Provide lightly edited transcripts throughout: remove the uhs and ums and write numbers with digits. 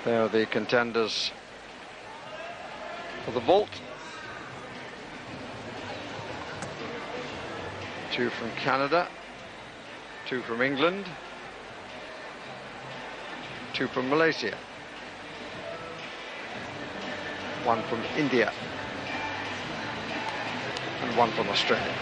There are the contenders for the vault. 2 from Canada, 2 from England, 2 from Malaysia, 1 from India, and 1 from Australia.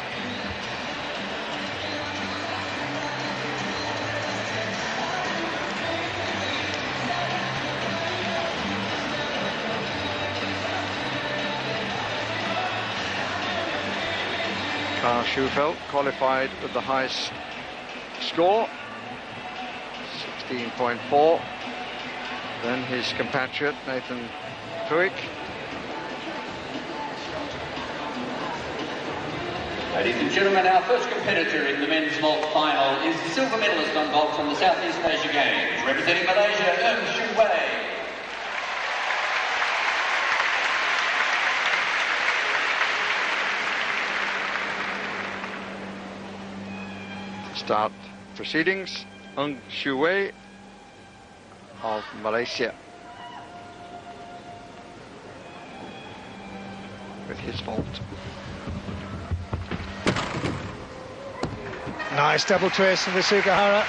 Schufelt qualified with the highest score, 16.4. Then his compatriot Nathan Puig. Ladies and gentlemen, our first competitor in the men's vault final is the silver medalist on vault from the Southeast Asia Games, representing Malaysia, Shu Wei. Start proceedings, Shu Wei of Malaysia with his vault. Nice double twist from the Sugahara.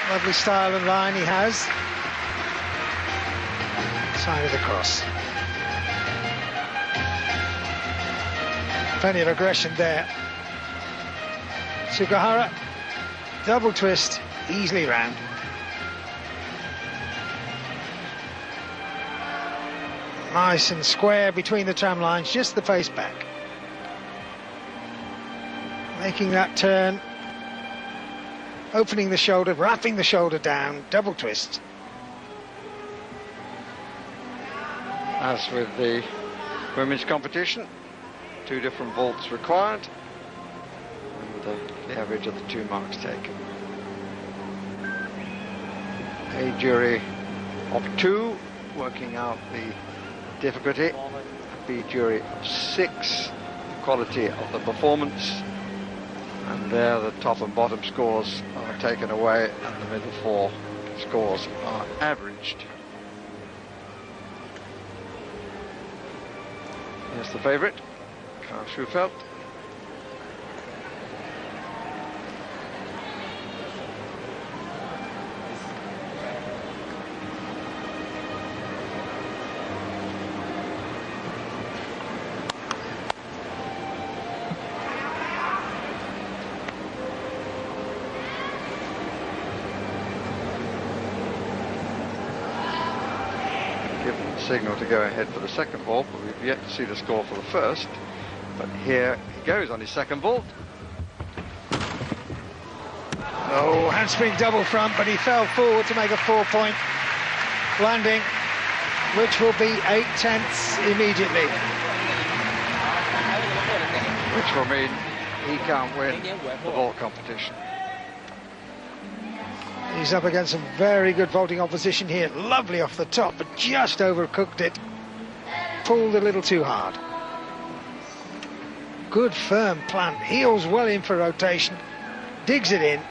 Lovely style and line he has. Side of the cross. Plenty of aggression there. Sugahara, double twist, easily round. Nice and square between the tram lines, just the face back. Making that turn, opening the shoulder, wrapping the shoulder down, double twist. As with the women's competition, 2 different vaults required. The average of the 2 marks taken. A jury of 2 working out the difficulty. A B jury of 6, the quality of the performance. And there the top and bottom scores are taken away and the middle 4 scores are averaged. Here's the favourite, Karl Schufelt. Signal to go ahead for the second vault, but we've yet to see the score for the first. But here he goes on his second vault. Oh, handspring double front, but he fell forward to make a 4-point landing, which will be 8/10 immediately. Which will mean he can't win the vault competition. He's up against some very good vaulting opposition here. Lovely off the top, but just overcooked it. Pulled a little too hard. Good firm plant. Heels well in for rotation. Digs it in.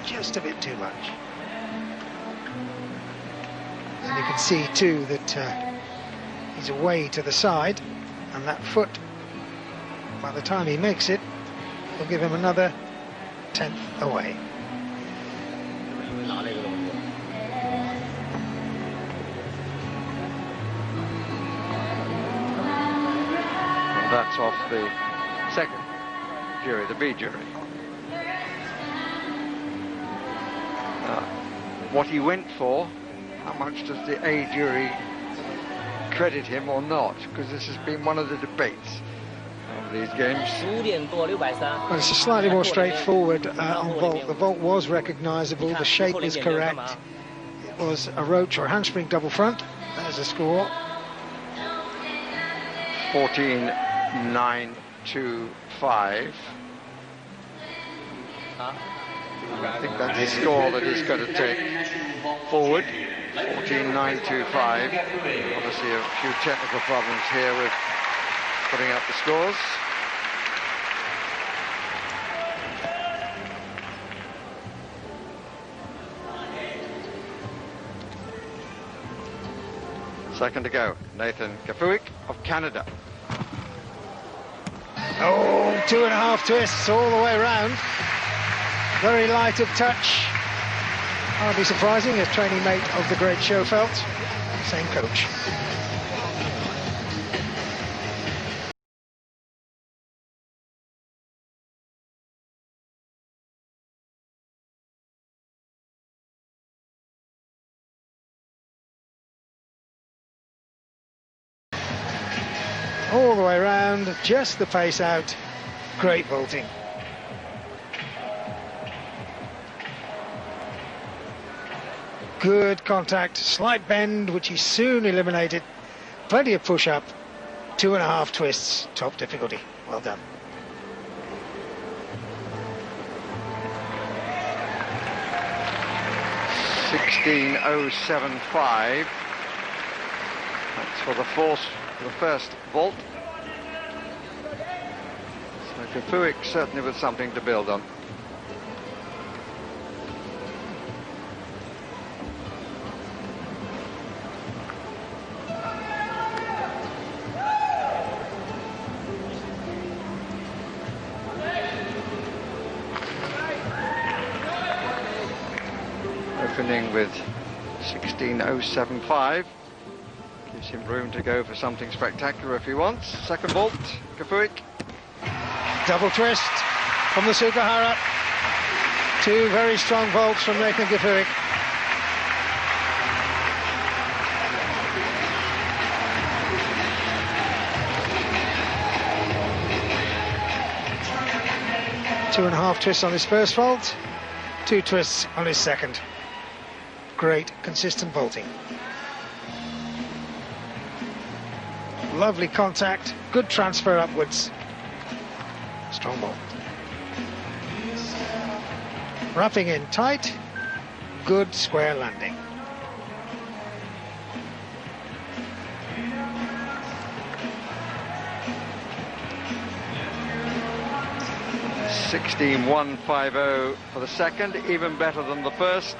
Just a bit too much. And you can see too that he's away to the side. And that foot, by the time he makes it, will give him another 10th away. That's off the second jury, the B jury. What he went for, how much does the A jury credit him or not? Because this has been one of the debates of these games. Well, it's a slightly more straightforward on vault. The vault was recognisable, the shape is correct. It was a roach or handspring double front. There's a score. 14.925. I think that's the score that he's going to take forward. 14.925. Obviously a few technical problems here with putting up the scores. Second to go, Nathan Kafuik of Canada. Oh, 2.5 twists all the way round. Very light of touch. Hardly surprising, a training mate of the great Schofield, same coach. All the way around, just the pace out, great vaulting. Good contact, slight bend, which he soon eliminated. Plenty of push up, 2.5 twists, top difficulty. Well done. $16.075. That's for the first vault. So Kafuik certainly with something to build on. Opening with 16.075. Gives him room to go for something spectacular if he wants. Second vault, Kafuik. Double twist from the Sugahara. Two very strong vaults from Nathan Kafuik. Two and a half twists on his first vault, 2 twists on his second. Great, consistent vaulting. Lovely contact, good transfer upwards. Strong vault. Wrapping in tight, good square landing. $16.150 for the second, even better than the first.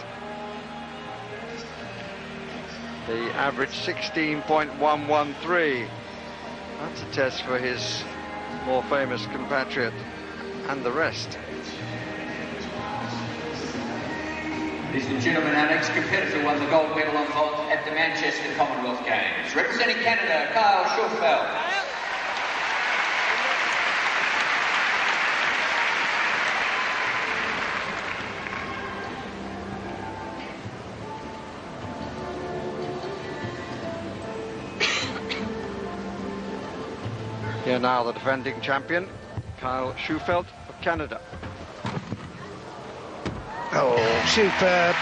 The average 16.113. That's a test for his more famous compatriot and the rest. Ladies and gentlemen, our next competitor won the gold medal on vault at the Manchester Commonwealth Games. Representing Canada, Kyle Schofield. Here now the defending champion, Kyle Schofield of Canada. Oh, superb.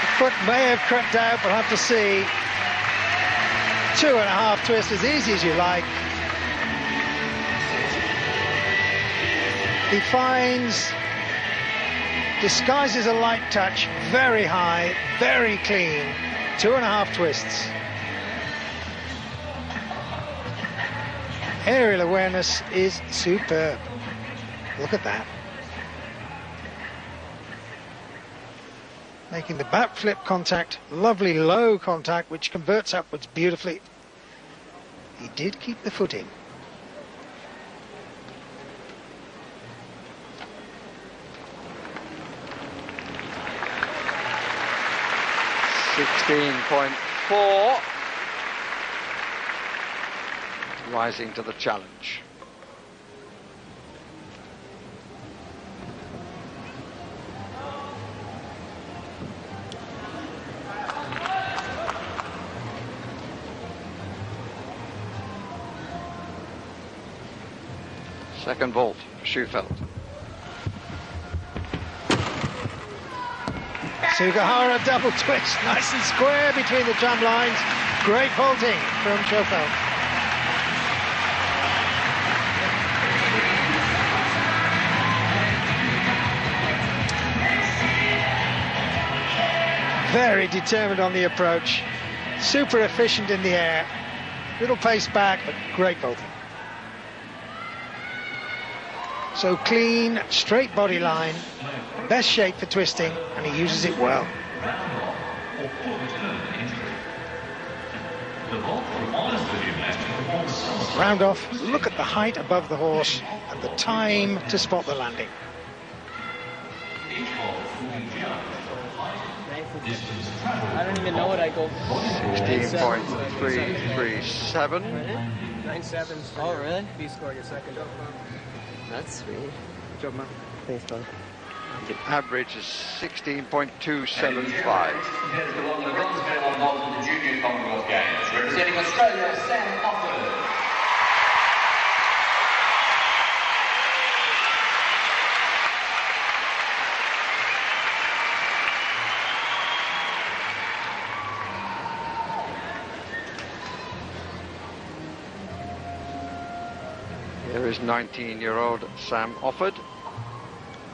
The foot may have crept out, we'll have to see. 2.5 twists, as easy as you like. He finds, disguises a light touch, very high, very clean. 2.5 twists. Aerial awareness is superb. Look at that. Making the back flip contact, lovely low contact, which converts upwards beautifully. He did keep the foot in. $16.4. Rising to the challenge. Second vault for Schofield. Sugahara double twist, nice and square between the jump lines. Great vaulting from Schofield. Very determined on the approach, super efficient in the air, little pace back, but great vaulting. So clean, straight body line, best shape for twisting, and he uses it well. Round off, look at the height above the horse and the time to spot the landing. I don't even know what I go for. 16.337. 9.7. Oh, really? B score your second. That's sweet. Good job, man. Thanks, brother. Average is 16.275. The bronze medal involved in the Junior Commonwealth Games. Representing Australia, Sam Offord. Here is 19-year-old Sam Offord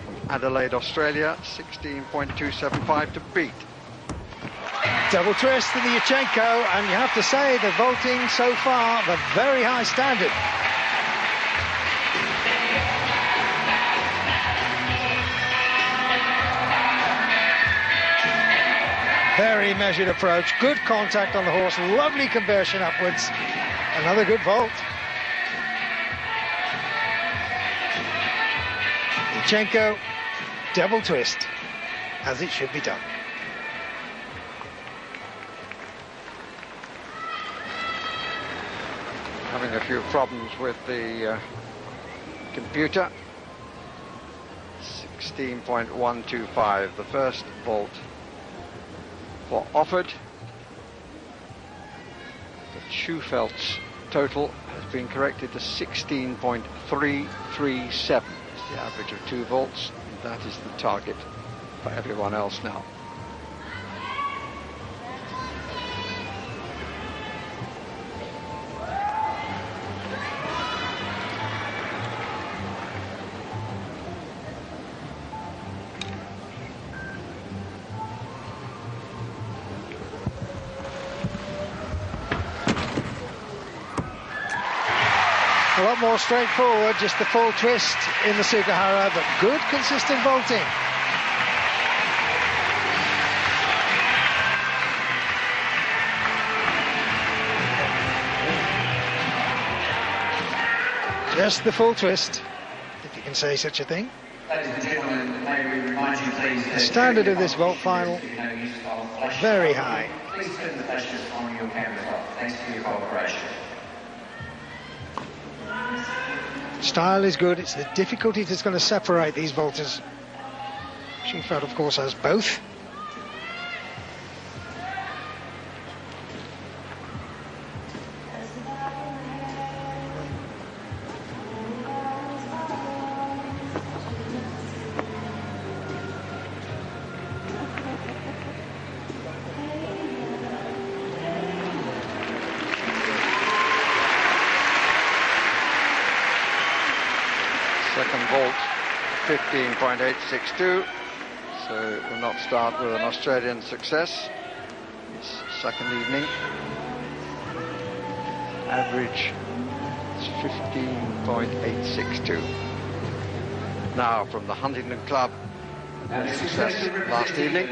from Adelaide, Australia, 16.275 to beat. Double twist to the Yurchenko, and you have to say the vaulting so far, the very high standard. Very measured approach, good contact on the horse, lovely conversion upwards, another good vault. Yurchenko, double twist, as it should be done. Having a few problems with the computer. 16.125, the first vault for Offord. The Schufeld's total has been corrected to 16.337. The average of 2 vaults, and that is the target for everyone else now. A lot more straightforward, just the full twist in the Sugihara, but good consistent vaulting. Just the full twist, if you can say such a thing. Ladies and gentlemen, may we remind you please that The standard of this vault final, very high. Please turn the flashes on your cameras off. Thanks for your cooperation. Style is good, it's the difficulty that's going to separate these vaulters. Schufeldt, of course, has both. Second vault, 15.862, so it will not start with an Australian success. It's second evening. Average is 15.862. Now from the Huntington Club, success last evening,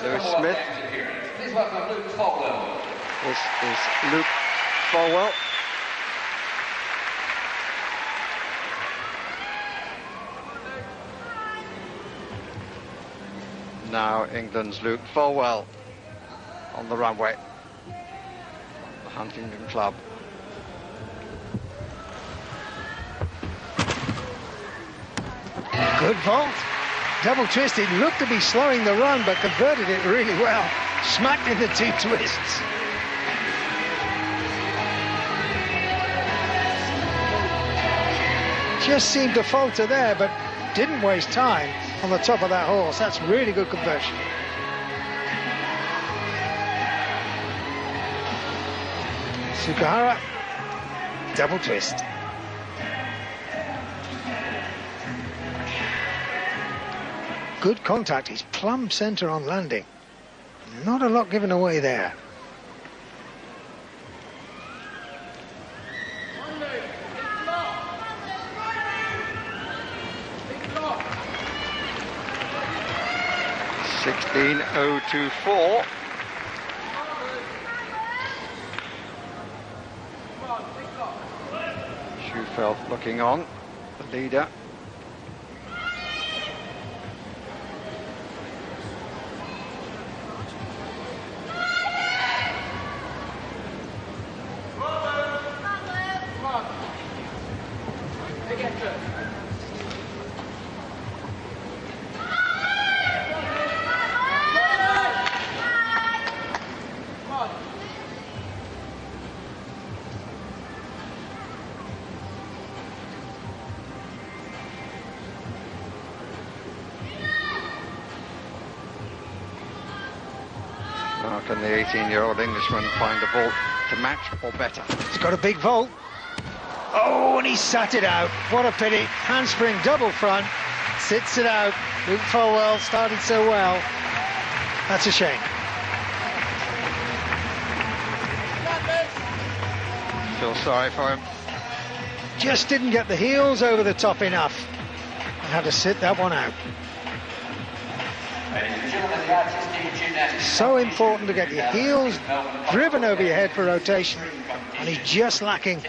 Lewis Smith. Please welcome Luke Folwell. This is Luke Folwell. Now England's Luke Folwell on the runway, the Huntington Club. Good vault. Double twist, it looked to be slowing the run, but converted it really well. Smacked in the 2 twists. Just seemed to falter there, but didn't waste time on the top of that horse. That's really good conversion. Sugihara, double twist. Good contact, he's plumb center on landing. Not a lot given away there. Commonwealth looking on, the leader. How can the 18-year-old Englishman find a vault to match or better? He's got a big vault. Oh, and he sat it out. What a pity. Handspring double front. Sits it out. Luke Folwell started so well. That's a shame. Feel sorry for him. Just didn't get the heels over the top enough. And had to sit that one out. Ladies and gentlemen, the artistic gymnastics. So important to get your heels driven over your head for rotation, and he's just lacking.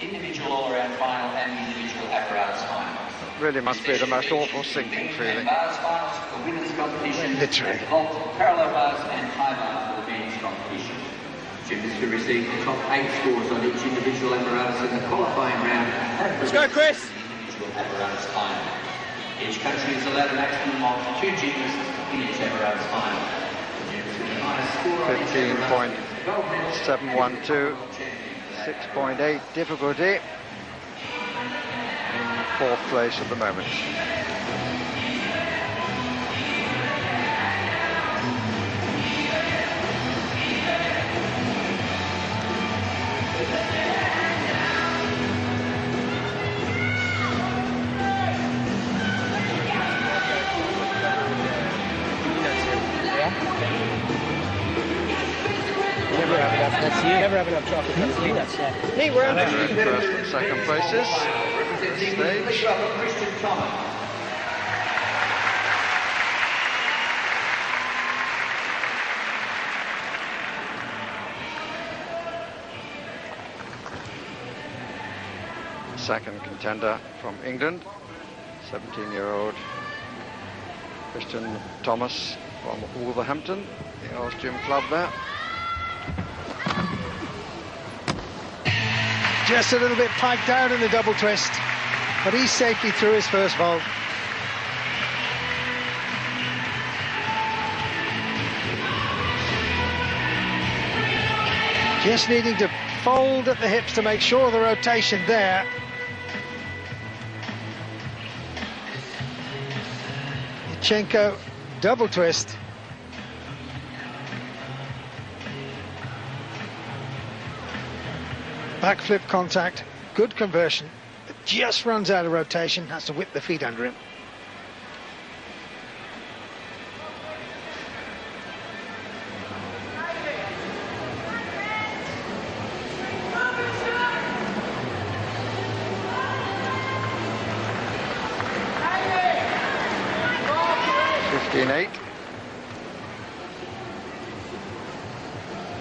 Individual all-around final and individual apparatus final. Really must be the most awful sinking feeling. Bars finals for women's competition. Literally. Vault, parallel bars and high bars for the men's competition. Gymnasts who receive the top 8 scores on each individual apparatus in the qualifying round. Let's go, Chris. Individual apparatus final. Each country is allowed a maximum of 2 gymnasts in each apparatus final. 15.712, 6.8 difficulty, in 4th place at the moment. That's you. Never have enough chocolate. That's peanuts. Hey, we're on First and second places. Stage. Christian Thomas. Second contender from England, 17-year-old Christian Thomas from Wolverhampton, the old gym club there. Just a little bit piked out in the double twist, but he's safely through his first vault. Just needing to fold at the hips to make sure the rotation there. Yurchenko, double twist. Backflip contact, good conversion, but just runs out of rotation, has to whip the feet under him.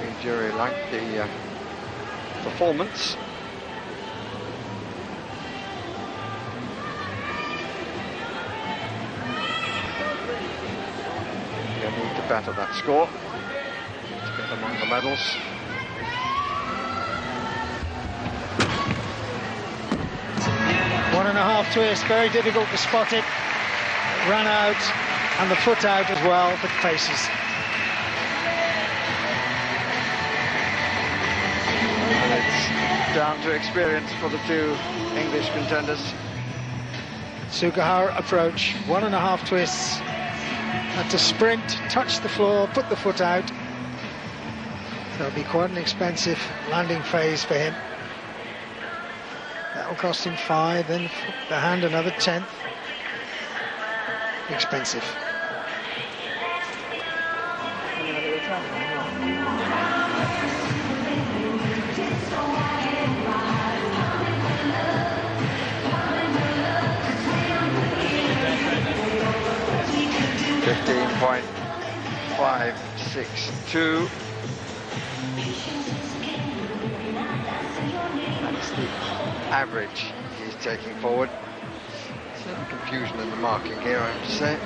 The jury liked the performance. You need to better that score to get among the medals. One and a half twist, very difficult to spot it. Ran out, and the foot out as well, but faces. And it's down to experience for the two English contenders. Sugihara approach, one and a half twists. Had to sprint, touch the floor, put the foot out. That'll be quite an expensive landing phase for him. That'll cost him 5, then the hand another 10th. Expensive. .562. That's the average he's taking forward. Some confusion in the marking here, I have to say.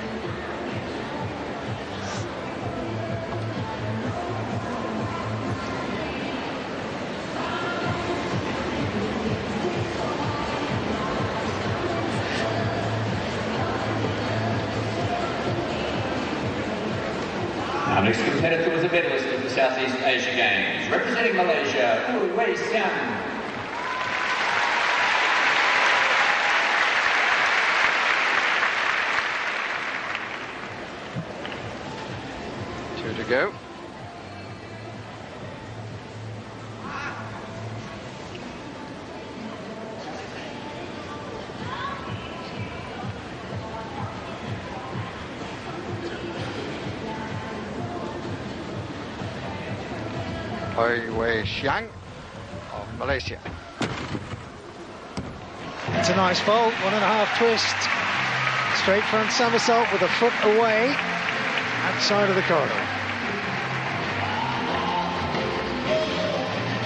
Our next competitor was a medalist at the Southeast Asia Games, representing Malaysia, Wei Xiang. Two to go. Wei Xiang of Malaysia. It's a nice fold, 1.5 twist. Straight front somersault with a foot away, outside of the corridor.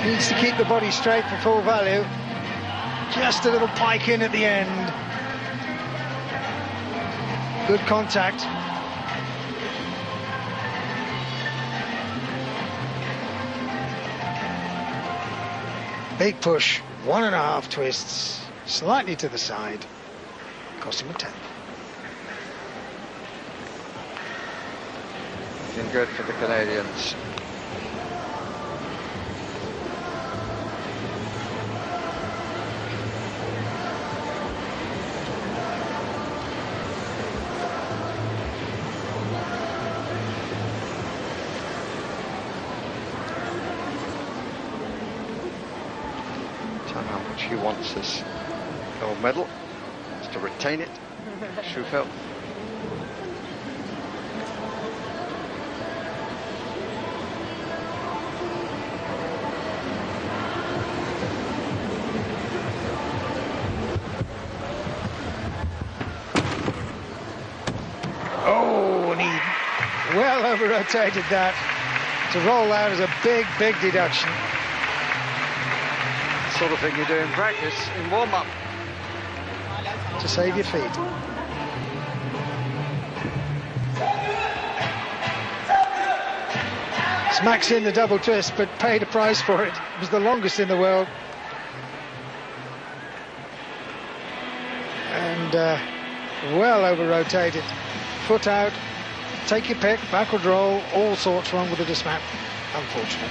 Needs to keep the body straight for full value. Just a little pike in at the end. Good contact. Big push, 1.5 twists, slightly to the side, cost him a 10th. Looking good for the Canadians. How much he wants this gold medal. Wants to retain it. Schufelt. Oh, and he well over-rotated that. To roll out is a big, big deduction. Sort of thing you do in practice, in warm-up. To save your feet. Smacks in the double twist, but paid a price for it. It was the longest in the world. And well over-rotated. Foot out, take your pick, backward roll, all sorts wrong with the dismount. Unfortunate.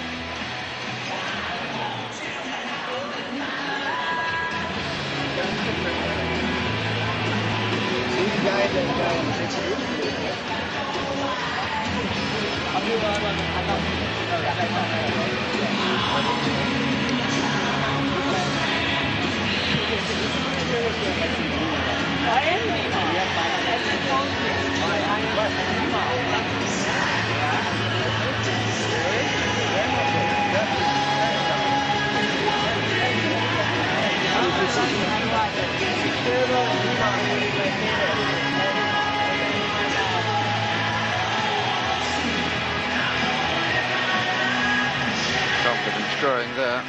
Confidence growing there.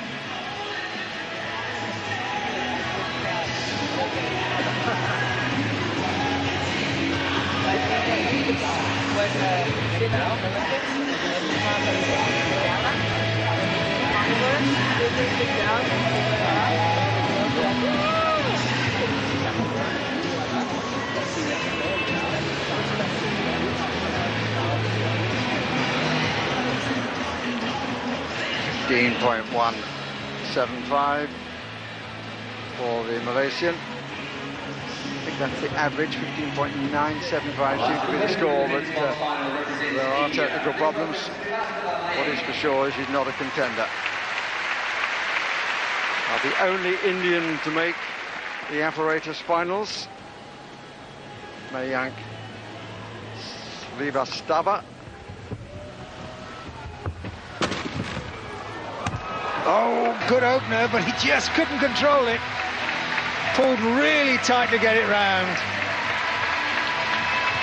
.175 for the Malaysian. I think that's the average. 15.975 seems to be the score, but there are technical problems. What is for sure is he's not a contender. The only Indian to make the Apparatus finals, Mayank Srivastava. Oh, good opener, but he just couldn't control it. Pulled really tight to get it round.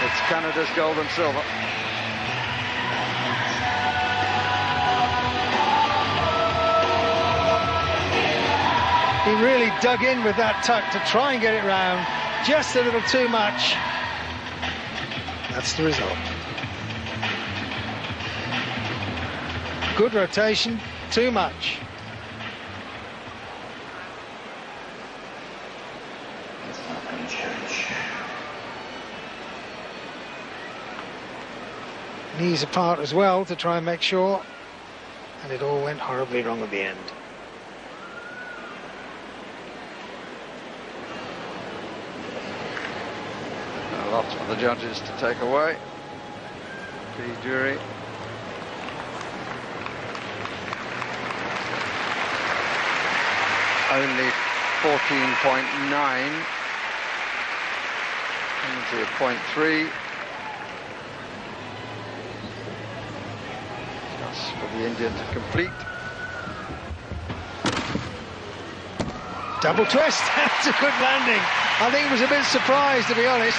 It's Canada's gold and silver. He really dug in with that tuck to try and get it round. Just a little too much. That's the result. Good rotation, too much. Knees apart as well to try and make sure, and it all went horribly wrong at the end. Lots for the judges to take away. The jury. Only 14.9. Penalty of 0.3. Just for the Indian to complete. Double twist. That's a good landing. I think he was a bit surprised, to be honest.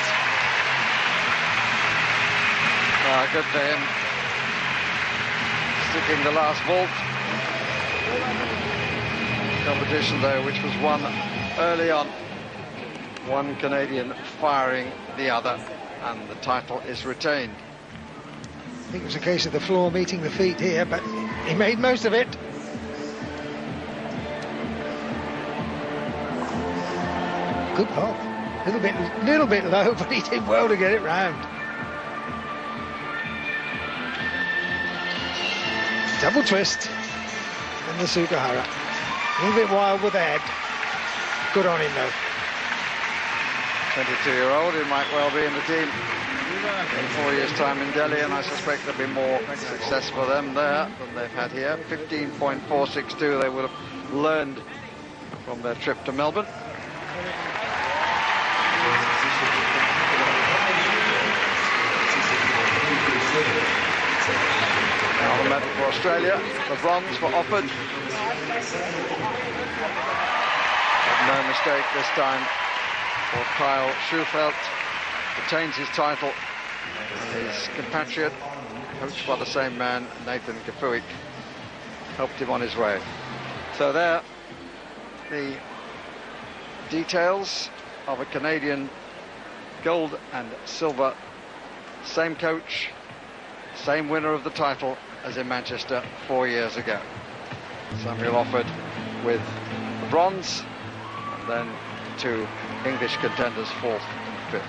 Good for him. Sticking the last vault. Competition though, which was won early on. One Canadian firing the other, and the title is retained. I think it was a case of the floor meeting the feet here, but he made most of it. Good pop. Little bit low, but he did well to get it round. Double twist, and the Sugahara. A little bit wild with the head. Good on him though. 22-year-old, who might well be in the team in 4 years' time in Delhi, and I suspect there'll be more success for them there than they've had here. 15.462 they would have learned from their trip to Melbourne. Now the medal for Australia, the bronze were offered. But no mistake this time for Kyle Schufelt, retains his title, and his compatriot, coached by the same man, Nathan Kafuik, helped him on his way. So there, the details of a Canadian gold and silver, same coach, same winner of the title as in Manchester 4 years ago. Samuel offered with the bronze, and then two English contenders, fourth and fifth.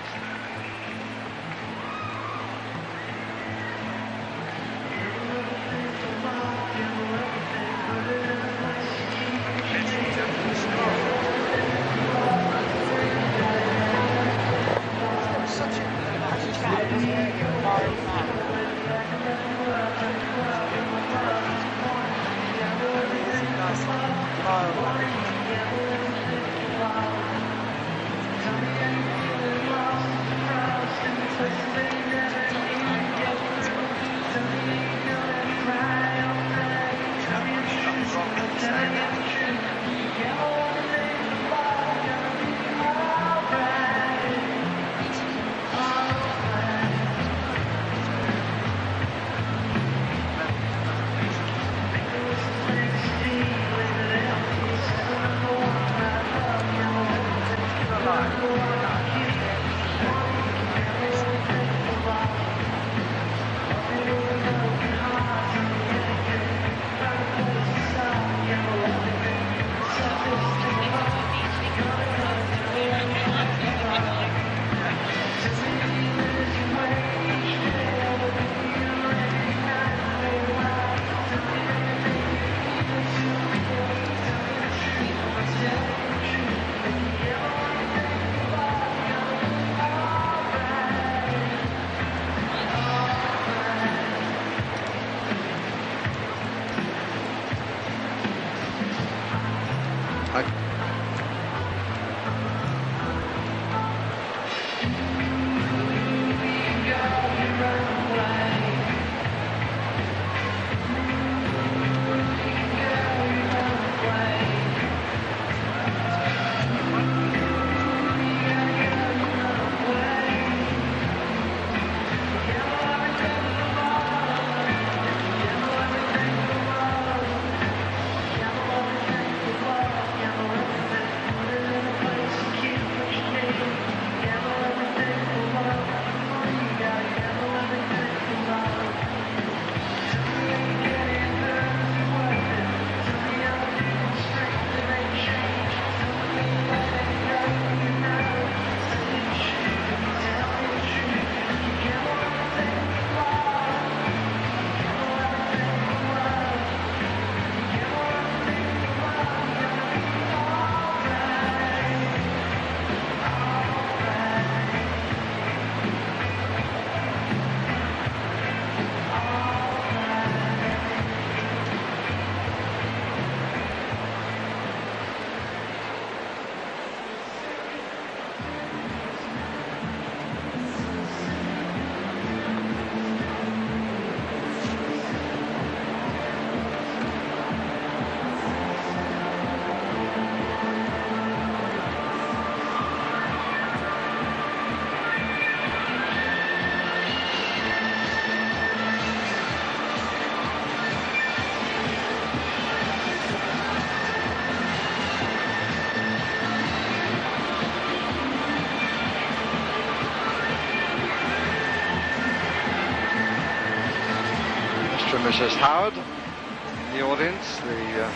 Mr. and Mrs. Howard in the audience, the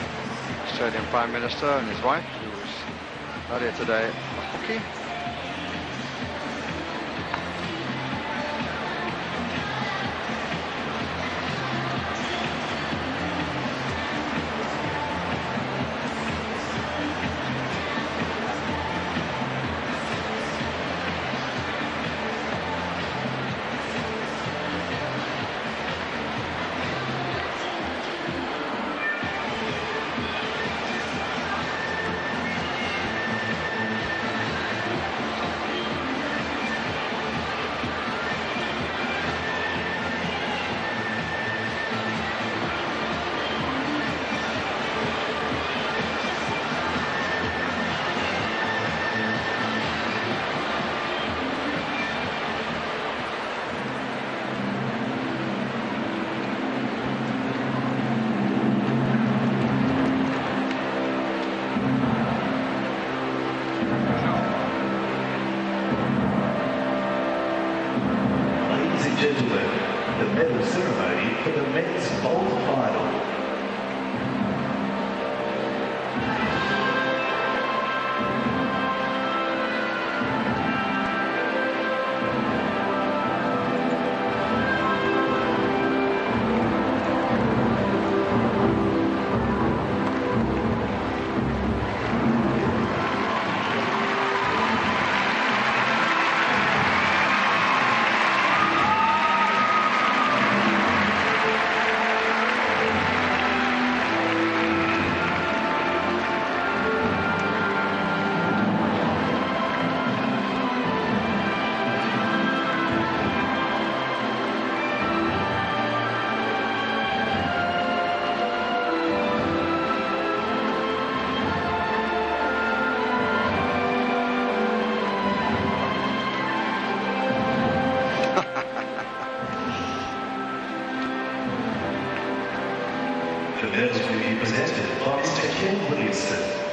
Australian Prime Minister and his wife, who was earlier today at hockey.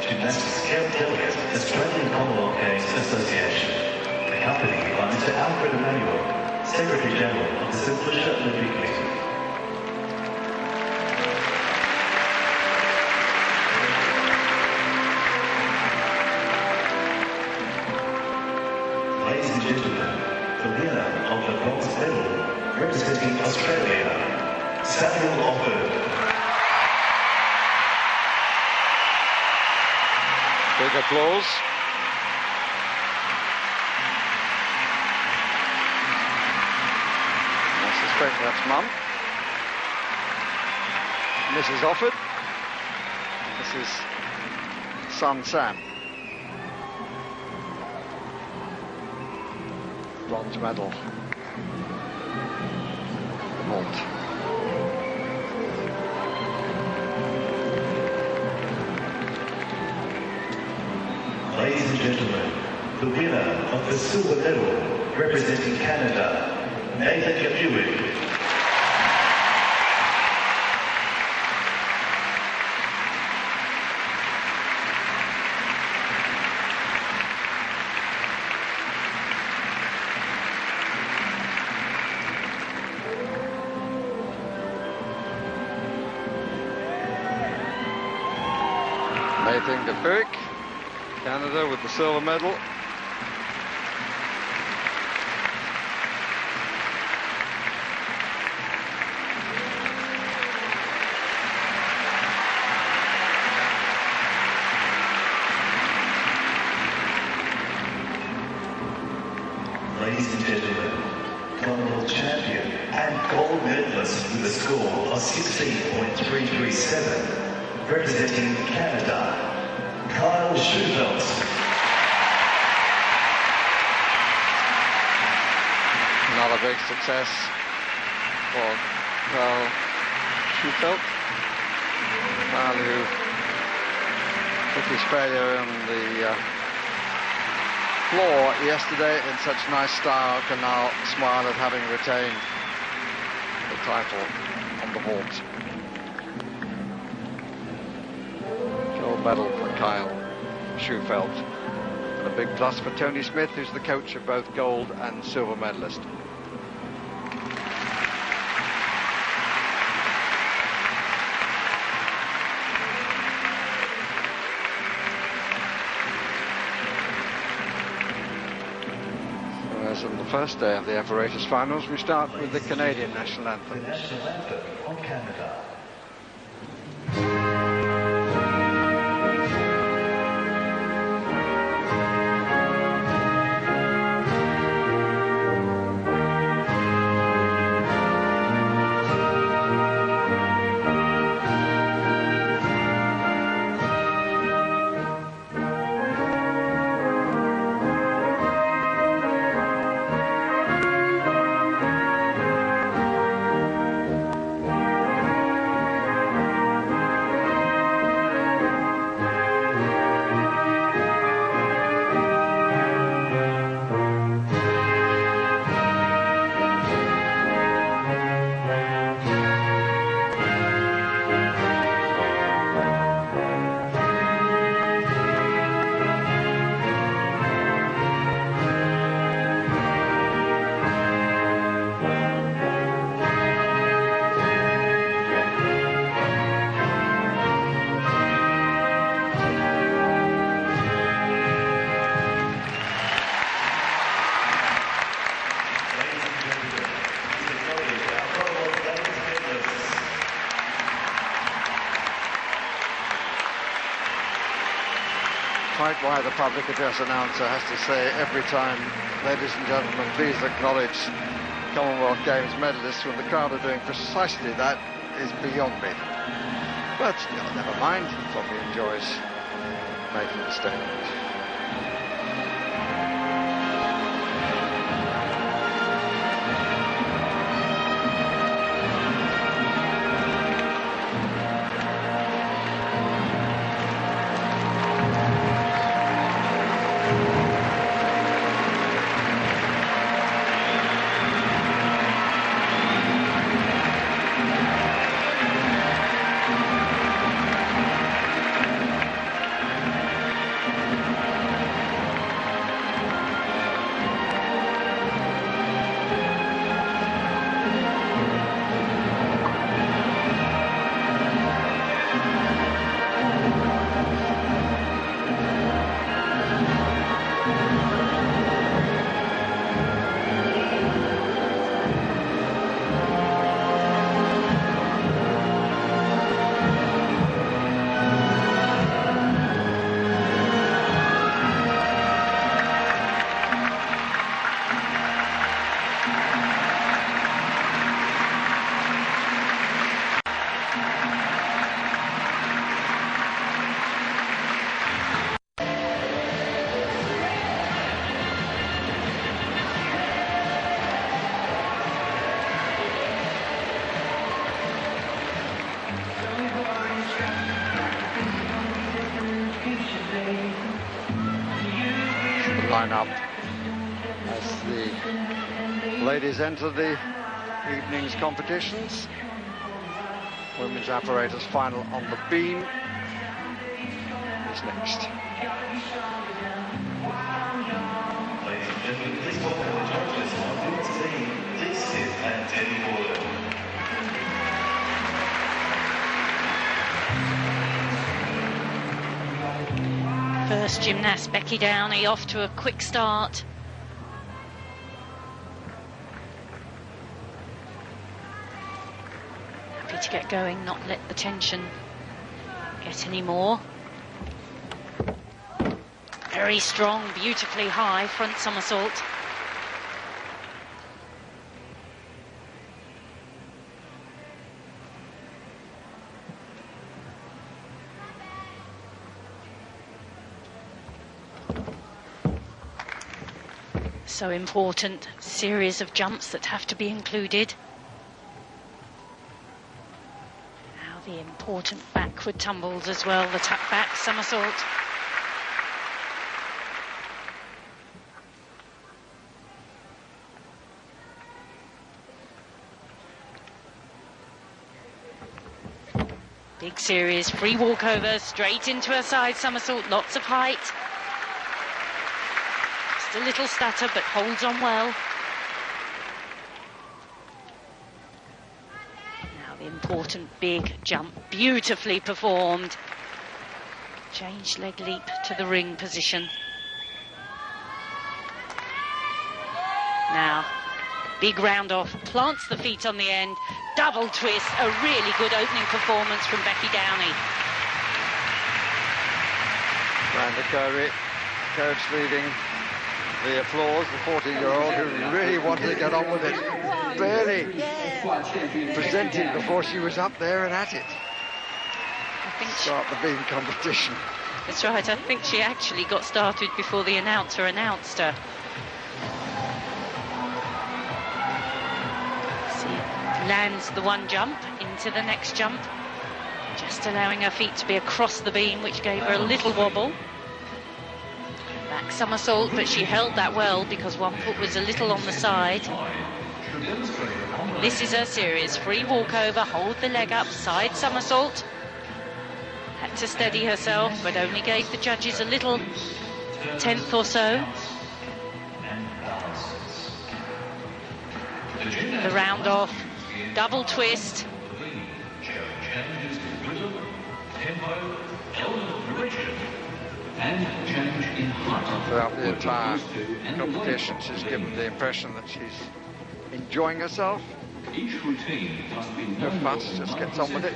Gymnastics Delegate, Australian Commonwealth Games Association, accompanied by Mr. Alfred Emmanuel, Secretary General of the St. Lucia Olympic Committee. Ladies and gentlemen, the winner of the bronze medal, representing Australia, Samuel Offord. Big applause. I suspect that's Mum. Mrs. Offord. This is son Sam. Bronze medal. Vault. Ladies and gentlemen, the winner of the silver medal, representing Canada, Nathan Kapuik. Nathan Kapuik. Canada with the silver medal. Ladies and gentlemen, Commonwealth champion and gold medalist with a score of 16.337, representing Canada, Kyle Schufelt. Another big success for Kyle Schufelt. Kyle who took Australia on the floor yesterday in such nice style, can now smile at having retained the title on the vault. Gold medal for Kyle Schufelt. And a big plus for Tony Smith, who's the coach of both gold and silver medalists. first day of the Apparatus finals. We start with the Canadian national The anthem. national anthem of Canada. Quite why the public address announcer has to say every time, ladies and gentlemen, please acknowledge Commonwealth Games medalists when the crowd are doing precisely that is beyond me. But still, never mind, he probably enjoys making the statement. Line up as the ladies enter the evening's competitions. Women's Apparatus final on the beam is next. Ladies and gentlemen, please welcome the judges on women's team, Liz Smith and Teddy Gordon. First gymnast Becky Downey off to a quick start. Happy to get going, not let the tension get any more. Very strong, beautifully high front somersault. So important, series of jumps that have to be included. Now the important backward tumbles as well, the tuck back somersault. Big series, free walkover, straight into a side somersault, lots of height. Just a little stutter, but holds on well. Now the important big jump, beautifully performed. Changed leg leap to the ring position. now. Big round off, plants the feet on the end, double twist, a really good opening performance from Becky Downey. Miranda Curry, coach leading the applause, the 14-year-old who really wanted to get on with it. Barely presented before she was up there and at it. I think Start the beam competition. That's right, I think she actually got started before the announcer announced her. She lands the one jump into the next jump, just allowing her feet to be across the beam, which gave her a little wobble. Back somersault, but she held that well because one foot was a little on the side. This is her series, free walkover, hold the leg up, side somersault. Had to steady herself, but only gave the judges a little tenth or so. The round off, double twist. Throughout the entire competition, she's given the impression that she's enjoying herself. No fuss, just gets on with it.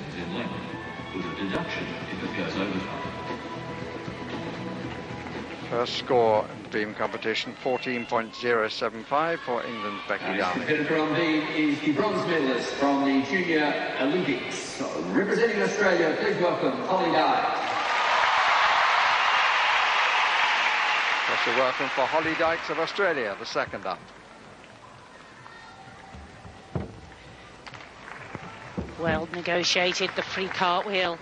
First score in the beam competition, 14.075 for England's Becky Downey. From beam is the bronze medalist from the Junior Olympics. Representing Australia, please welcome Holly Dykes. Special welcome for Holly Dykes of Australia, the second up. Well negotiated, the free cartwheel.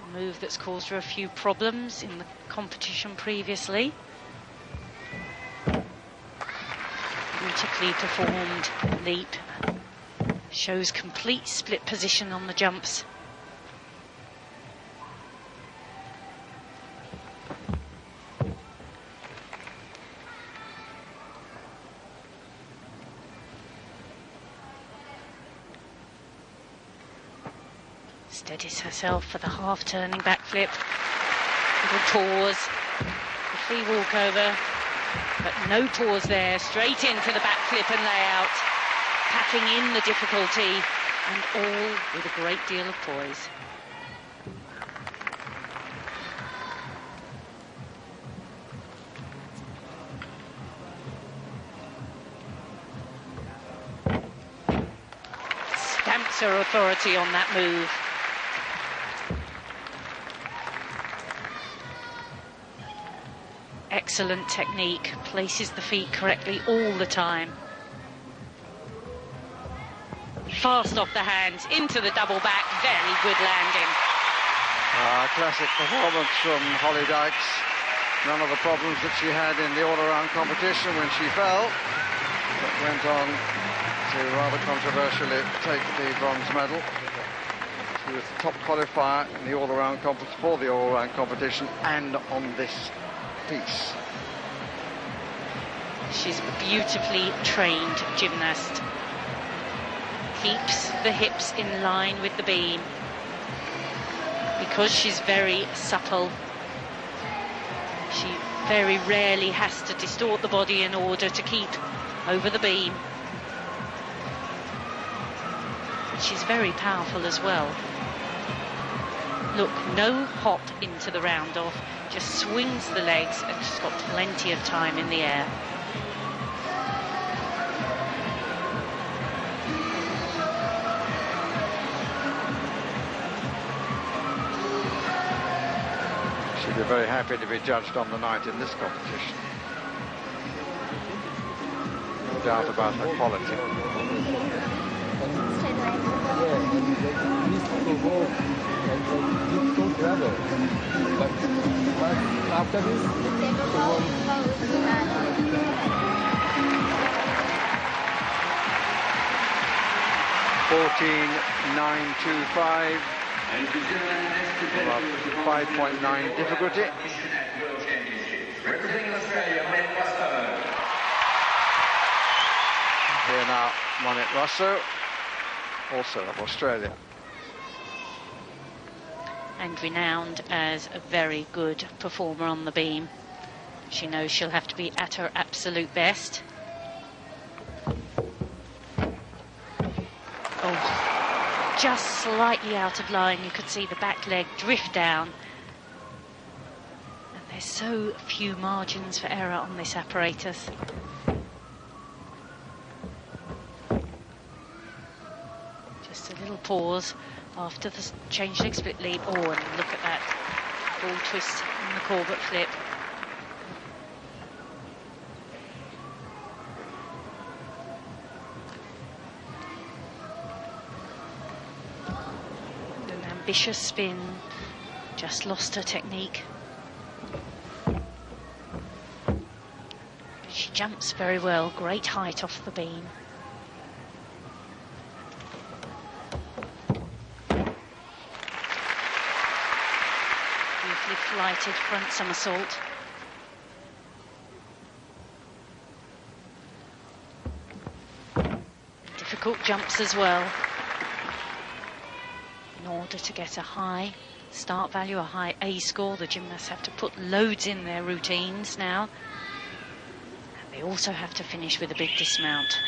A move that's caused her a few problems in the competition previously. Beautifully performed leap. Shows complete split position on the jumps. Steadies herself for the half-turning backflip. Little pause. The free walkover. But no pause there. Straight into the backflip and layout. Packing in the difficulty. And all with a great deal of poise. Stamps her authority on that move. Excellent technique, places the feet correctly all the time. Fast off the hands, into the double back, very good landing. Classic performance from Holly Dykes. None of the problems that she had in the all-around competition when she fell, but went on to rather controversially take the bronze medal. She was the top qualifier in the all-around for the all-around competition and on this piece. She's a beautifully trained gymnast. Keeps the hips in line with the beam. Because she's very supple, she very rarely has to distort the body in order to keep over the beam. But she's very powerful as well. Look, no hop into the round off, just swings the legs, and she's got plenty of time in the air. She'll be very happy to be judged on the night in this competition. No doubt about her quality. But after this, 14.925. About 5.9 difficulty. Representing Australia, Monet Russo. Here now, Monet Russo, also of Australia. And renowned as a very good performer on the beam. She knows she'll have to be at her absolute best. just slightly out of line. You could see the back leg drift down. And there's so few margins for error on this apparatus. Just a little pause after the change leg split leap. Oh, and look at that full twist in the Corbett flip. Ambitious spin, just lost her technique. She jumps very well, great height off the beam. Beautifully flighted front somersault. Difficult jumps as well. In order to get a high start value, a high A score, the gymnasts have to put loads in their routines now. And they also have to finish with a big dismount.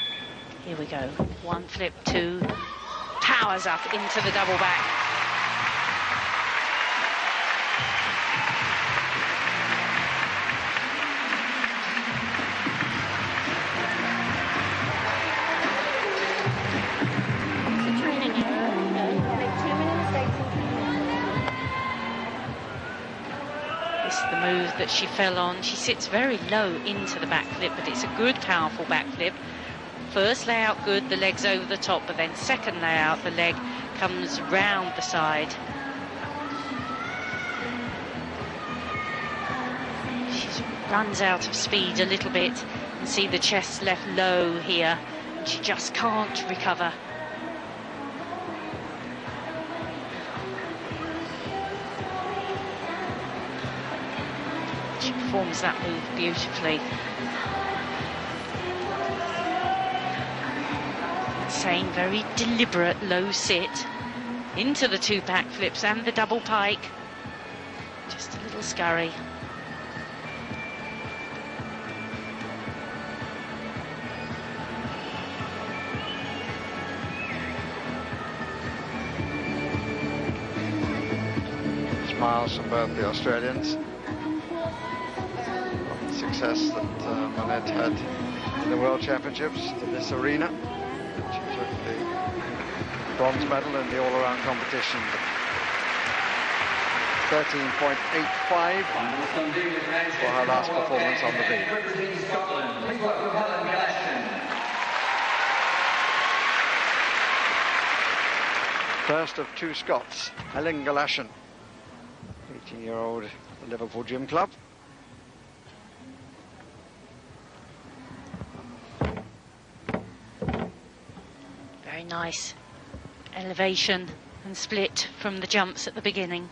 Here we go. One flip, two, powers up into the double back. That she fell on. She sits very low into the back flip, but it's a good, powerful back flip. First layout good, the leg's over the top, but then second layout, the leg comes round the side. She runs out of speed a little bit, and see the chest left low here, and she just can't recover. Performs that move beautifully. Same very deliberate low sit into the two back flips and the double pike. Just a little scurry. Smiles from both the Australians. Success that Monette had in the World Championships in this arena. She took the bronze medal in the all-around competition. 13.85 for her last performance on the beam. First of two Scots, Helen Galashan, 18-year-old Liverpool Gym Club. Nice elevation and split from the jumps at the beginning.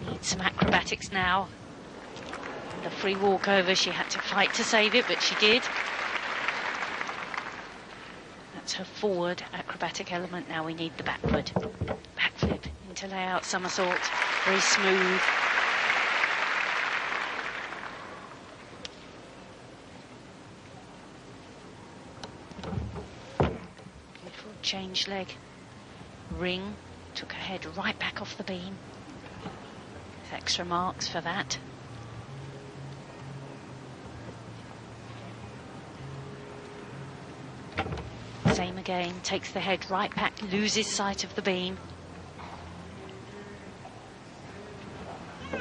Needs some acrobatics now. The free walkover, she had to fight to save it, but she did. That's her forward acrobatic element. Now we need the backward. Backflip into layout somersault, very smooth. Change leg, ring, took her head right back off the beam. With extra marks for that. Same again, takes the head right back, loses sight of the beam. The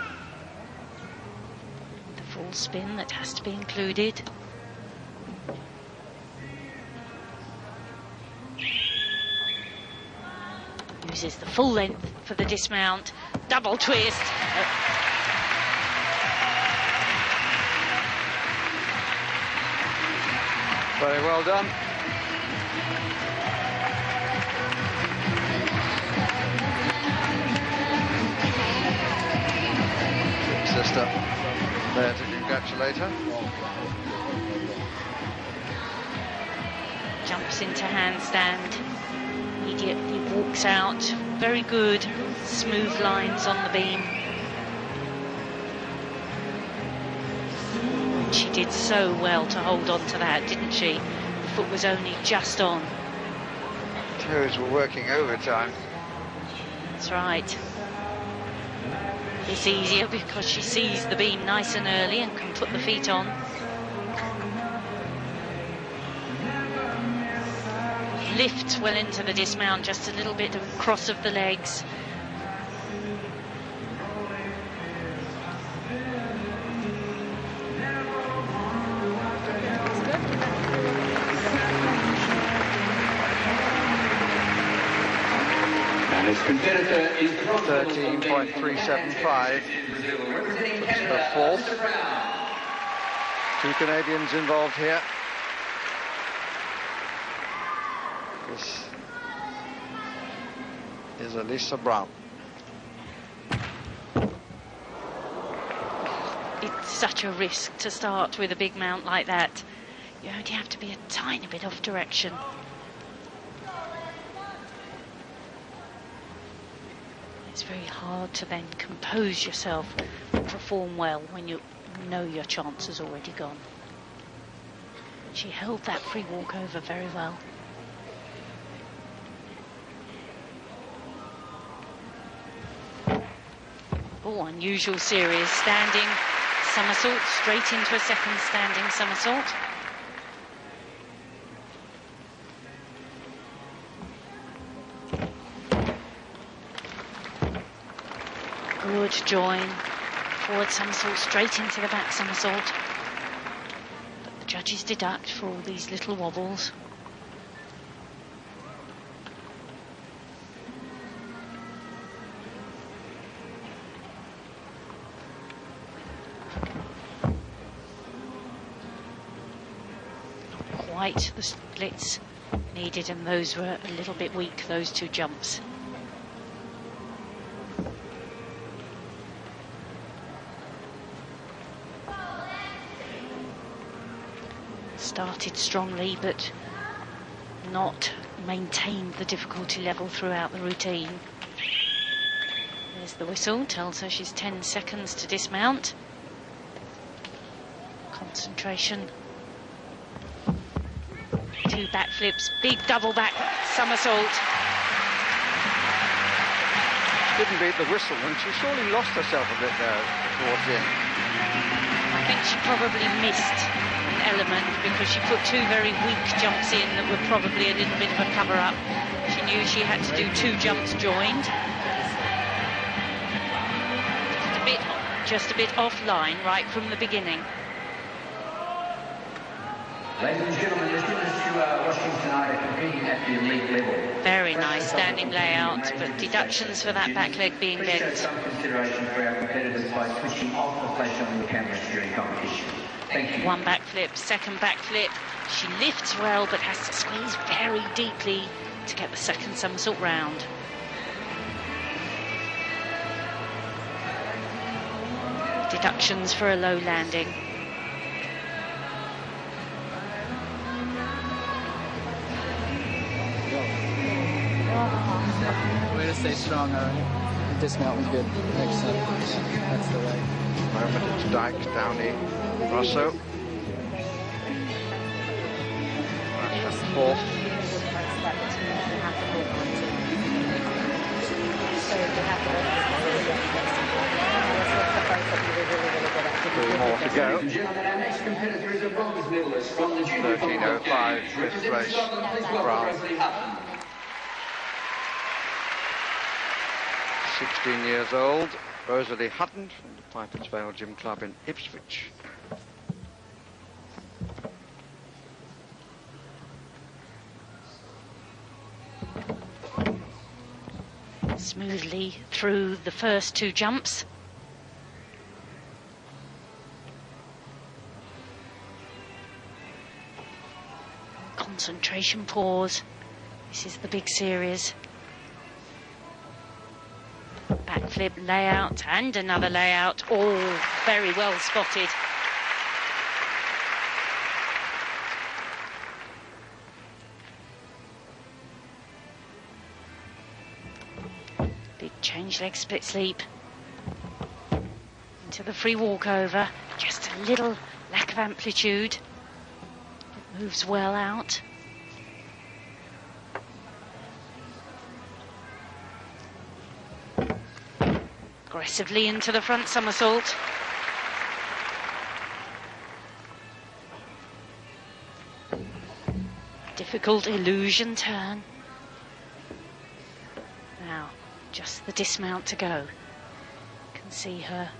full spin that has to be included. Uses the full length for the dismount, double twist. Very well done. Sister there to congratulate her. Jumps into handstand. Immediately walks out. Very good, smooth lines on the beam. She did so well to hold on to that, didn't she? The foot was only just on. Toes were working overtime. That's right. It's easier because she sees the beam nice and early and can put the feet on. Lift well into the dismount, just a little bit of cross of the legs. And his competitor is 13.375. It's the fourth. Two Canadians involved here. This is Elisa Brown. It's such a risk to start with a big mount like that. You only have to be a tiny bit off direction. It's very hard to then compose yourself and perform well when you know your chance has already gone. She held that free walkover very well. Oh, unusual series. Standing somersault straight into a second standing somersault. Good join. Forward somersault straight into the back somersault. But the judges deduct for all these little wobbles. Quite the splits needed, and those were a little bit weak, those two jumps. Started strongly, but not maintained the difficulty level throughout the routine. There's the whistle, tells her she's 10 seconds to dismount. Concentration. Two backflips, big double back somersault. Didn't beat the whistle, and she surely lost herself a bit there towards the end. I think she probably missed an element because she put two very weak jumps in that were probably a little bit of a cover-up. She knew she had to do two jumps joined. Just a bit offline right from the beginning. Ladies and gentlemen, the students who are watching tonight are competing at the elite level. Very nice standing layout, but deductions for that back leg being Please show bent. some consideration for our competitors by switching off the flash on your cameras during competition. Thank you. One backflip, second backflip. She lifts well, but has to squeeze very deeply to get the second somersault round. Deductions for a low landing. Way to stay strong, dismount was good. Excellent. That's the way. Moment it's Dyke, Downey, Rosso. That's the fourth. Three more to go. Ladies and gentlemen, our next competitor is a bronze medalist from the Junior Commonwealth 13.05, Games. fifth Representing place, Scotland, please welcome Brown. Rosalie Hutton. 16 years old, Rosalie Hutton from the Piper's Vale Gym Club in Ipswich. Smoothly through the first two jumps. Concentration pause. This is the big series. Backflip layout and another layout, all very well spotted. Big change leg split sleep into the free walkover. Just a little lack of amplitude. It moves well out. Aggressively into the front somersault. Difficult illusion turn. Now, just the dismount to go. Can see her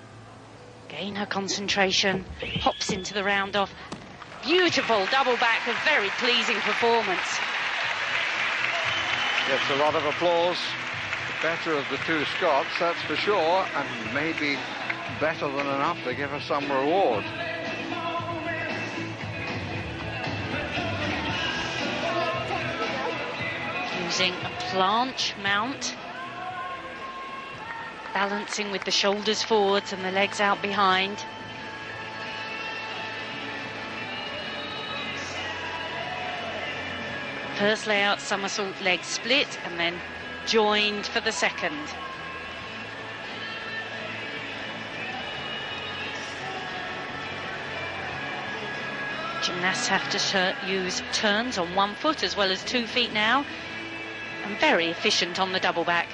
gain her concentration, hops into the round off. Beautiful double back, a very pleasing performance. Gets a lot of applause. The better of the two Scots, that's for sure, and maybe better than enough to give her some reward. Using a planche mount, balancing with the shoulders forwards and the legs out behind. First layout somersault, leg split, and then joined for the second. Gymnasts have to use turns on one foot as well as 2 feet now, and very efficient on the double back.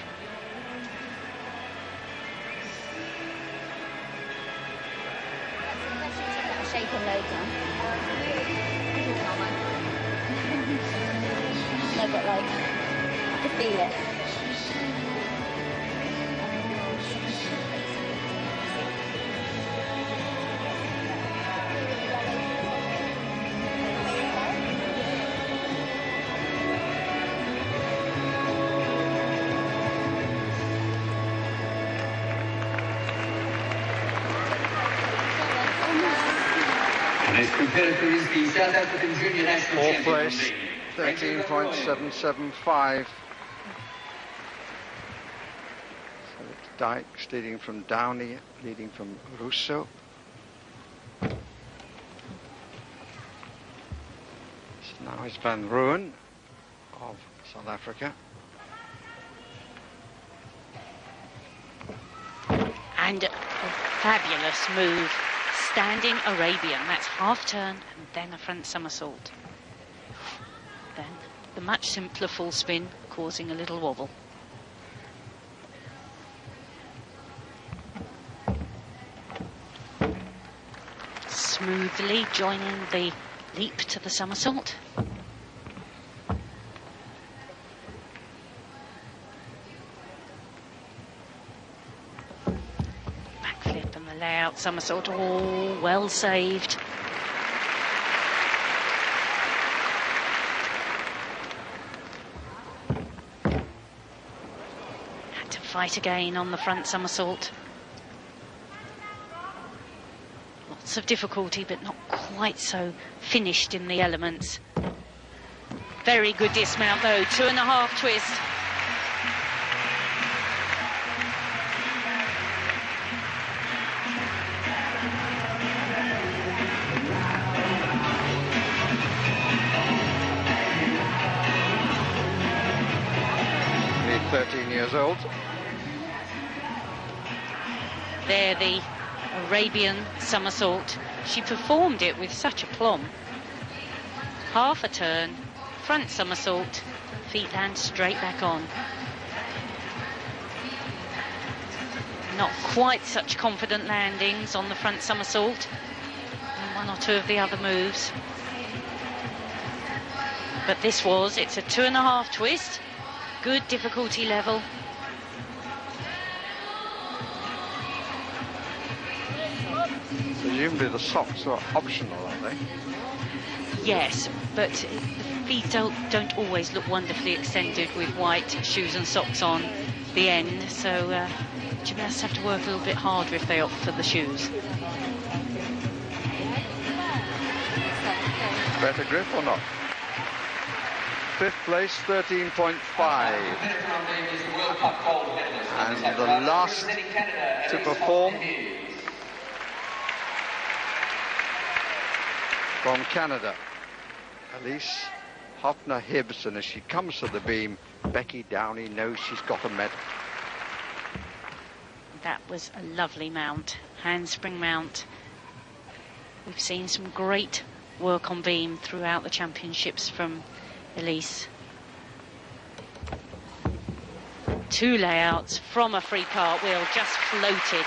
No, but like, I could feel it. Next competitor is the South African Junior National Fourth Champion. place, 13.775. So it's Dykes leading from Downey, leading from Russo. So now it's Van Rooyen of South Africa. And a fabulous move. Standing Arabian, that's half turn and then a front somersault. Then the much simpler full spin, causing a little wobble. Smoothly joining the leap to the somersault. Backflip and the layout somersault, all well saved. Had to fight again on the front somersault. Lots of difficulty, but not quite so finished in the elements. Very good dismount though, 2.5 twist. Only 13 years old. There, the Arabian somersault. She performed it with such aplomb. Half a turn, front somersault, feet land straight back on. Not quite such confident landings on the front somersault and one or two of the other moves. But it's a 2.5 twist, good difficulty level. Presumably the socks are optional, aren't they? Yes, but the feet don't always look wonderfully extended with white shoes and socks on the end, so gymnasts have to work a little bit harder if they opt for the shoes. Better grip or not? Fifth place, 13.5. And the last to perform from Canada, Elise Hoffner-Hibbs, and as she comes to the beam, Becky Downey knows she's got a medal. That was a lovely mount, handspring mount. We've seen some great work on beam throughout the championships from Elise. 2 layouts from a free cartwheel, just floated.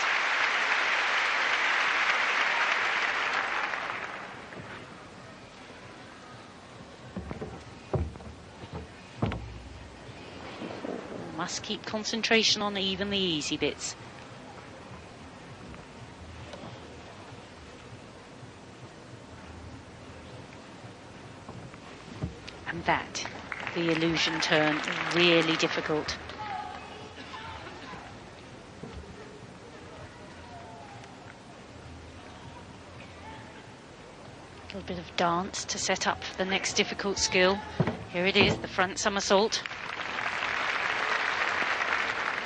Must keep concentration on even the easy bits. And that, the illusion turn, really difficult. A little bit of dance to set up for the next difficult skill. Here it is, the front somersault.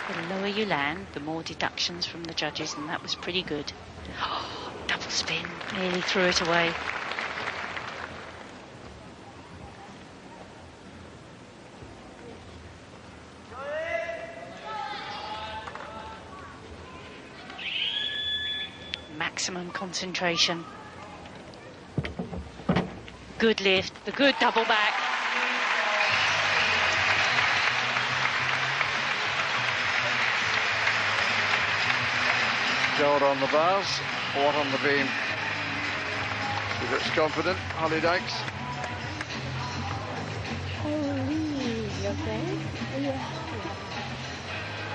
The lower you land, the more deductions from the judges, and that was pretty good. Oh, double spin, nearly threw it away. Maximum concentration. Good lift, the good double back. Gold on the bars, what on the beam? She looks confident, Holly Dykes.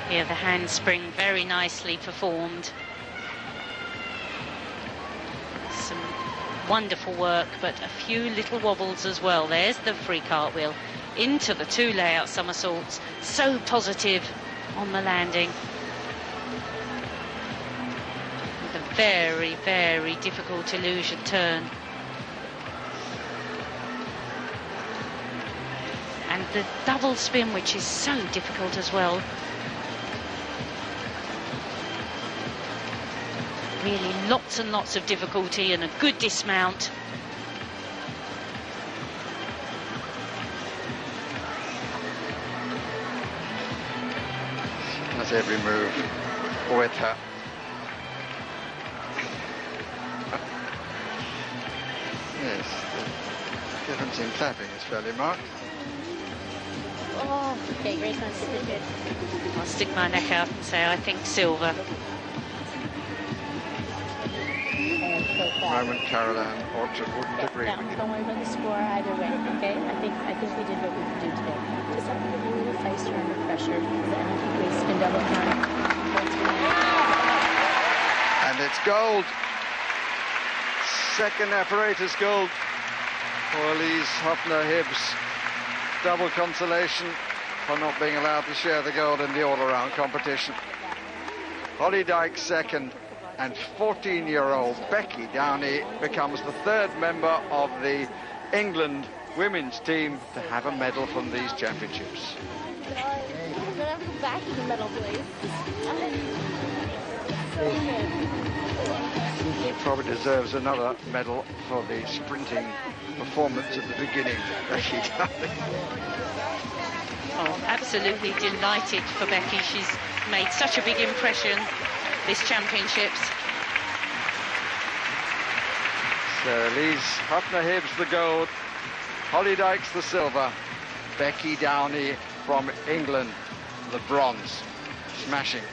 Here the handspring, very nicely performed. Some wonderful work, but a few little wobbles as well. There's the free cartwheel into the 2 layout somersaults. So positive on the landing. With a very, very difficult illusion turn. And the double spin, which is so difficult as well. Really lots and lots of difficulty and a good dismount. That's every move with her. Yes, the difference in clapping is fairly marked. Oh, okay, great one, super good. I'll stick my neck out and say I think silver. Moment Caroline Orchard wouldn't agree No, with you. don't worry about the score either way, okay? I think we did what we could do today. Just have to be a little faster under pressure, because I don't think we spin double time. And it's gold. Second Apparatus gold for Elise Hoppner-Hibbs. Double consolation for not being allowed to share the gold in the all-around competition. Holly Dykes second, and 14-year-old Becky Downey becomes the 3rd member of the England women's team to have a medal from these championships. Back in the medal place. She probably deserves another medal for the sprinting performance at the beginning. Becky Downey. Oh, absolutely delighted for Becky. She's made such a big impression this championships. So Elise Hoppner-Hibbs the gold, Holly Dykes the silver, Becky Downey from England the bronze. Smashing.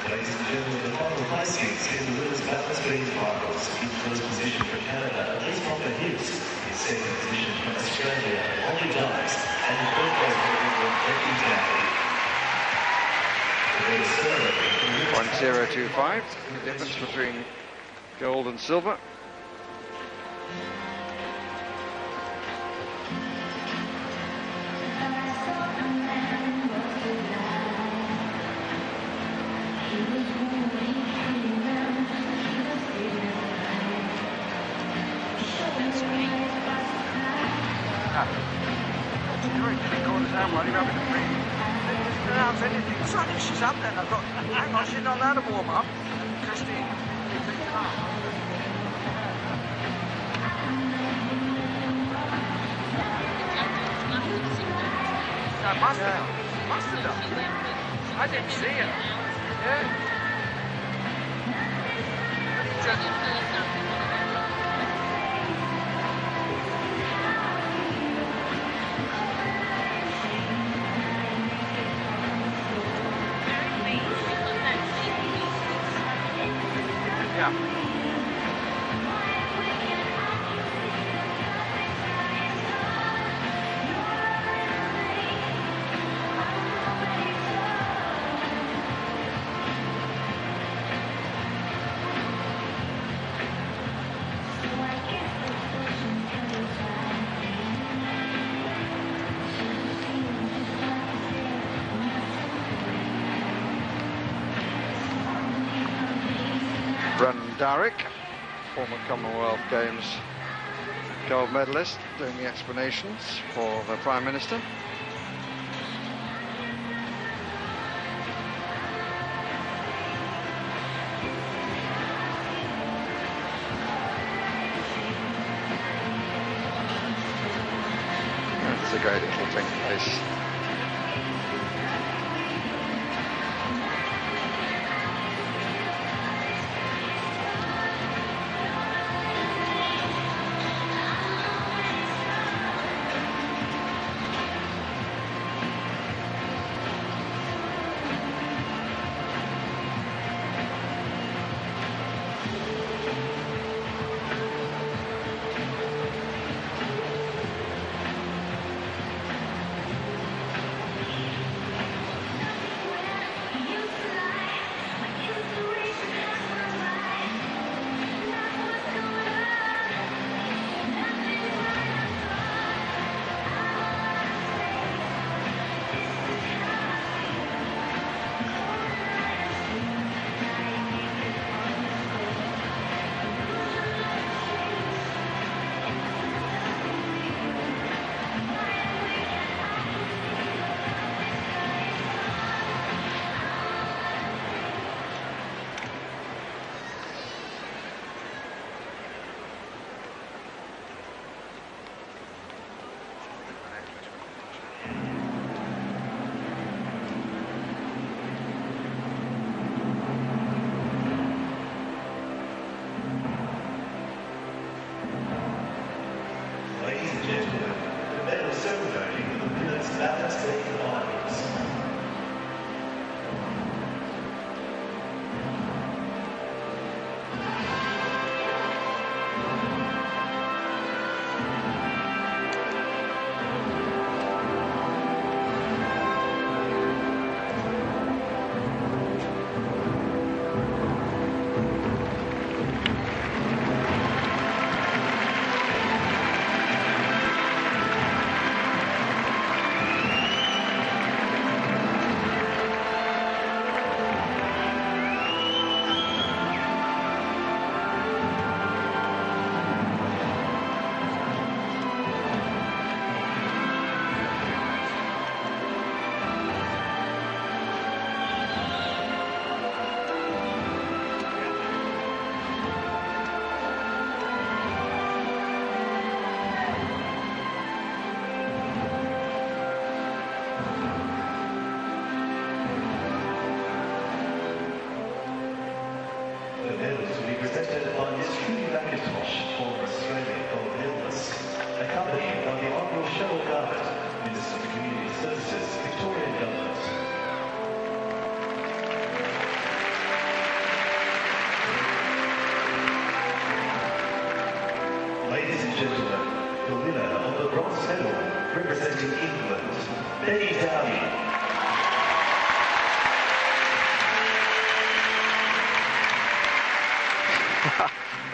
Ladies and gentlemen, the final placings in the women's balance beam finals. In first position for Canada, Elise Hoppner-Hibbs. In second position from Australia, Holly Dykes. And in third place for England, Becky Downey. 1.025, the difference between gold and silver. She's up there. I've got. Hang on, she's not allowed to warm up. Christine, you picked it up. No, must have done. I didn't see her. Yeah. Derek, former Commonwealth Games gold medalist, doing the explanations for the Prime Minister. That's a great little pink face.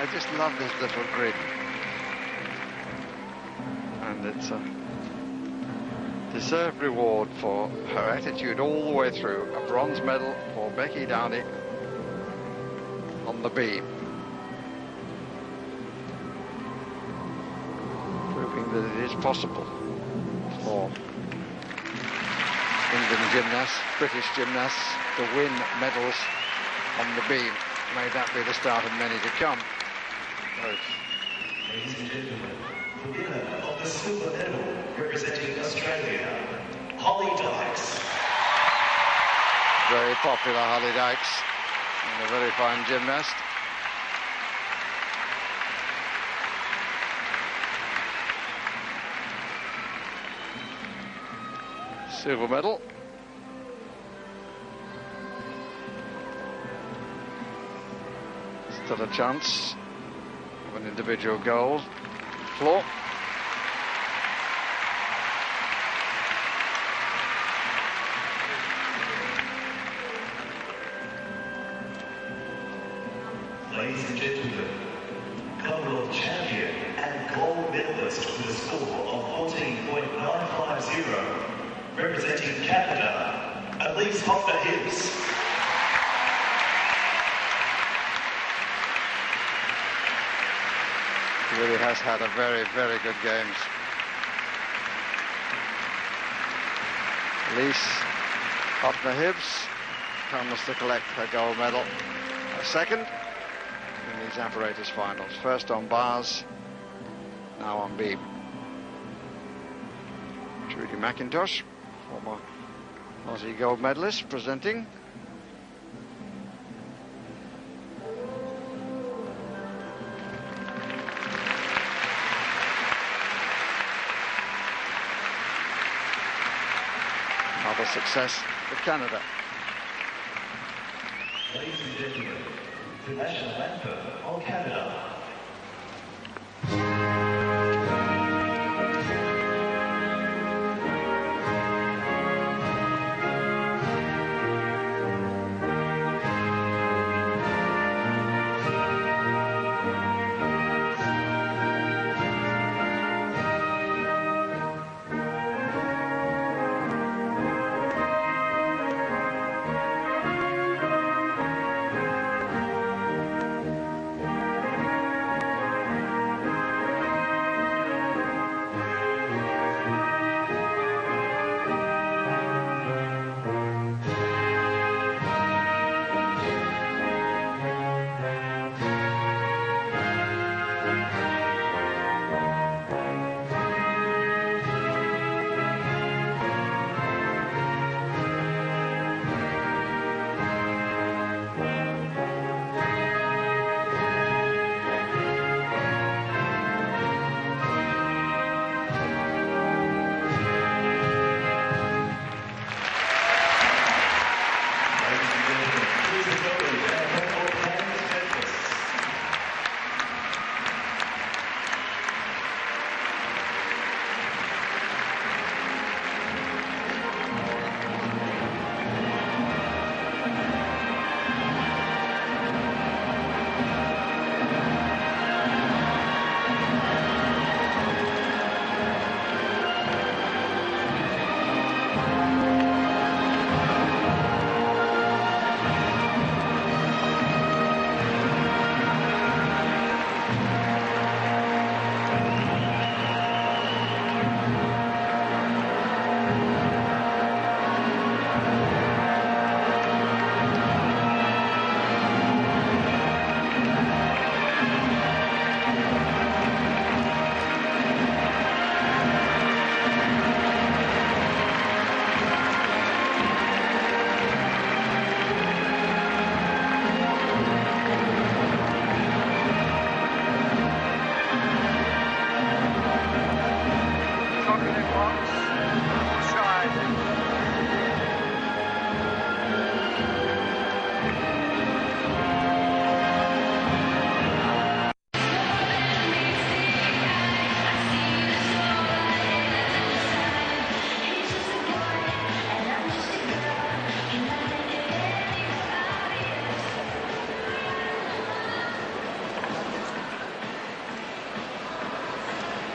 I just love this little grid, and it's a deserved reward for her attitude all the way through. A bronze medal for Becky Downey on the beam, proving that it is possible for England gymnasts, British gymnasts, to win medals on the beam. May that be the start of many to come. Ladies and gentlemen, the winner of the silver medal representing Australia, Holly Dykes. Very popular, Holly Dykes, and a very fine gymnast. silver medal. Still a chance of an individual gold. Floor. Ladies and gentlemen, Commonwealth champion and gold medalist with a score of 14.950, representing Canada, Elise Hoffner-Hibbs. He really has had a very, very good games. Elise Hoffner-Hibbs comes to collect her gold medal. A second in these Apparatus finals. First on bars, now on beam. Trudy McIntosh, former Aussie gold medalist, presenting. Another success for Canada. Ladies and gentlemen, the national anthem of Canada.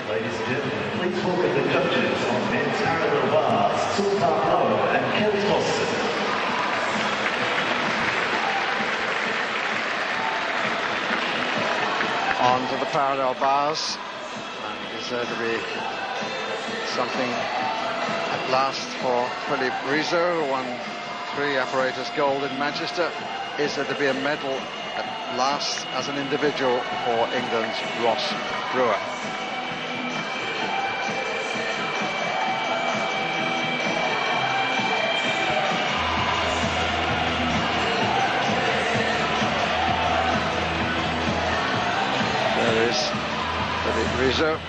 Ladies and gentlemen, please welcome the judges on men's parallel bars, Sultan Lowe and Kelly Boston. On to the parallel bars, and is there to be something at last for Philippe Rizzo, who won 3 Apparatus gold in Manchester? Is there to be a medal at last as an individual for England's Ross Brewer? There is Philippe Rizzo.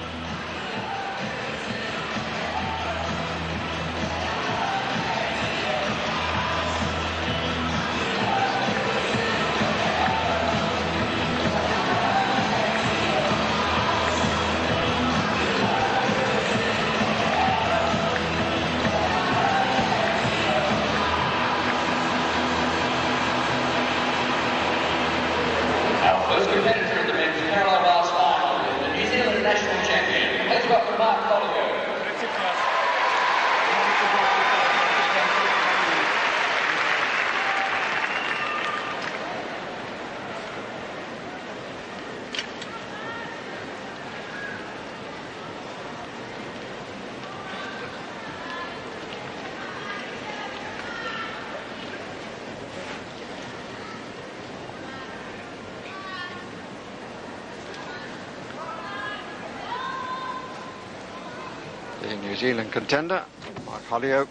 The New Zealand contender, Mark Holyoake,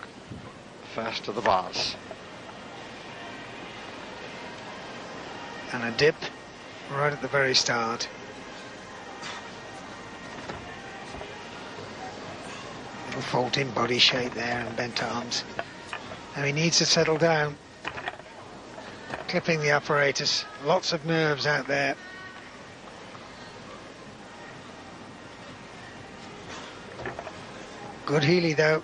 first to the bars. And a dip right at the very start. Little fault in body shape there and bent arms. Now he needs to settle down. Clipping the apparatus, lots of nerves out there. Good Healy though.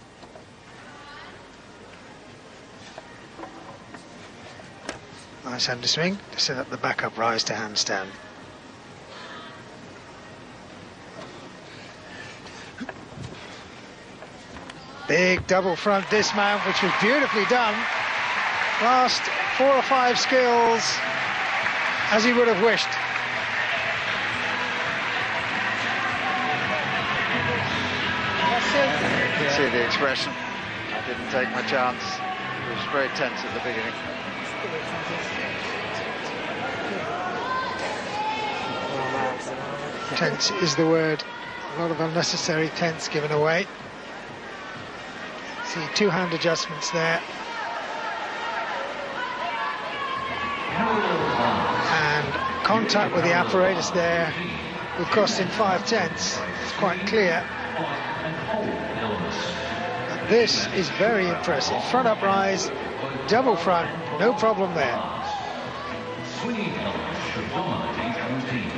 Nice underswing to set up the backup rise to handstand. Big double front dismount, which was beautifully done. Last 4 or 5 skills as he would have wished. You can see the expression. I didn't take my chance. It was very tense at the beginning. Tense is the word. A lot of unnecessary tense given away. See 2 hand adjustments there. And contact with the apparatus there will cost him 5 tenths. It's quite clear. But this is very impressive. Front up rise, double front, no problem there.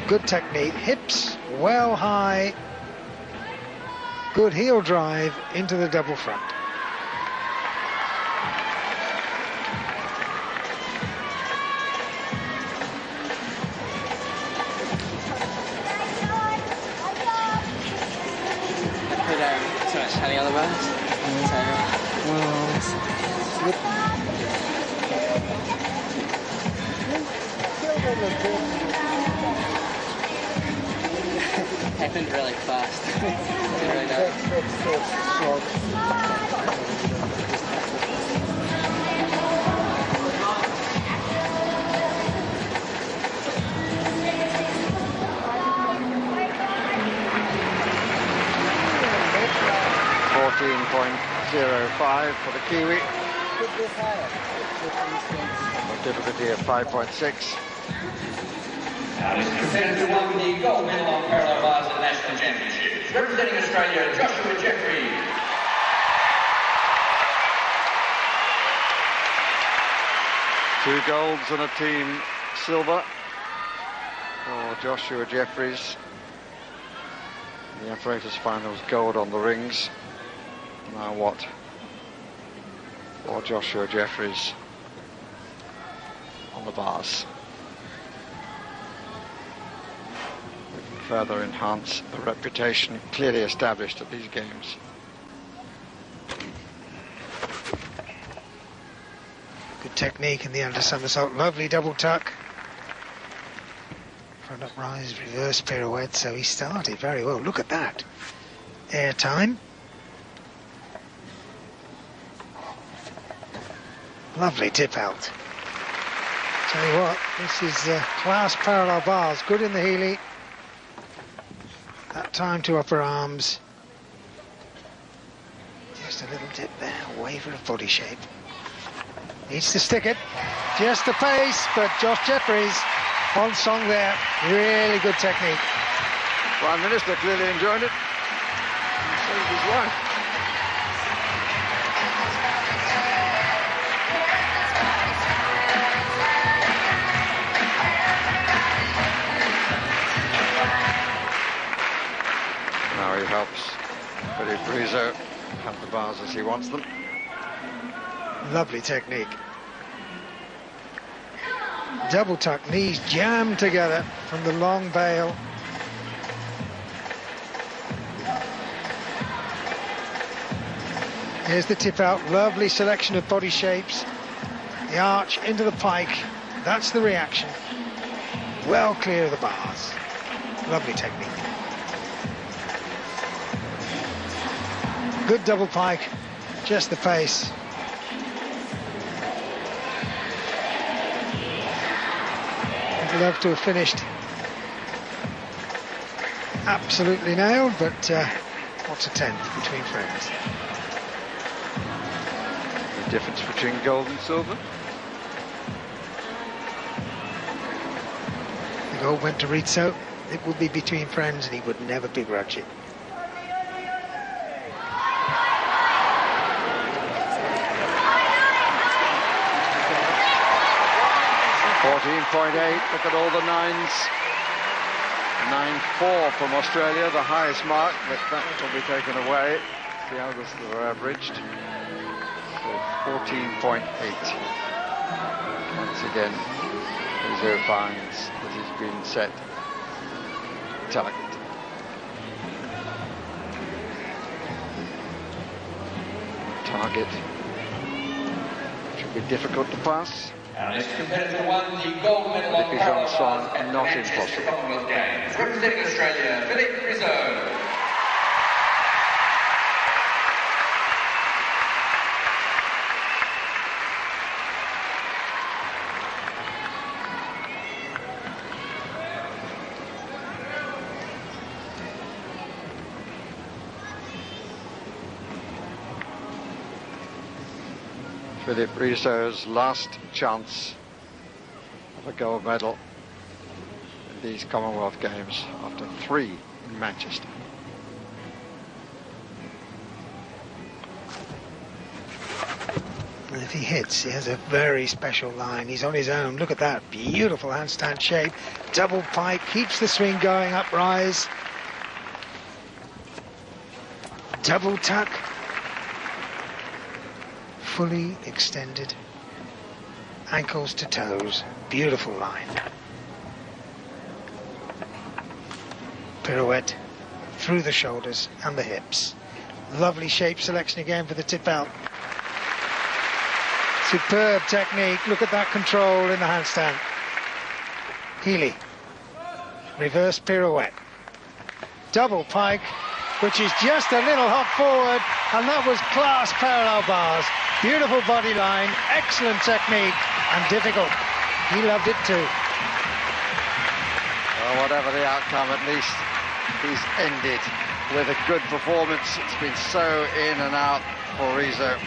Good technique, hips well high. Good heel drive into the double front. Any other bars? Happened really fast. Really .05 for the Kiwi. Difficulty of 5.6. Now this competitor won the gold medal on parallel bars at the National Championships. Representing Australia, Joshua Jeffrey. 2 golds and a team silver for Joshua Jeffries. The apparatus finals gold on the rings. Now what for Joshua Jeffries on the bars? Further enhance the reputation clearly established at these games. Good technique in the under somersault, lovely double tuck. Front up rise, reverse pirouette, so he started very well. Look at that. Air time. Lovely tip out. Tell you what, this is class parallel bars. Good in the Healy. That time to upper arms. Just a little dip there, waver of body shape. Needs to stick it. Just the pace, but Josh Jeffries on song there. Really good technique. Prime Minister clearly enjoyed it. So did his wife. Now he helps Billy Brizo have the bars as he wants them. Lovely technique. Double tuck, knees jammed together from the long bail. Here's the tip out, lovely selection of body shapes. The arch into the pike, that's the reaction. Well clear of the bars. Lovely technique. Good double pike, just the pace. I'd love to have finished absolutely nailed, but what to 10th between friends. The difference between gold and silver. The gold went to Rizzo. It would be between friends and he would never begrudge it. 14.8, look at all the nines. 9.4 from Australia, the highest mark, but that will be taken away. The others that are averaged. So 14.8. Once again, Rizzo finds that he's been set target. Target should be difficult to pass. Our next competitor won the gold medal on parallel bars at not Manchester impossible. Commonwealth Games. Representing Australia, Philippe Rizzo. Philippe Rizzo's last chance of a gold medal in these Commonwealth Games after 3 in Manchester. And if he hits, he has a very special line. He's on his own. Look at that beautiful handstand shape. Double pike, keeps the swing going, uprise. Double tuck. Fully extended, ankles to toes, beautiful line. Pirouette through the shoulders and the hips. Lovely shape selection again for the tip out. Superb technique, look at that control in the handstand. Healy, reverse pirouette. Double pike, which is just a little hop forward, and that was class parallel bars. Beautiful body line, excellent technique, and difficult. He loved it too. Well, whatever the outcome, at least he's ended with a good performance. It's been so in and out for Rizzo.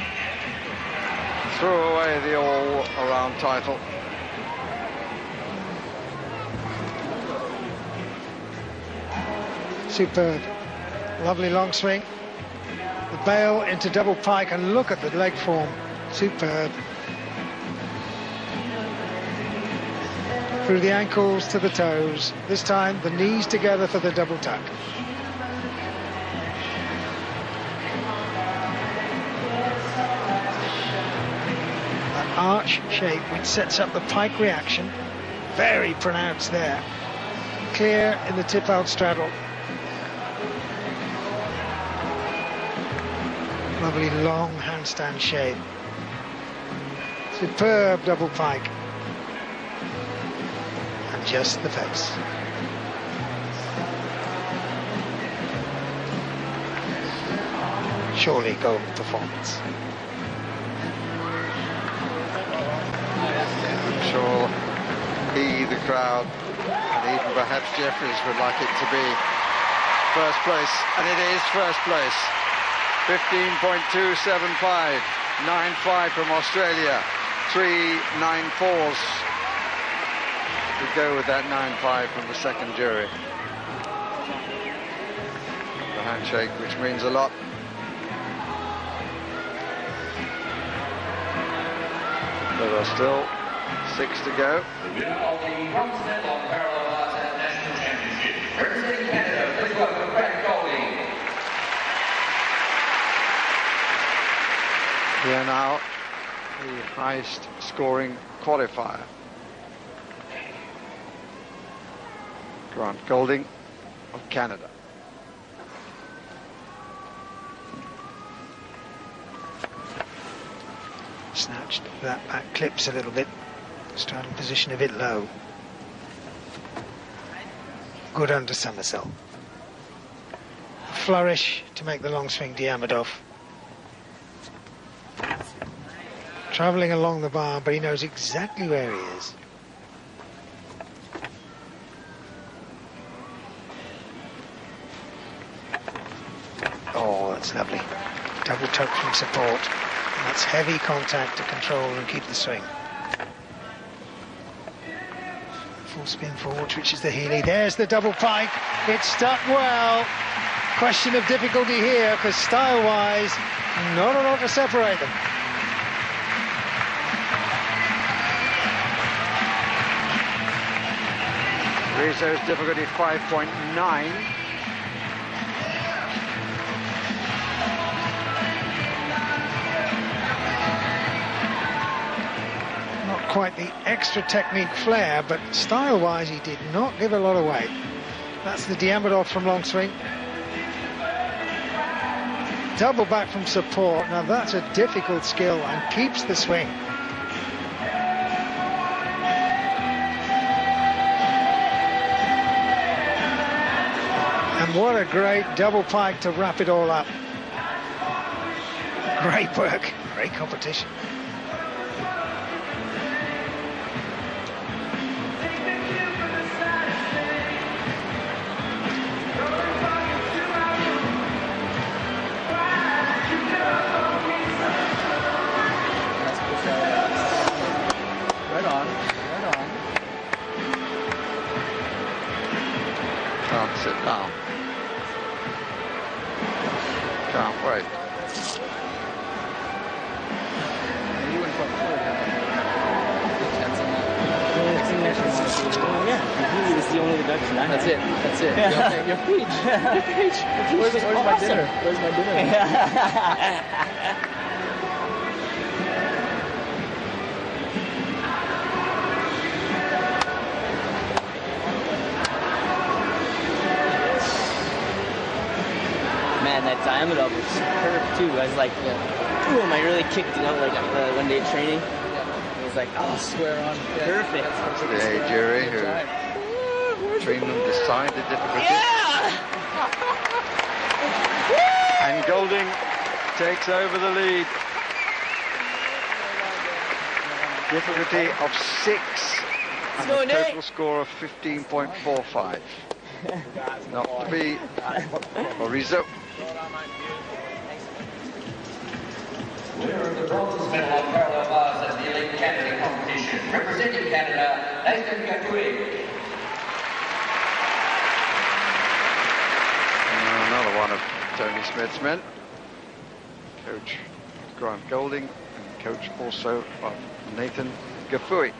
Threw away the all-around title. Superb. Lovely long swing. The bail into double pike, and look at the leg form. Superb. Through the ankles to the toes. This time the knees together for the double tuck. That arch shape which sets up the pike reaction. Very pronounced there. Clear in the tip out straddle. Lovely long handstand shape. Superb double pike. And just the face. Surely gold performance. I'm sure he, the crowd, and even perhaps Jeffries would like it to be first place, and it is first place. 15.275, 9.5 from Australia, 3 9.4s to go with that 9.5 from the second jury. The handshake, which means a lot. There are still 6 to go. The winner of the bronze medal on parallel bars at National Championship. Representing Canada, please welcome Brad Golding. Here now, the highest scoring qualifier. Grant Golding of Canada. Snatched that back clips a little bit. Starting position a bit low. Good under somersault. Flourish to make the long swing Diamondov. Travelling along the bar, but he knows exactly where he is. Oh, That's lovely. Double tuck from support. And that's heavy contact to control and keep the swing. Full spin forward, which is the Healy. There's the double pike. It's stuck well. Question of difficulty here, because style-wise, not a lot to separate them. Rizzo's difficulty 5.9. Not quite the extra technique flair, but style-wise he did not give a lot away. That's the Diamondov from long swing. Double back from support. Now that's a difficult skill and keeps the swing. And what a great double pike to wrap it all up. Great work, great competition. Right on, right on. Can't sit down. Can't wait. You went front forward, Yeah, it's the only deduction I have. That's it. That's it. Yeah. Your peach. Your peach. Where's my awesome. dinner? Where's my dinner? Man, that Diamondov was superb too. I was like, boom, I really kicked it out like one day training. It was like, oh, Square on. perfect. The jury who trained them decide the difficulty. And Golding takes over the lead. Difficulty of 6 and a total score of 15.45. Not to be for Rizzo. Winner of the bronze medal on parallel bars at the Elite Canada competition, representing Canada, Nathan Gakuig. Another one of Tony Smith's men. Coach Grant Golding and coach also of Nathan Gafuik.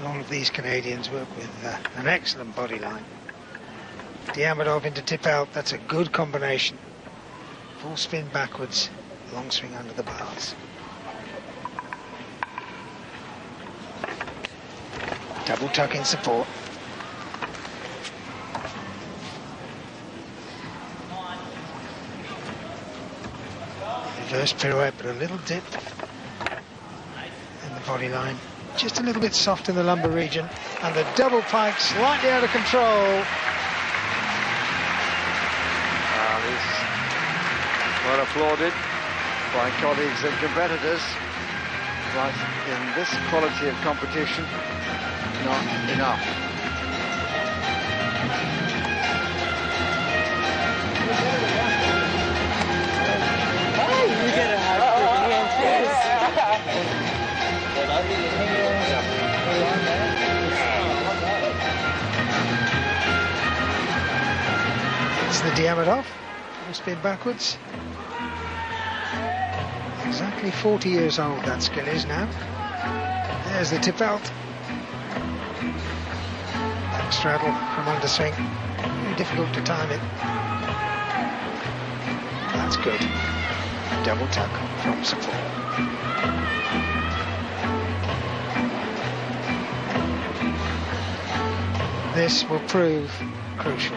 All of these Canadians work with an excellent body line. Diamondov into tip out, that's a good combination. Full spin backwards, long swing under the bars. Double tuck in support. Reverse pirouette, but a little dip in the body line. Just a little bit soft in the lumbar region, and the double pike slightly out of control. This well applauded by colleagues and competitors, but in this quality of competition, not enough. You gotta have It's the Diamondov. Full spin backwards. Exactly 40 years old that skill is now. There's the tip out. Back straddle from underswing. Very difficult to time it. That's good. Double tuck from support. This will prove crucial.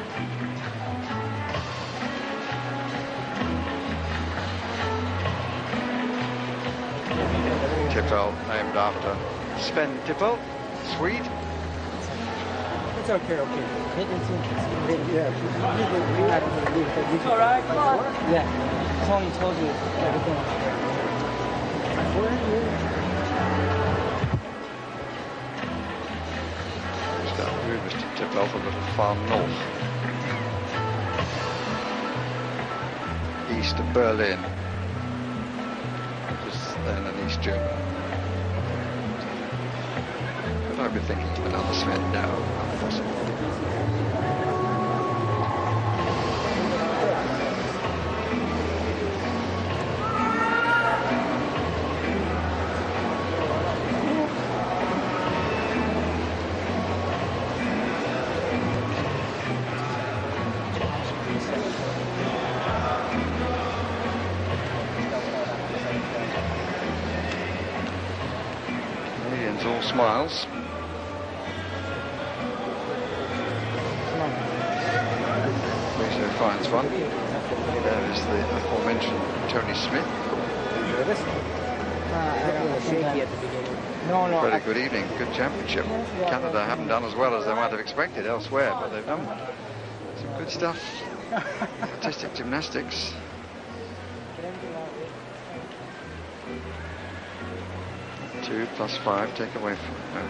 Tippel, named after Sven Tippel, Swede. It's okay, okay. All right, come on. Yeah, Tony told you everything. Mr. Tippel from the far north. east of Berlin, which is then an East German. Could I be thinking of another Smith? No, not possible. All smiles. Fraser finds one. There is the aforementioned Tony Smith. Very good evening, good championship. Canada haven't done as well as they might have expected elsewhere, but they've done some good stuff. Artistic gymnastics. 2 plus 5 take away from no.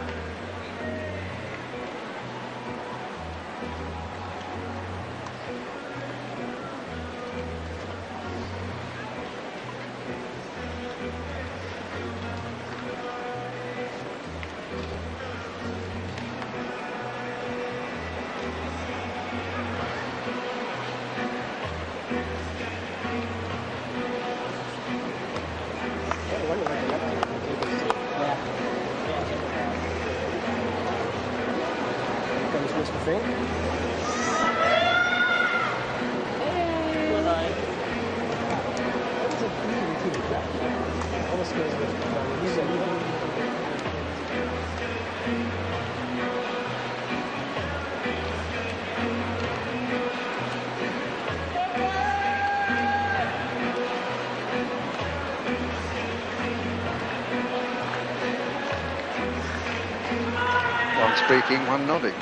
One speaking, one nodding.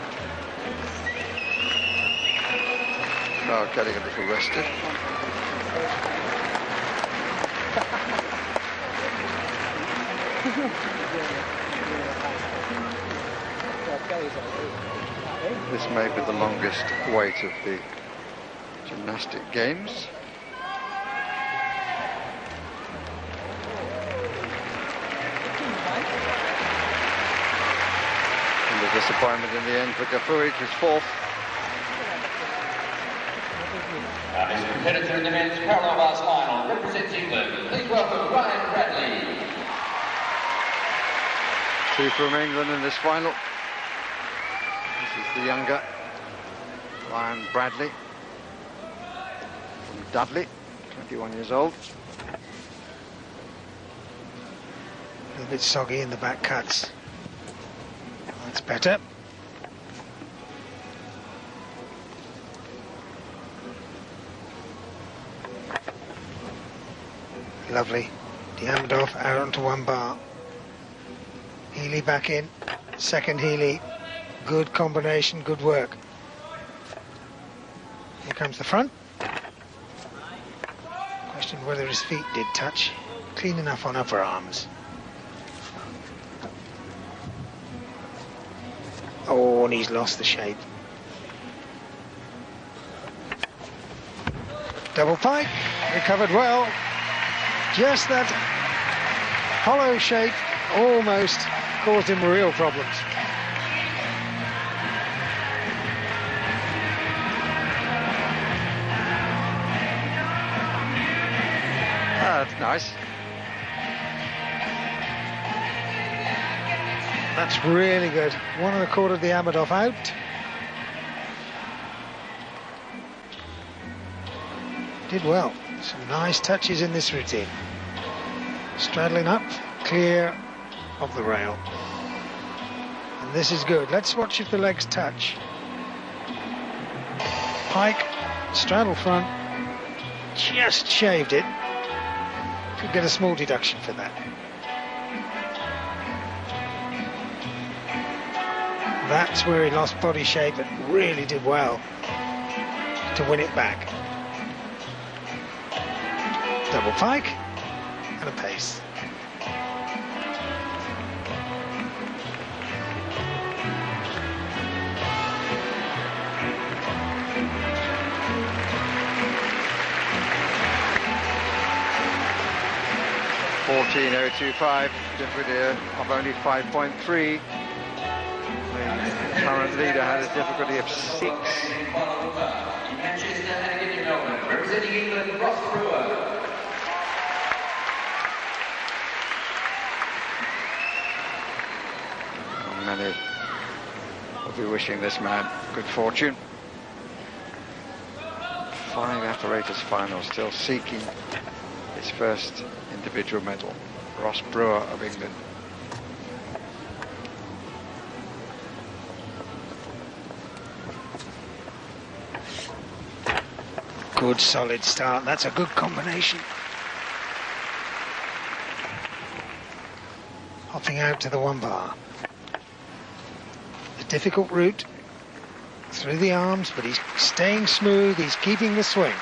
Oh, getting a little rested. This may be the longest wait of the gymnastic games. And the disappointment in the end for Gafuri, who's fourth. Next competitor in the men's parallel bars final represents England. Please welcome Ryan Bradley. 2 from England in this final. This is the younger Ryan Bradley from Dudley, 21 years old. A little bit soggy in the back cuts. That's better. Lovely. Diamondov out onto one bar. Healy back in. Second Healy. Good combination, good work. Here comes the front. Question whether his feet did touch. Clean enough on upper arms. Oh, and he's lost the shape. Double pike. Recovered well. Just that hollow shape almost caused him real problems. That's nice. That's really good. 1 1/4 Diamondov out. Did well. Some nice touches in this routine. Straddling up, clear of the rail. And this is good. Let's watch if the legs touch. Pike, straddle front, just shaved it. Could get a small deduction for that. That's where he lost body shape and really did well to win it back. Double pike and a pace. 14.025, difficulty of only 5.3. The current leader had a difficulty of 6. Manchester and again in Melbourne, representing England, Ross Brewer. Many will be wishing this man good fortune. 5 apparatus finals, still seeking his first individual medal. Ross Brewer of England. Good solid start, that's a good combination. Hopping out to the 1 bar. A difficult route through the arms, but he's staying smooth, he's keeping the swing.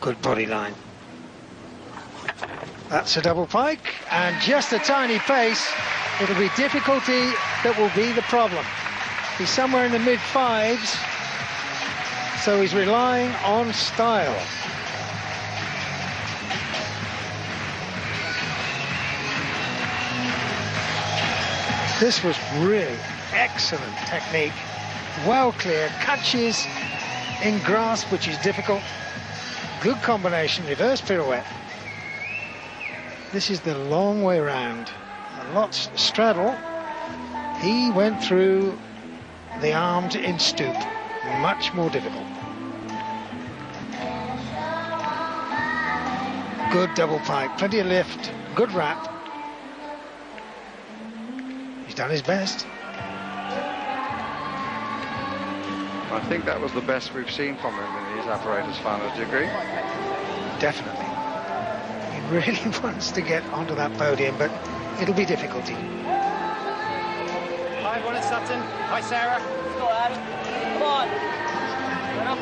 Good body line. That's a double pike, and just a tiny pace. It'll be difficulty that will be the problem. He's somewhere in the mid-5s, so he's relying on style. This was really excellent technique. Well clear, catches in grasp, which is difficult. Good combination, reverse pirouette. This is the long way round. A lot straddle. He went through the arms in stoop. Much more difficult. Good double pike, plenty of lift, good wrap. He's done his best. I think that was the best we've seen from him in these apparatus finals. Do you agree? Definitely. He really wants to get onto that podium, but it'll be difficulty. Hi, everyone, it's Sutton. Hi, Sarah. Let's go, Adam. Come on. Run up.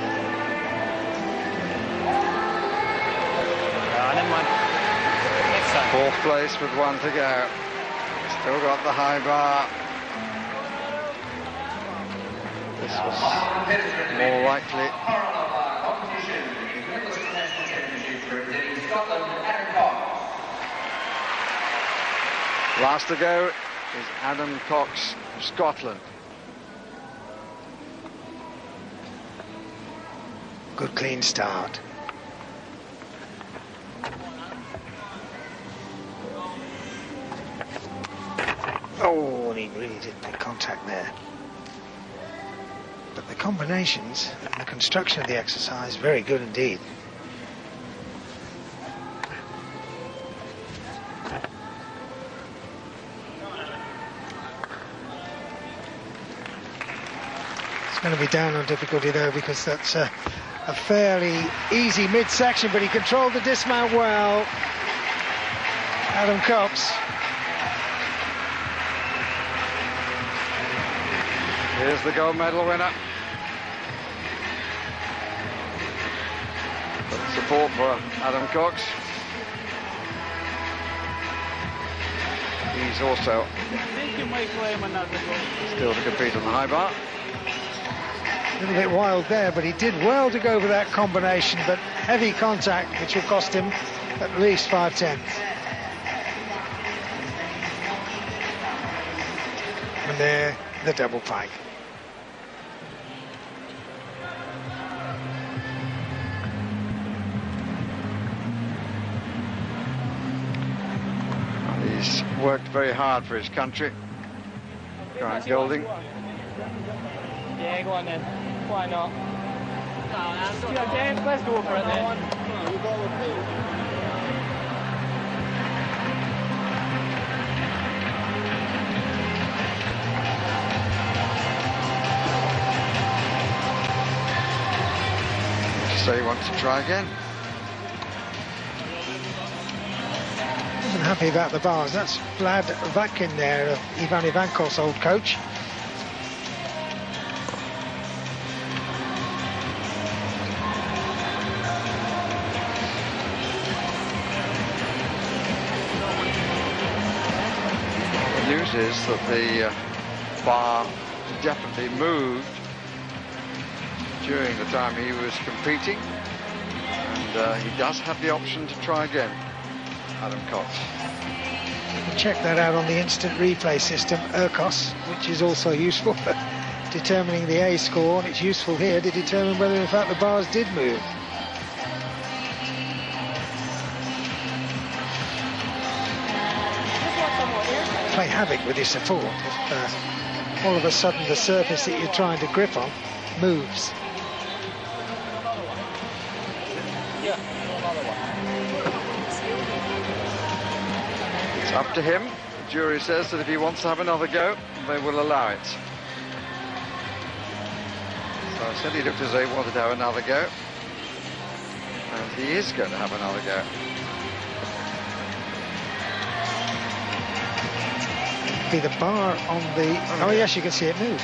Never mind. Next time. 4th place with 1 to go. Still got the high bar. This was more likely. Last to go is Adam Cox of Scotland. Good clean start. Oh, and he really didn't make contact there. But the combinations and the construction of the exercise, very good indeed. It's going to be down on difficulty though, because that's a fairly easy midsection, but he controlled the dismount well. Adam Cox. Here's the gold medal winner. Support for Adam Cox. He's also still to compete on the high bar. A little bit wild there, but he did well to go for that combination, but heavy contact, which will cost him at least 5/10. And there, the double pike. He's worked very hard for his country. Grant Golding. Yeah, go on then. Why not? Yeah, James, let's go for it then. So he wants to try again. Wasn't happy about the bars. That's Vlad Vatkin there, Ivan Ivankov's old coach. The news is that the bar definitely moved during the time he was competing, and he does have the option to try again, Adam Cox. Check that out on the instant replay system, ERCOS, which is also useful for determining the A score, and it's useful here to determine whether in fact the bars did move. Play havoc with your support if all of a sudden the surface that you're trying to grip on moves. It's up to him. The jury says that if he wants to have another go, they will allow it. So I said he looked as though he wanted to have another go, and he is going to have another go. Be the bar on the... Oh yes, you can see it move.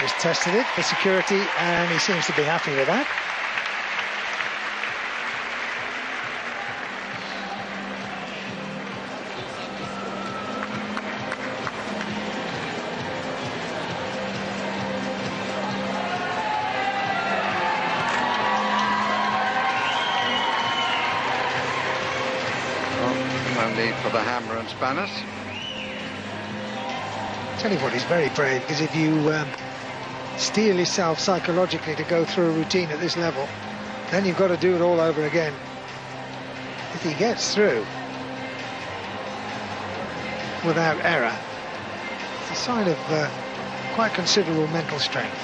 Just tested it for security, and he seems to be happy with that. No need for the hammer and spanners. Tell you what, he's very brave, because if you steel yourself psychologically to go through a routine at this level, then you've got to do it all over again. If he gets through without error, it's a sign of quite considerable mental strength.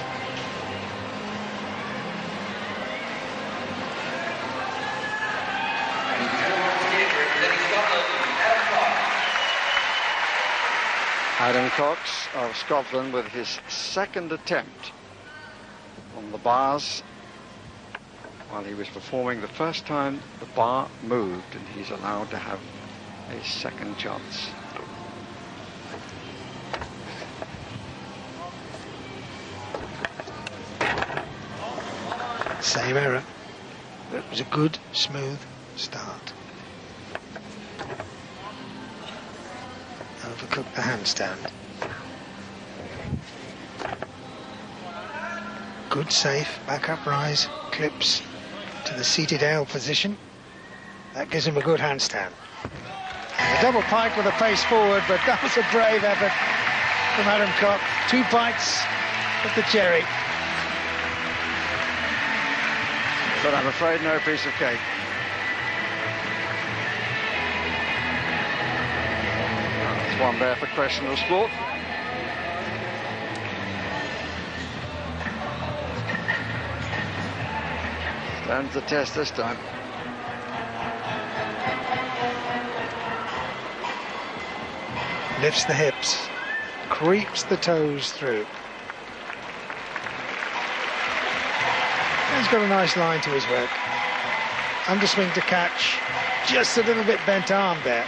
Adam Cox of Scotland with his second attempt on the bars. While he was performing the first time, the bar moved, and he's allowed to have a second chance. Same error, but it was a good, smooth start. Overcooked the handstand. Good safe, back up rise, clips to the seated L position. That gives him a good handstand. And a double pike with a face forward, but that was a brave effort from Adam Cox. 2 bites of the cherry. But I'm afraid no piece of cake. That's one there for questionable sport. Stands the test this time. Lifts the hips, creeps the toes through. He's got a nice line to his work. Underswing to catch, just a little bit bent arm there.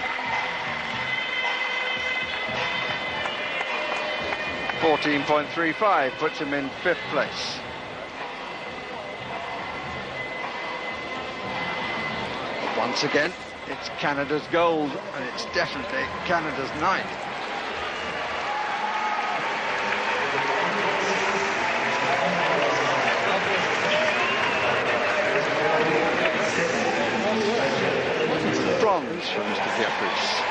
14.35 puts him in 5th place. But once again, it's Canada's gold, and it's definitely Canada's 9th. Bronze for Mr. Jeffries.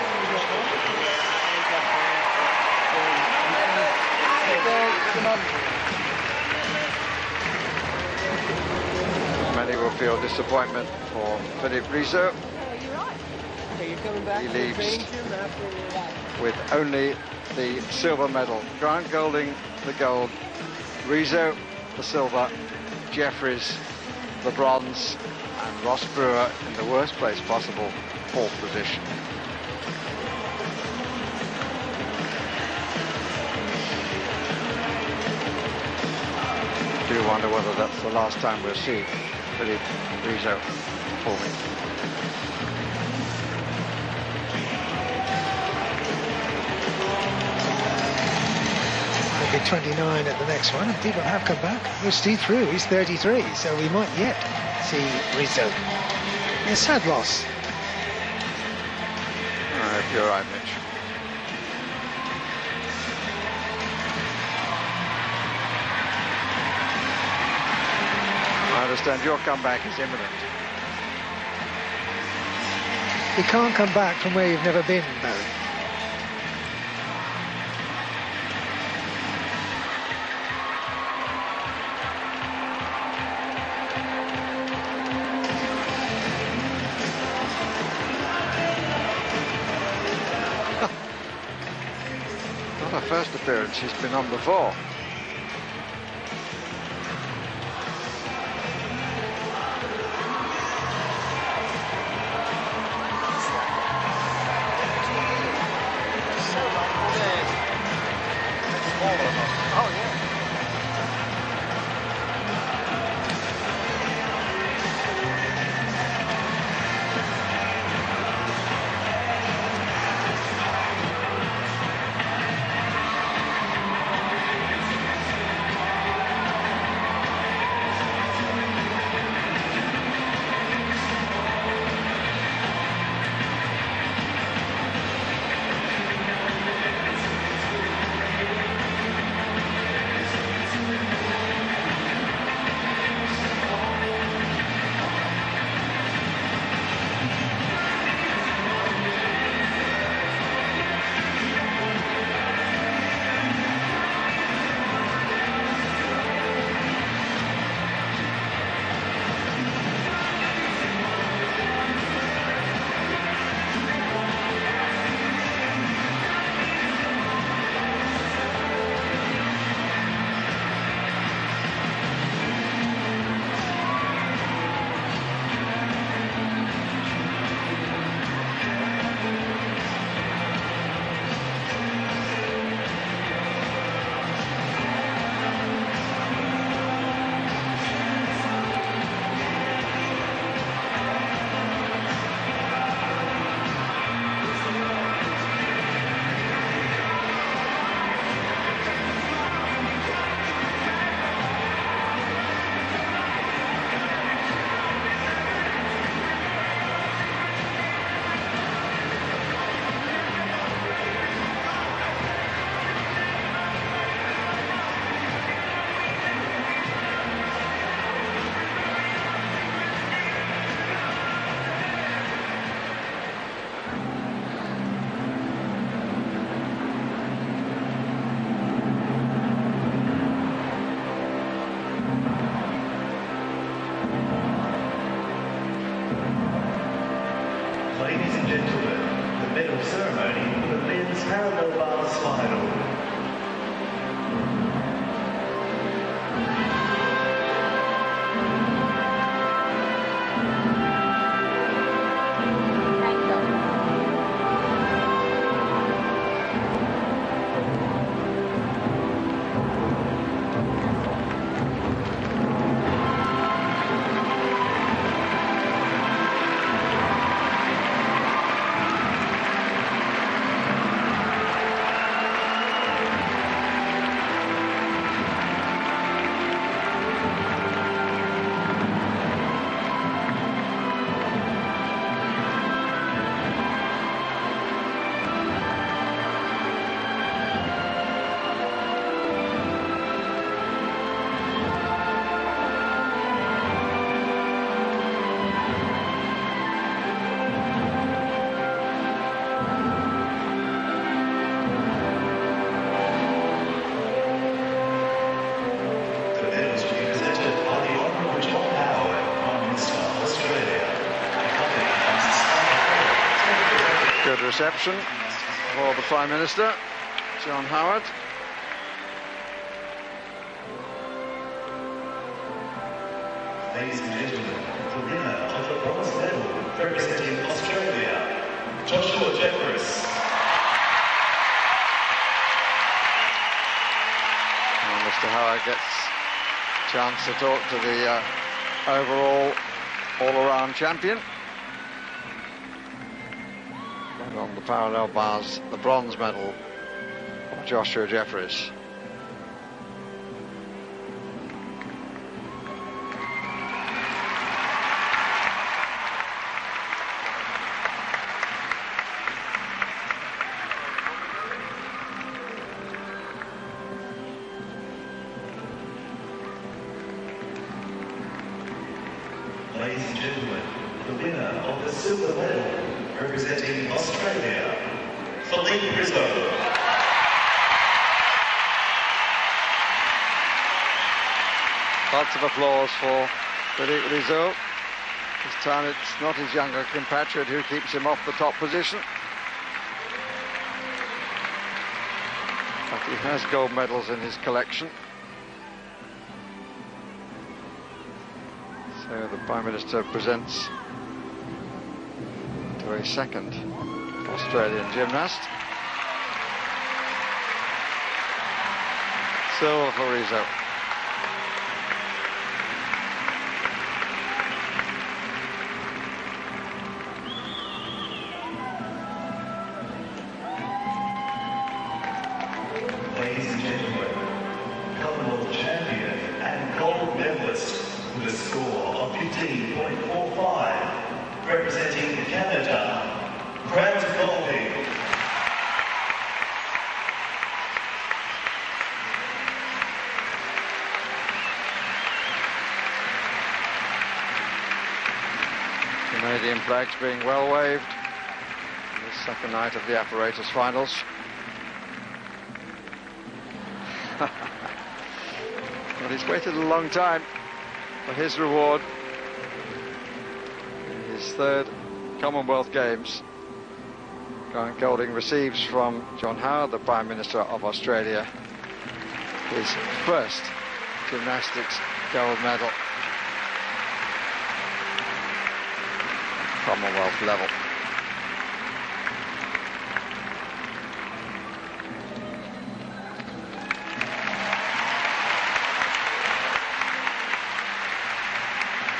Many will feel disappointment for Philippe Rizzo. He leaves with only the silver medal. Grant Golding, the gold. Rizzo, the silver. Jeffries, the bronze. And Ross Brewer in the worst place possible, 4th position. do wonder whether that's the last time we'll see Billy Rizzo performing. He'll be 29 at the next one, and people have come back. He's Steve through, he's 33, so we might yet see Rizzo. A sad loss. You're right, Mitch. I understand your comeback is imminent. You can't come back from where you've never been, Barry. Not her first appearance, she's been on before. Ladies and gentlemen, the medal ceremony for the men's parallel bars final. Good reception for the Prime Minister, John Howard. Ladies and gentlemen, the winner of the bronze medal representing Australia, Joshua Jeffress. And Mr. Howard gets chance to talk to the overall all-around champion. And on the parallel bars, the bronze medal of Joshua Jeffries. Ladies and gentlemen, the winner of the silver medal, representing Australia, Philippe Rizzo. Lots of applause for Philippe Rizzo. This time it's not his younger compatriot who keeps him off the top position. But he has gold medals in his collection. So the Prime Minister presents to a second Australian gymnast. Silver for Rizzo. Ladies and gentlemen, Commonwealth champion and gold medalist with a score of 15.45, representing Canada, Grant Golding. Canadian flags being well waved on the second night of the Apparatus finals. But he's waited a long time for his reward in his third Commonwealth Games. Grant Golding receives from John Howard, the Prime Minister of Australia, his first gymnastics gold medal, Commonwealth level.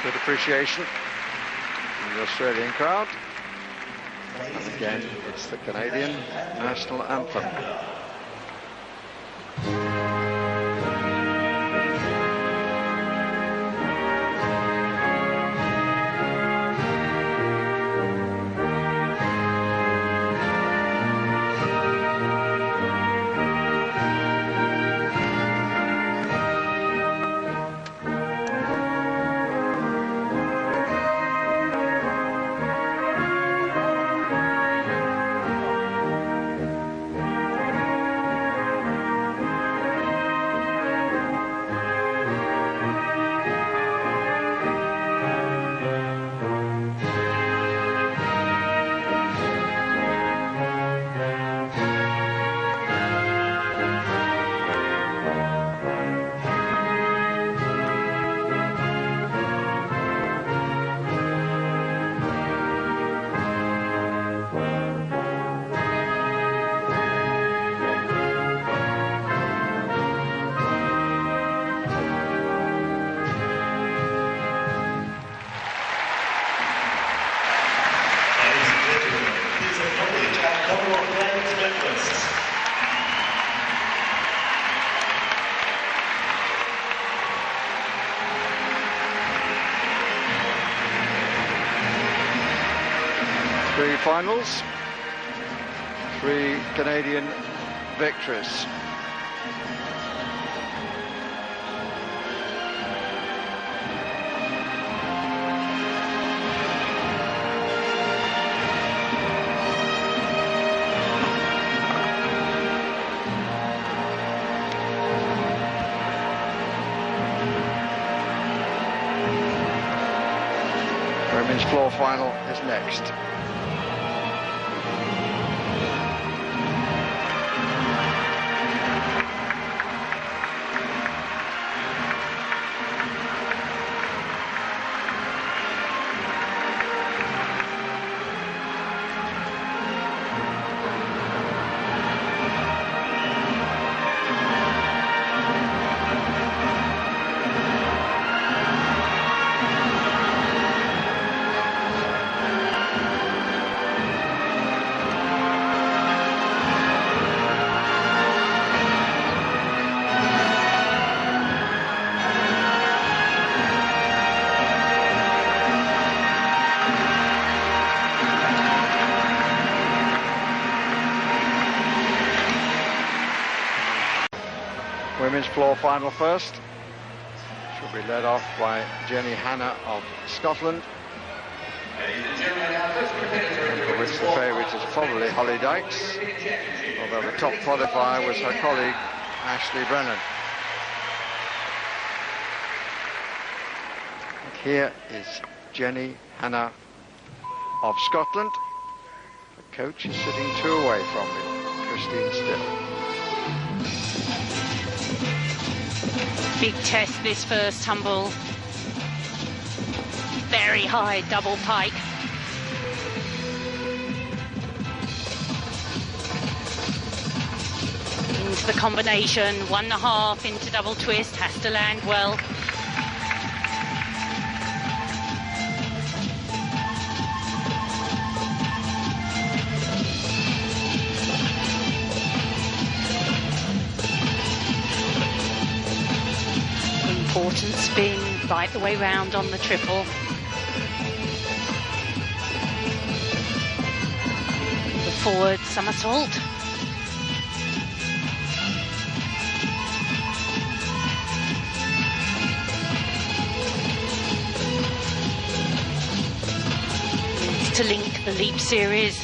Good appreciation from the Australian crowd. And again, it's the Canadian national anthem. Three finals, 3 Canadian victories. Women's floor final is next. floor final first. She'll be led off by Jenny Hanna of Scotland, for which the favourite is probably Holly Dykes, although the top qualifier was her colleague Ashley Brennan. And here is Jenny Hanna of Scotland. The coach is sitting 2 away from me, Christine Still. Big test this first tumble. Very high double pike. Into the combination, 1.5 into double twist, has to land well. Important spin right the way round on the triple. The forward somersault. Needs to link the leap series.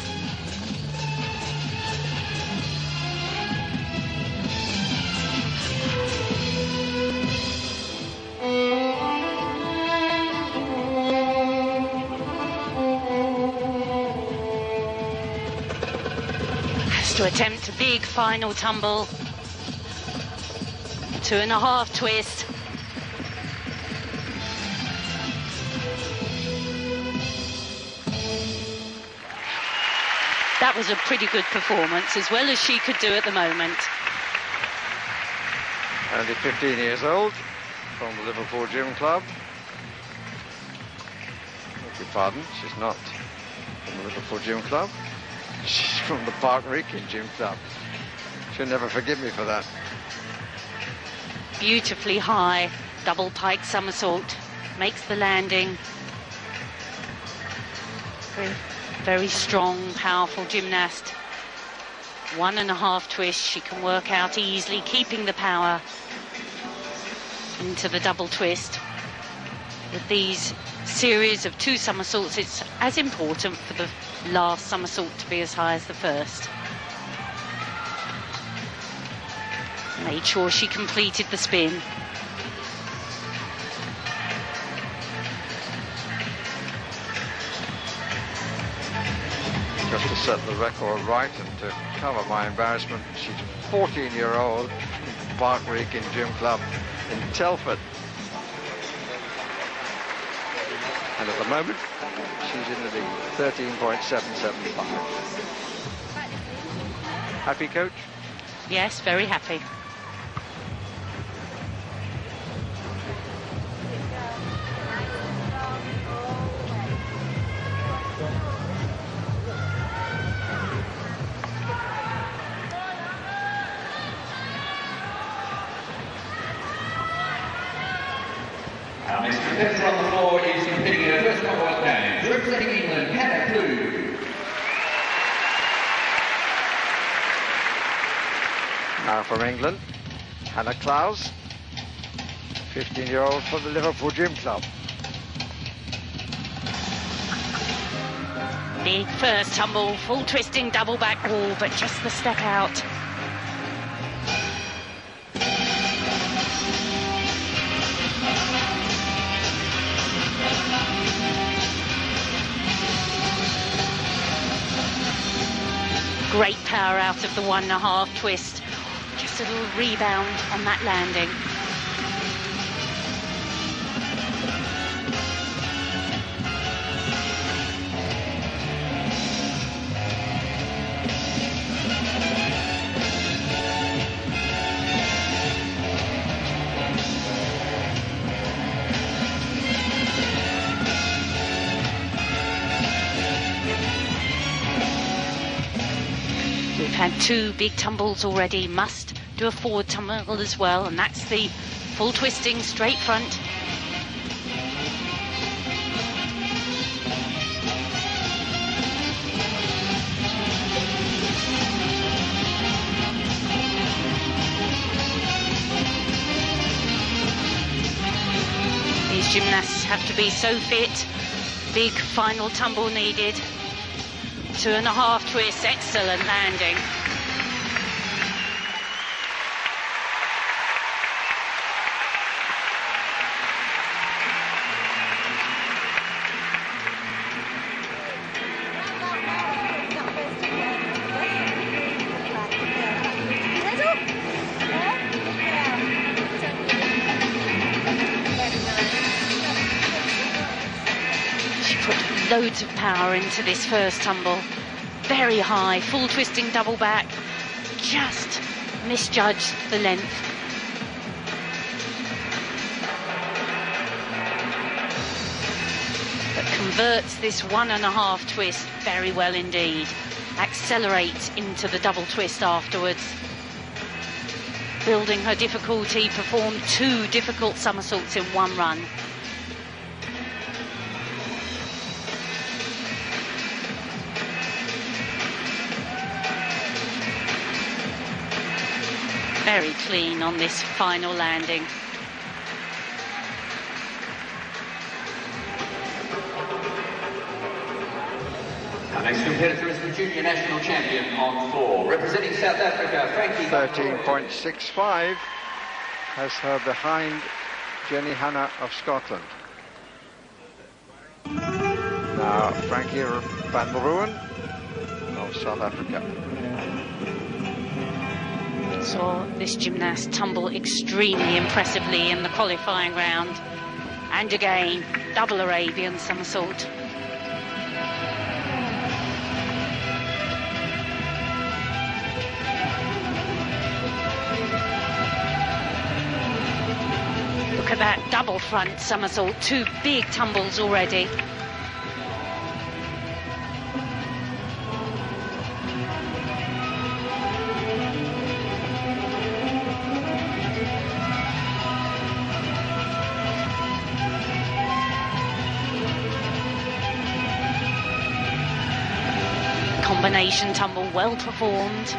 To attempt a big final tumble. 2.5 twist. That was a pretty good performance, as well as she could do at the moment. Only 15 years old, from the Liverpool Gym Club. Beg your pardon, she's not from the Liverpool Gym Club. She's from the Park Wrekin Gym Club. She'll never forgive me for that. Beautifully high double pike somersault. Makes the landing. Very strong, powerful gymnast. 1.5 twist she can work out easily, keeping the power into the double twist. With these series of 2 somersaults, it's as important for the last somersault to be as high as the first. Made sure she completed the spin. Just to set the record right and to cover my embarrassment, she's a 14-year-old Park Wrekin Gym Club in Telford. And at the moment, she's in the lead, 13.775. Happy, Coach? Yes, very happy. Our next competitor on the floor is competing in her first Commonwealth Games, representing England, Hannah Clue. Now from England, Hannah Klaus, 15-year-old from the Liverpool Gym Club. Big first tumble, full twisting double back wall, but just the step out. Great power out of the 1.5 twist. Just a little rebound on that landing. Had 2 big tumbles already, must do a forward tumble as well, and that's the full twisting straight front. These gymnasts have to be so fit. Big final tumble needed. 2.5 twists, excellent landing. Loads of power into this first tumble. Very high, full twisting double back. Just misjudged the length. But converts this 1.5 twist very well indeed. Accelerates into the double twist afterwards. Building her difficulty, performed 2 difficult somersaults in one run. Very clean on this final landing. Our next competitor is the junior national champion on 4. Representing South Africa, Frankie. 13.65 has her behind Jenny Hanna of Scotland. Now Frankie van der Rohen of South Africa. Saw this gymnast tumble extremely impressively in the qualifying round. And again, double Arabian somersault. Look at that double front somersault, 2 big tumbles already. Combination tumble, well performed.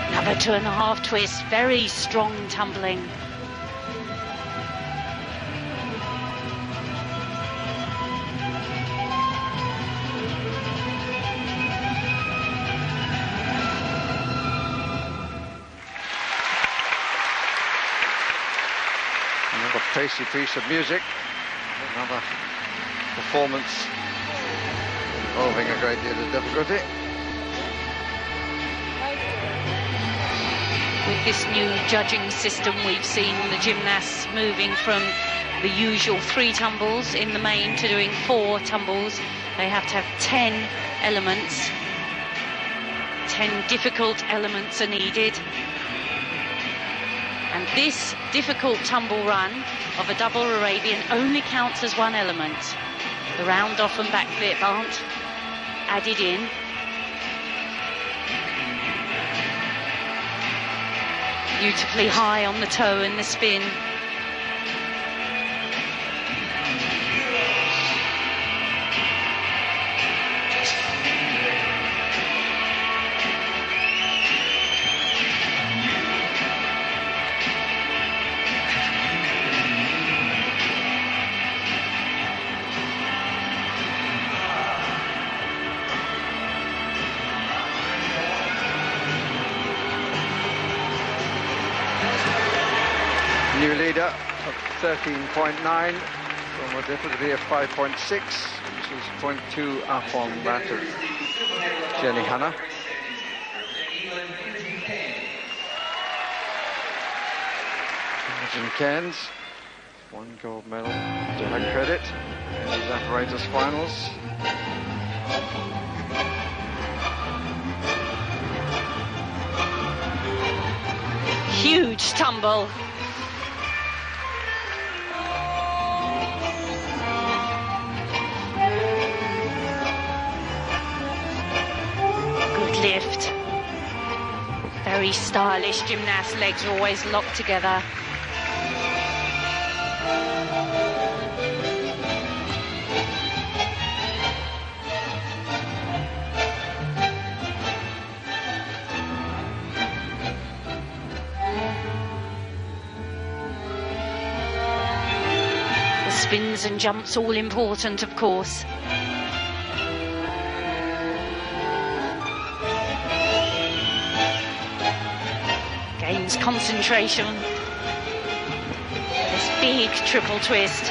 Another 2.5 twists, very strong tumbling. Another pacey piece of music, another performance involving a great deal of difficulty. With this new judging system, we've seen the gymnasts moving from the usual 3 tumbles in the main to doing 4 tumbles. They have to have 10 elements. 10 difficult elements are needed. And this difficult tumble run of a double Arabian only counts as 1 element. The round off and backflip aren't added in. Beautifully high on the toe in the spin. New leader of 13.9 from a difficulty of 5.6, which is 0.2 up on that of Jenny Hanna. Imogen Cairns, 1 gold medal to her credit in these Apparatus finals. Huge tumble. Good lift. Very stylish gymnast, legs are always locked together. The spins and jumps all important, of course. Gains concentration. This big triple twist.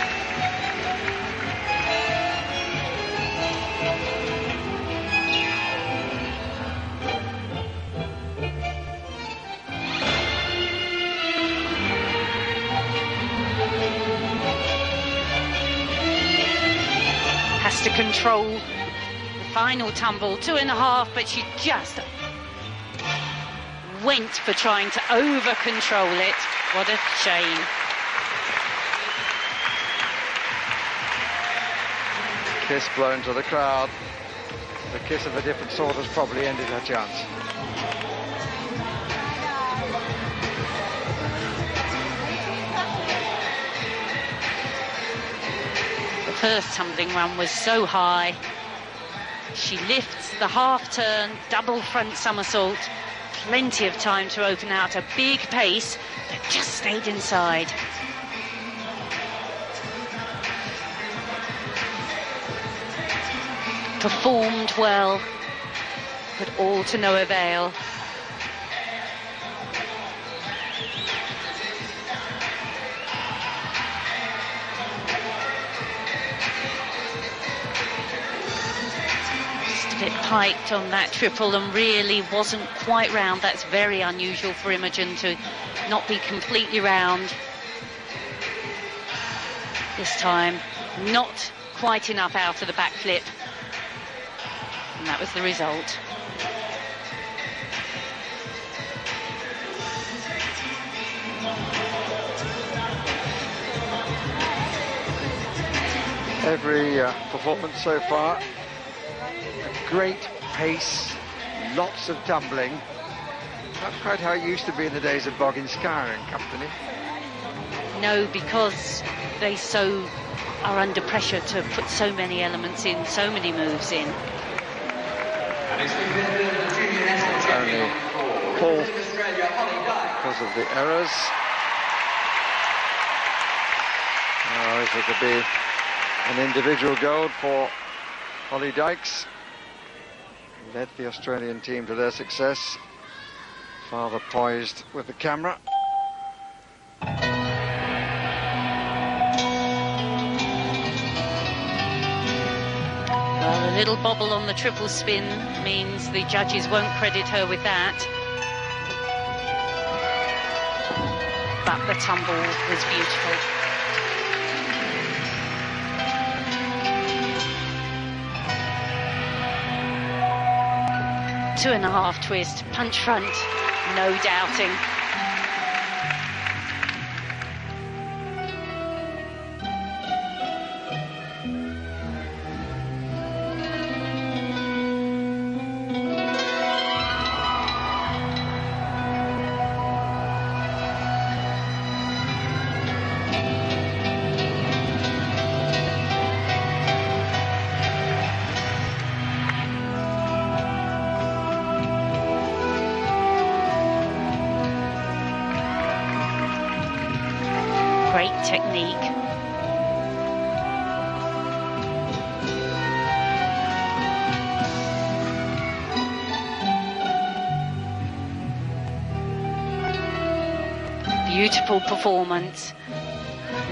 Has to control the final tumble, 2.5, but she just went for trying to over-control it. What a shame. Kiss blown to the crowd. The kiss of a different sort has probably ended her chance. The first tumbling run was so high. She lifts the half turn, double front somersault. Plenty of time to open out, a big pace, but just stayed inside. Performed well, but all to no avail. A bit piked on that triple and really wasn't quite round. That's very unusual for Imogen to not be completely round. This time, not quite enough out of the back flip. And that was the result. Every performance so far, a great pace, lots of tumbling. Not quite how it used to be in the days of Boggins-Skyer and company. No, because they so are under pressure to put so many elements in, so many moves in. Only fourth because of the errors. This could be an individual gold for Holly Dykes. Led the Australian team to their success. Father poised with the camera. Well, a little bobble on the triple spin means the judges won't credit her with that. But the tumble was beautiful. Two and a half twist, punch front, no doubting. Great technique. Beautiful performance.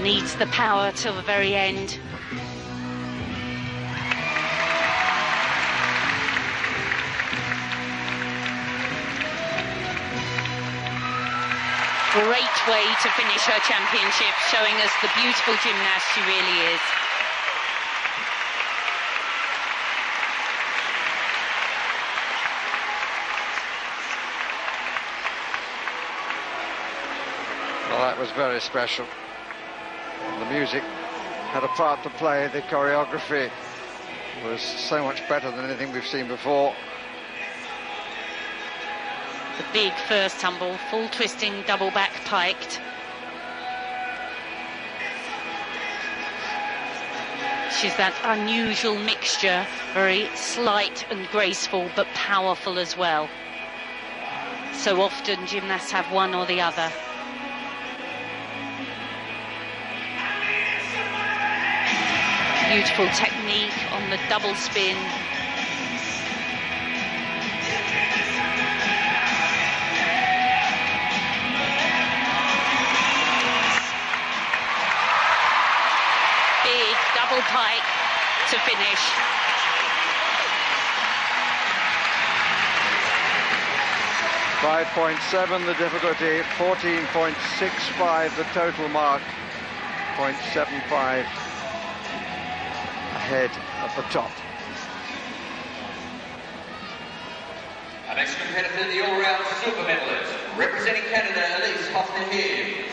Needs the power till the very end. Great way to finish her championship, showing us the beautiful gymnast she really is. Well, that was very special. The music had a part to play. The choreography was so much better than anything we've seen before. The big first tumble, full twisting, double back piked. She's that unusual mixture, very slight and graceful, but powerful as well. So often gymnasts have one or the other. Beautiful technique on the double spin. Big double pike to finish. .7 the difficulty, 14.65 the total mark, 0.75 ahead at the top. Our next competitor, the all-round silver medalist, representing Canada, Elise Hoffner-Hibbs.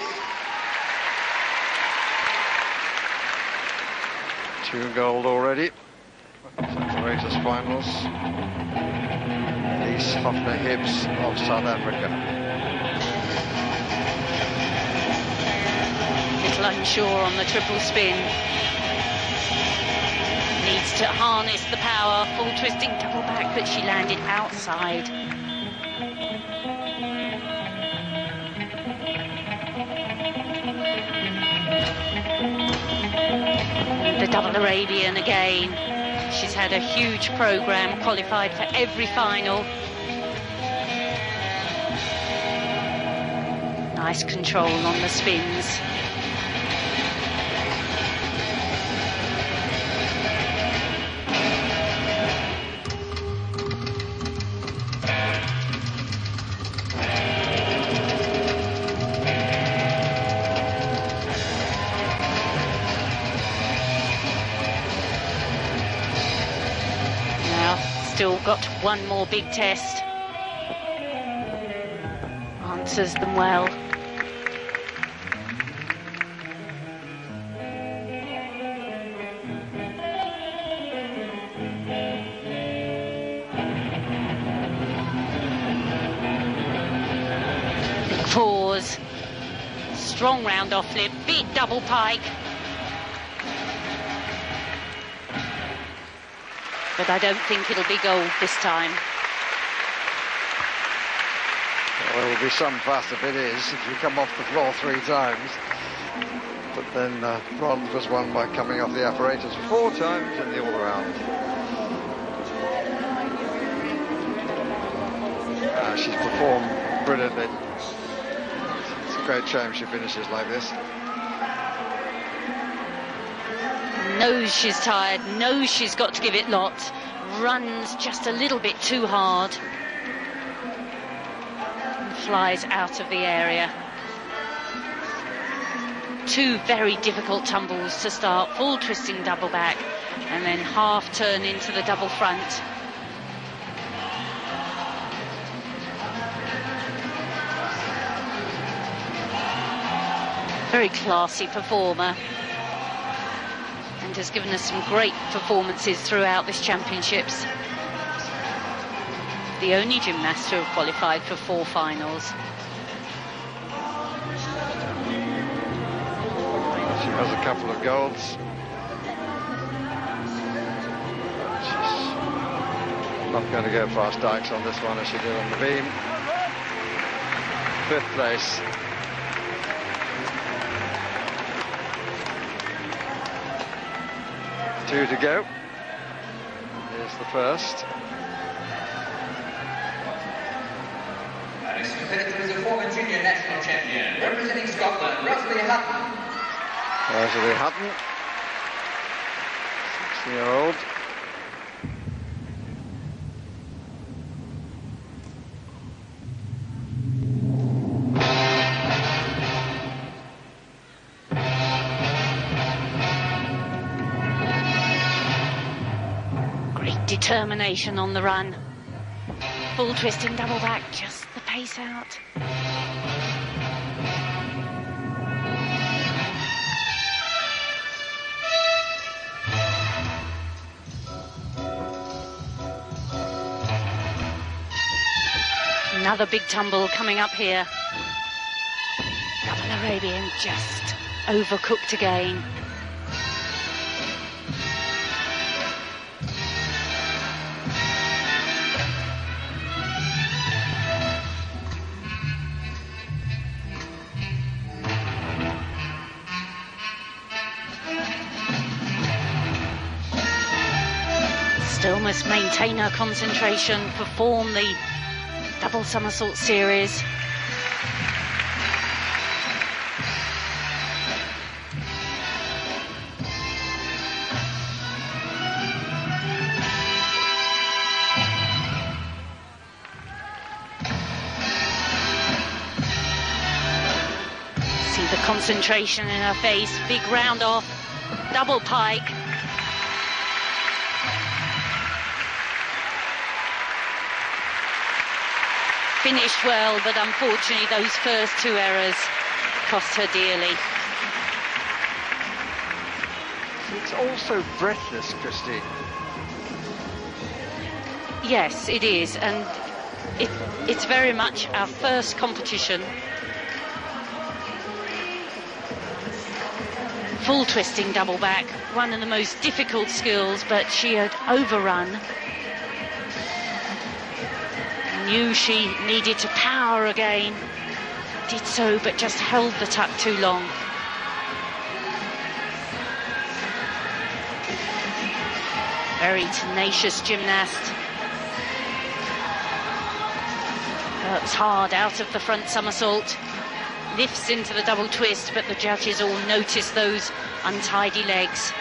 2 gold already. Apparatus finals. Elise Hoffner-Hibbs of South Africa. Little unsure on the triple spin. Needs to harness the power, full twisting double back, but she landed outside. The double Arabian again. She's had a huge program, qualified for every final. Nice control on the spins. Still got one more big test. Answers them well. Big pause. Strong round off flip. Big double pike. But I don't think it'll be gold this time. Well, there will be some fuss if it is, if you come off the floor 3 times. But then bronze was won by coming off the apparatus 4 times in the all-around. She's performed brilliantly. It's a great shame she finishes like this. Knows she's tired, knows she's got to give it lots, runs just a little bit too hard and flies out of the area. 2 very difficult tumbles to start, full twisting double back and then half turn into the double front. Very classy performer. And has given us some great performances throughout this championships. The only gymnast to have qualified for 4 finals. She has a couple of golds. She's not going to go past Dykes on this one as she did on the beam. 5th place. Two to go. Here's the first. Our next competitor is a former junior national champion, representing Scotland, Rosalie Hutton. Rosalie Hutton, 6-year-old. Determination on the run. Full twisting double back, just the pace out. Another big tumble coming up here. Double Arabian just overcooked again. Still must maintain her concentration, perform the double somersault series. See the concentration in her face, big round off, double pike. Finished well, but unfortunately those first two errors cost her dearly. It's also breathless, Christy. Yes, it is, and it's very much our first competition. Full twisting double back, one of the most difficult skills, but she had overrun. Knew she needed to power again, did so, but just held the tuck too long. Very tenacious gymnast. Works hard out of the front somersault, lifts into the double twist, but the judges all notice those untidy legs.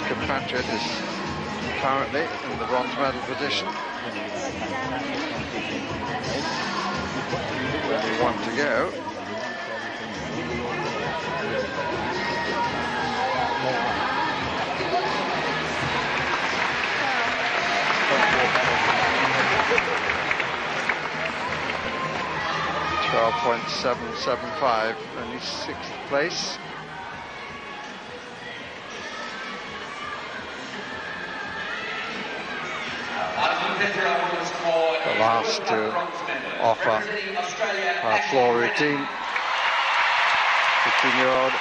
Compatriot is currently in the bronze medal position. Only one to go. .775, only 6th place. The last to offer her floor routine. 15-year-old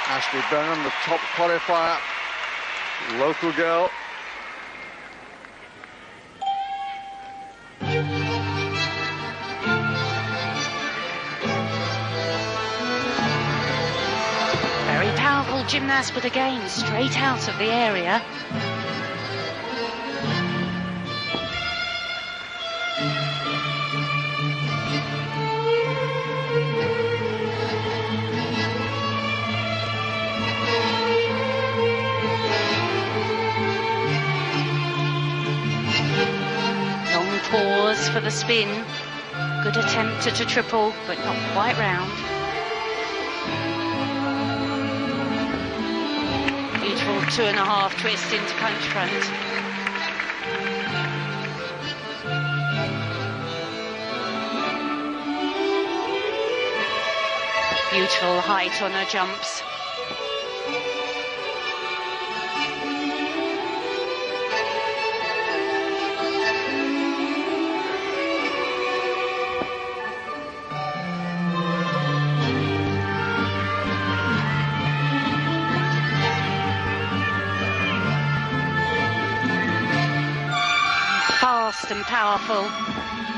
Ashley Benham, the top qualifier, local girl. Very powerful gymnast, but again, straight out of the area. Pause for the spin. Good attempt at a triple, but not quite round. Beautiful 2.5 twist into punch front. Beautiful height on her jumps. Fast and powerful,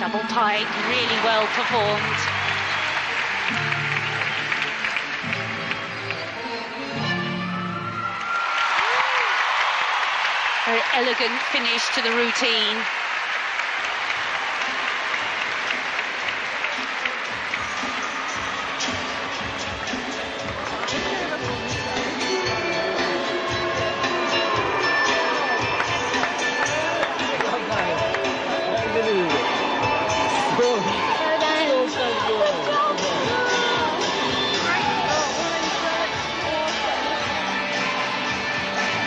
double pike, really well performed. Very elegant finish to the routine.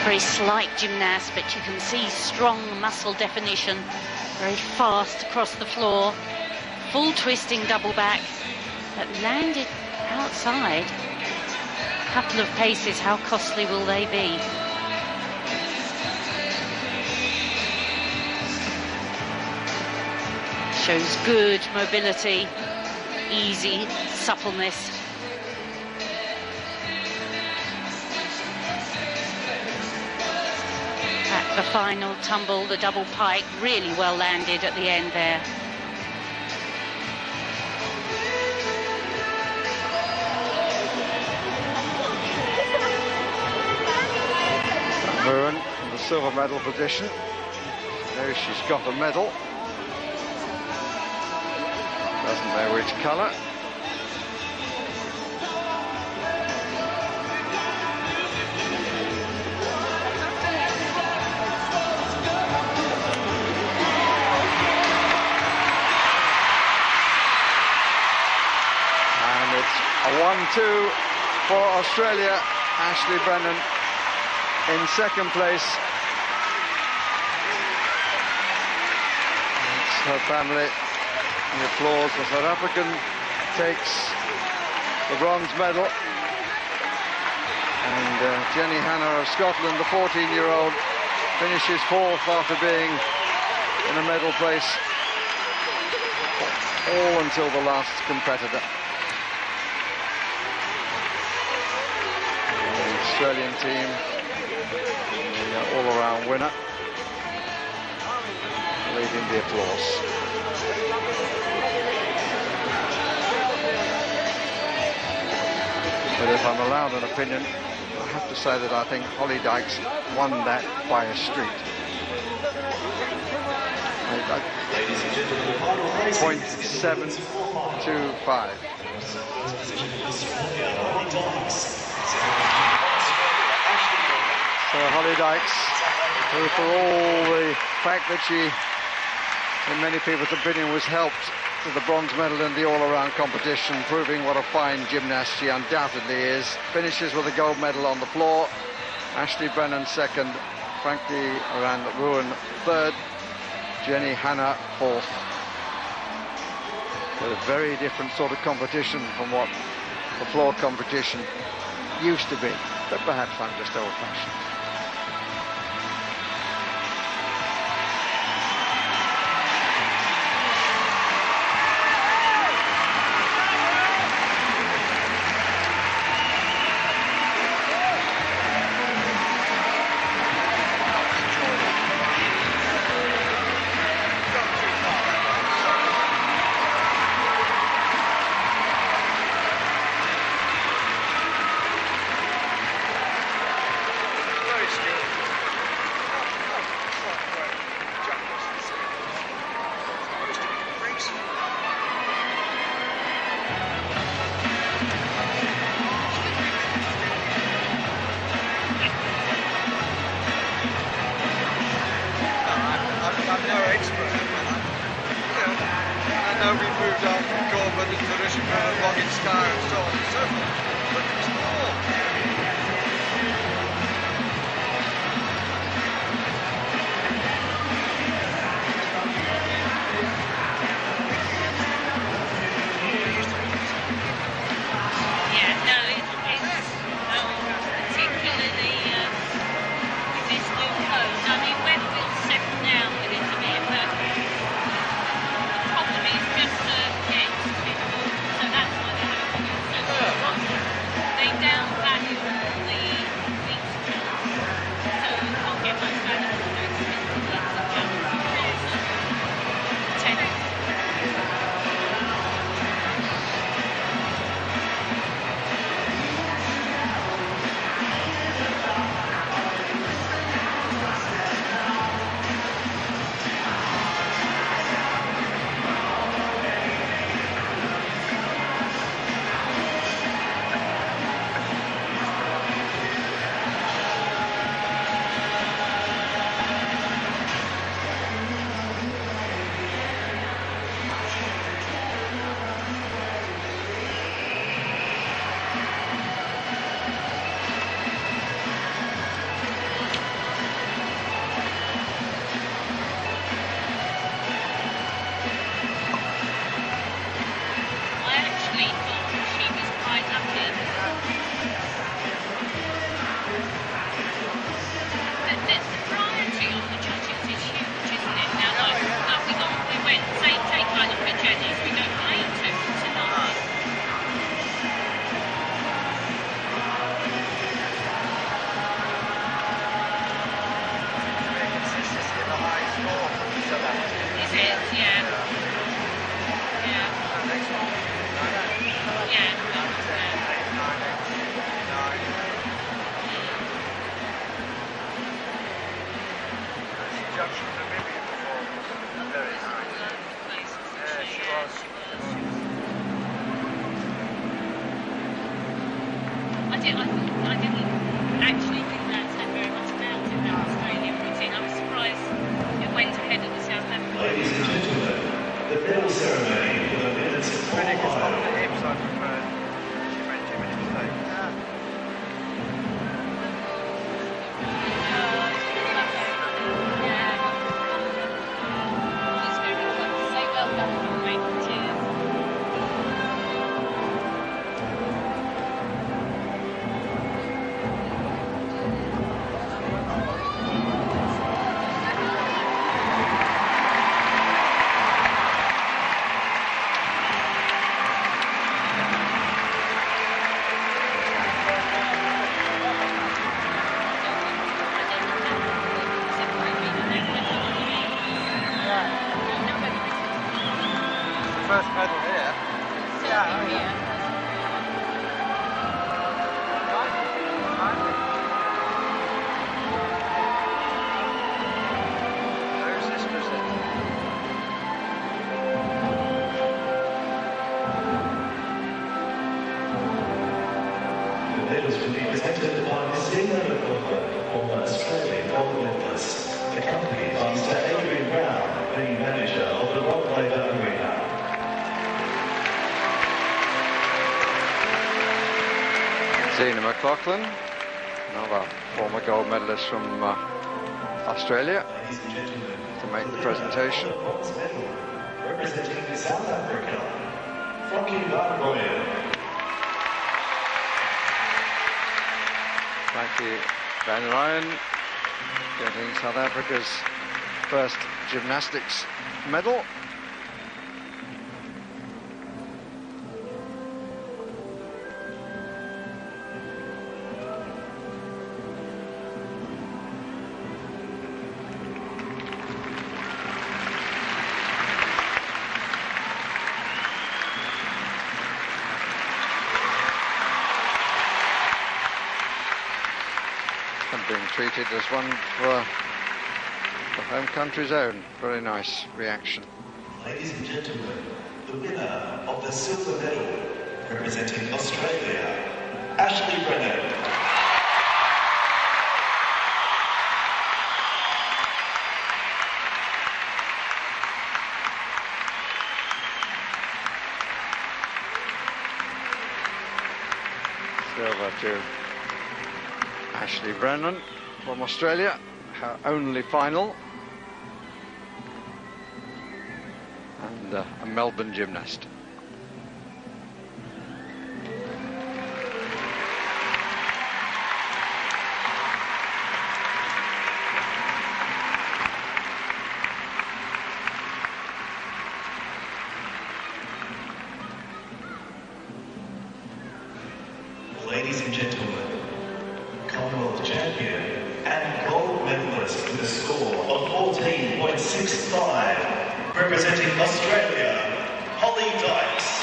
Very slight gymnast, but you can see strong muscle definition, very fast across the floor, full twisting double back, but landed outside. A couple of paces, how costly will they be? Shows good mobility, easy suppleness. At the final tumble, the double pike really well landed at the end there. Moon in the silver medal position. There she's got a medal. Doesn't know which colour. And it's a 1-2 for Australia. Ashley Brennan in second place. It's her family. The applause. The South African takes the bronze medal, and Jenny Hanna of Scotland, the 14-year-old, finishes fourth after being in a medal place all until the last competitor. The Australian team, the all-around winner, leading the applause. But if I'm allowed an opinion, I have to say that I think Holly Dykes won that by a street. Ladies and gentlemen, the final placing is 0.725. So Holly Dykes, who for all the fact that she, in many people's opinion, was helped to the bronze medal in the all-around competition, proving what a fine gymnast she undoubtedly is, finishes with a gold medal on the floor. Ashley Brennan second, Frankie Ruan third, Jenny Hanna fourth. A very different sort of competition from what the floor competition used to be, but perhaps I'm just old-fashioned. I didn't actually think that said very much about it, that Australian routine. I was surprised it went ahead of the South African. Ladies and gentlemen, the medal ceremony for the men's final. First medal here. The medals will be presented by Miss Dina McLaughlin, former Australian gold medalist, accompanied by Mr. Adrian Brown, the manager of the Rock Labour Arena. Dina McLaughlin, another former gold medalist from Australia, Ladies and gentlemen, to make the presentation. the bronze medal, representing South Africa, Frankie Van Rooyen. Frankie Van Rooyen getting South Africa's first gymnastics medal. And being treated as one for the home country's own. Very nice reaction. Ladies and gentlemen, the winner of the silver medal, representing Australia, Ashley Brennan. Silver to Ashley Brennan from Australia, her only final, and a Melbourne gymnast. Ladies and gentlemen, Commonwealth champion and gold medalist with a score of 14.65, representing Australia, Holly Dykes.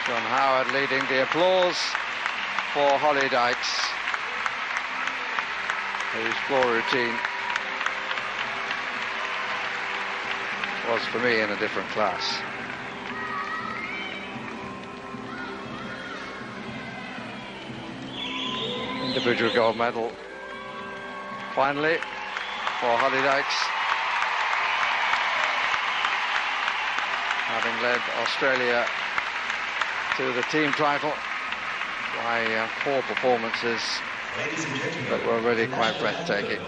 John Howard leading the applause for Holly Dykes, whose floor routine was for me in a different class. Individual gold medal finally for Holly Dykes, having led Australia to the team title by 4 performances that were really quite breathtaking.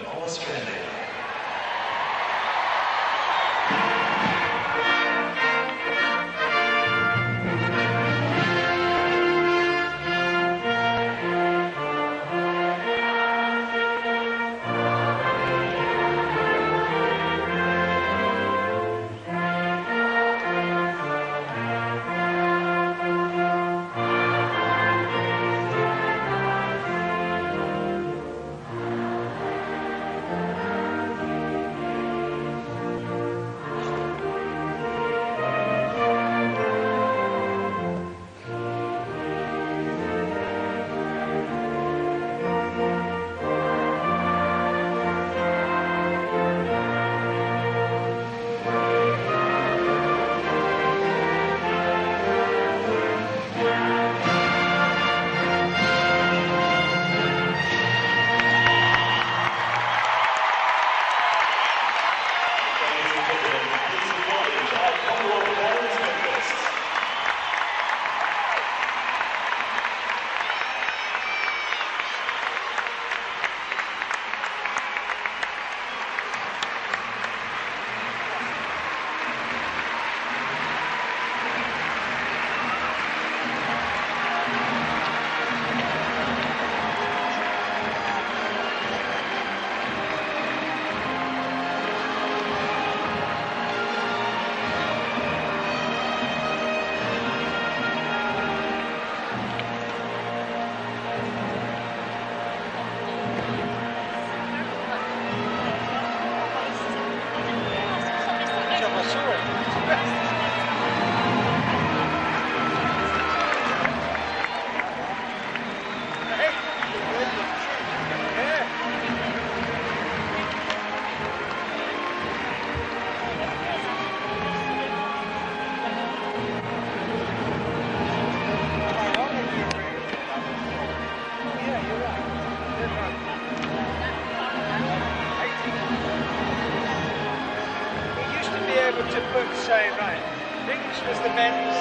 To put, say, right, English was the men's,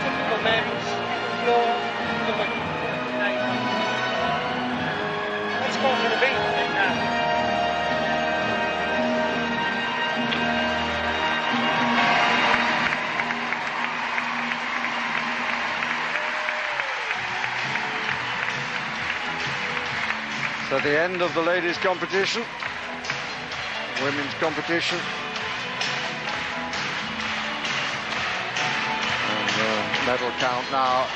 typical men's, floor, women. Let's go for the beat, I think, now. So the end of the ladies' competition, women's competition. Medal count now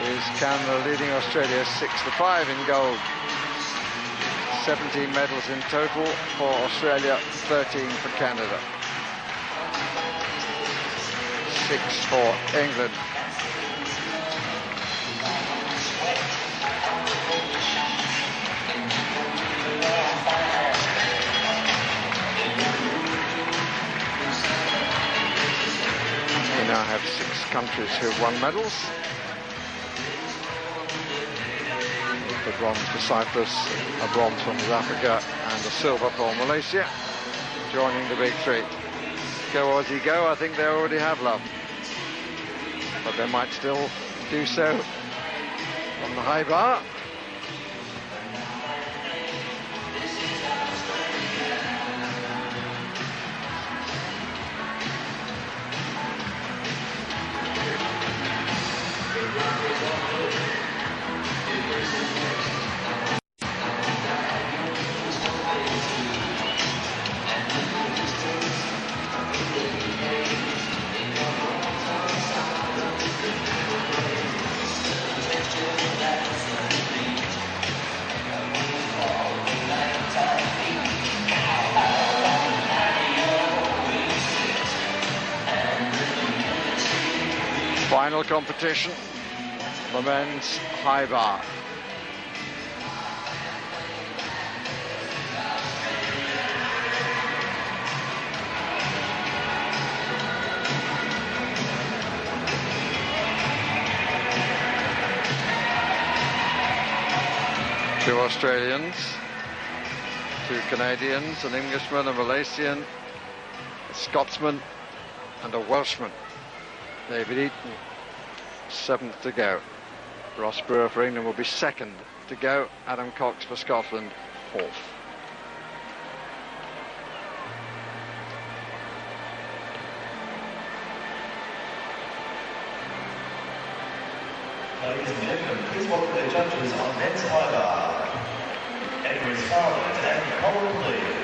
is Canada leading Australia 6-5 in gold. 17 medals in total for Australia, 13 for Canada. 6 for England. We now have 6 countries who've won medals. The bronze for Cyprus, a bronze from South Africa, and a silver for Malaysia, joining the big 3. Go Aussie go, I think they already have love. But they might still do so on the high bar. Final competition, the men's high bar. Two Australians, 2 Canadians, an Englishman, a Malaysian, a Scotsman and a Welshman. David Eaton, 7th to go. Ross Brewer for England will be 2nd to go. Adam Cox for Scotland, 4th. Ladies and gentlemen, please welcome the judges on men's high bar. Edward Scarlett and Colin Lee.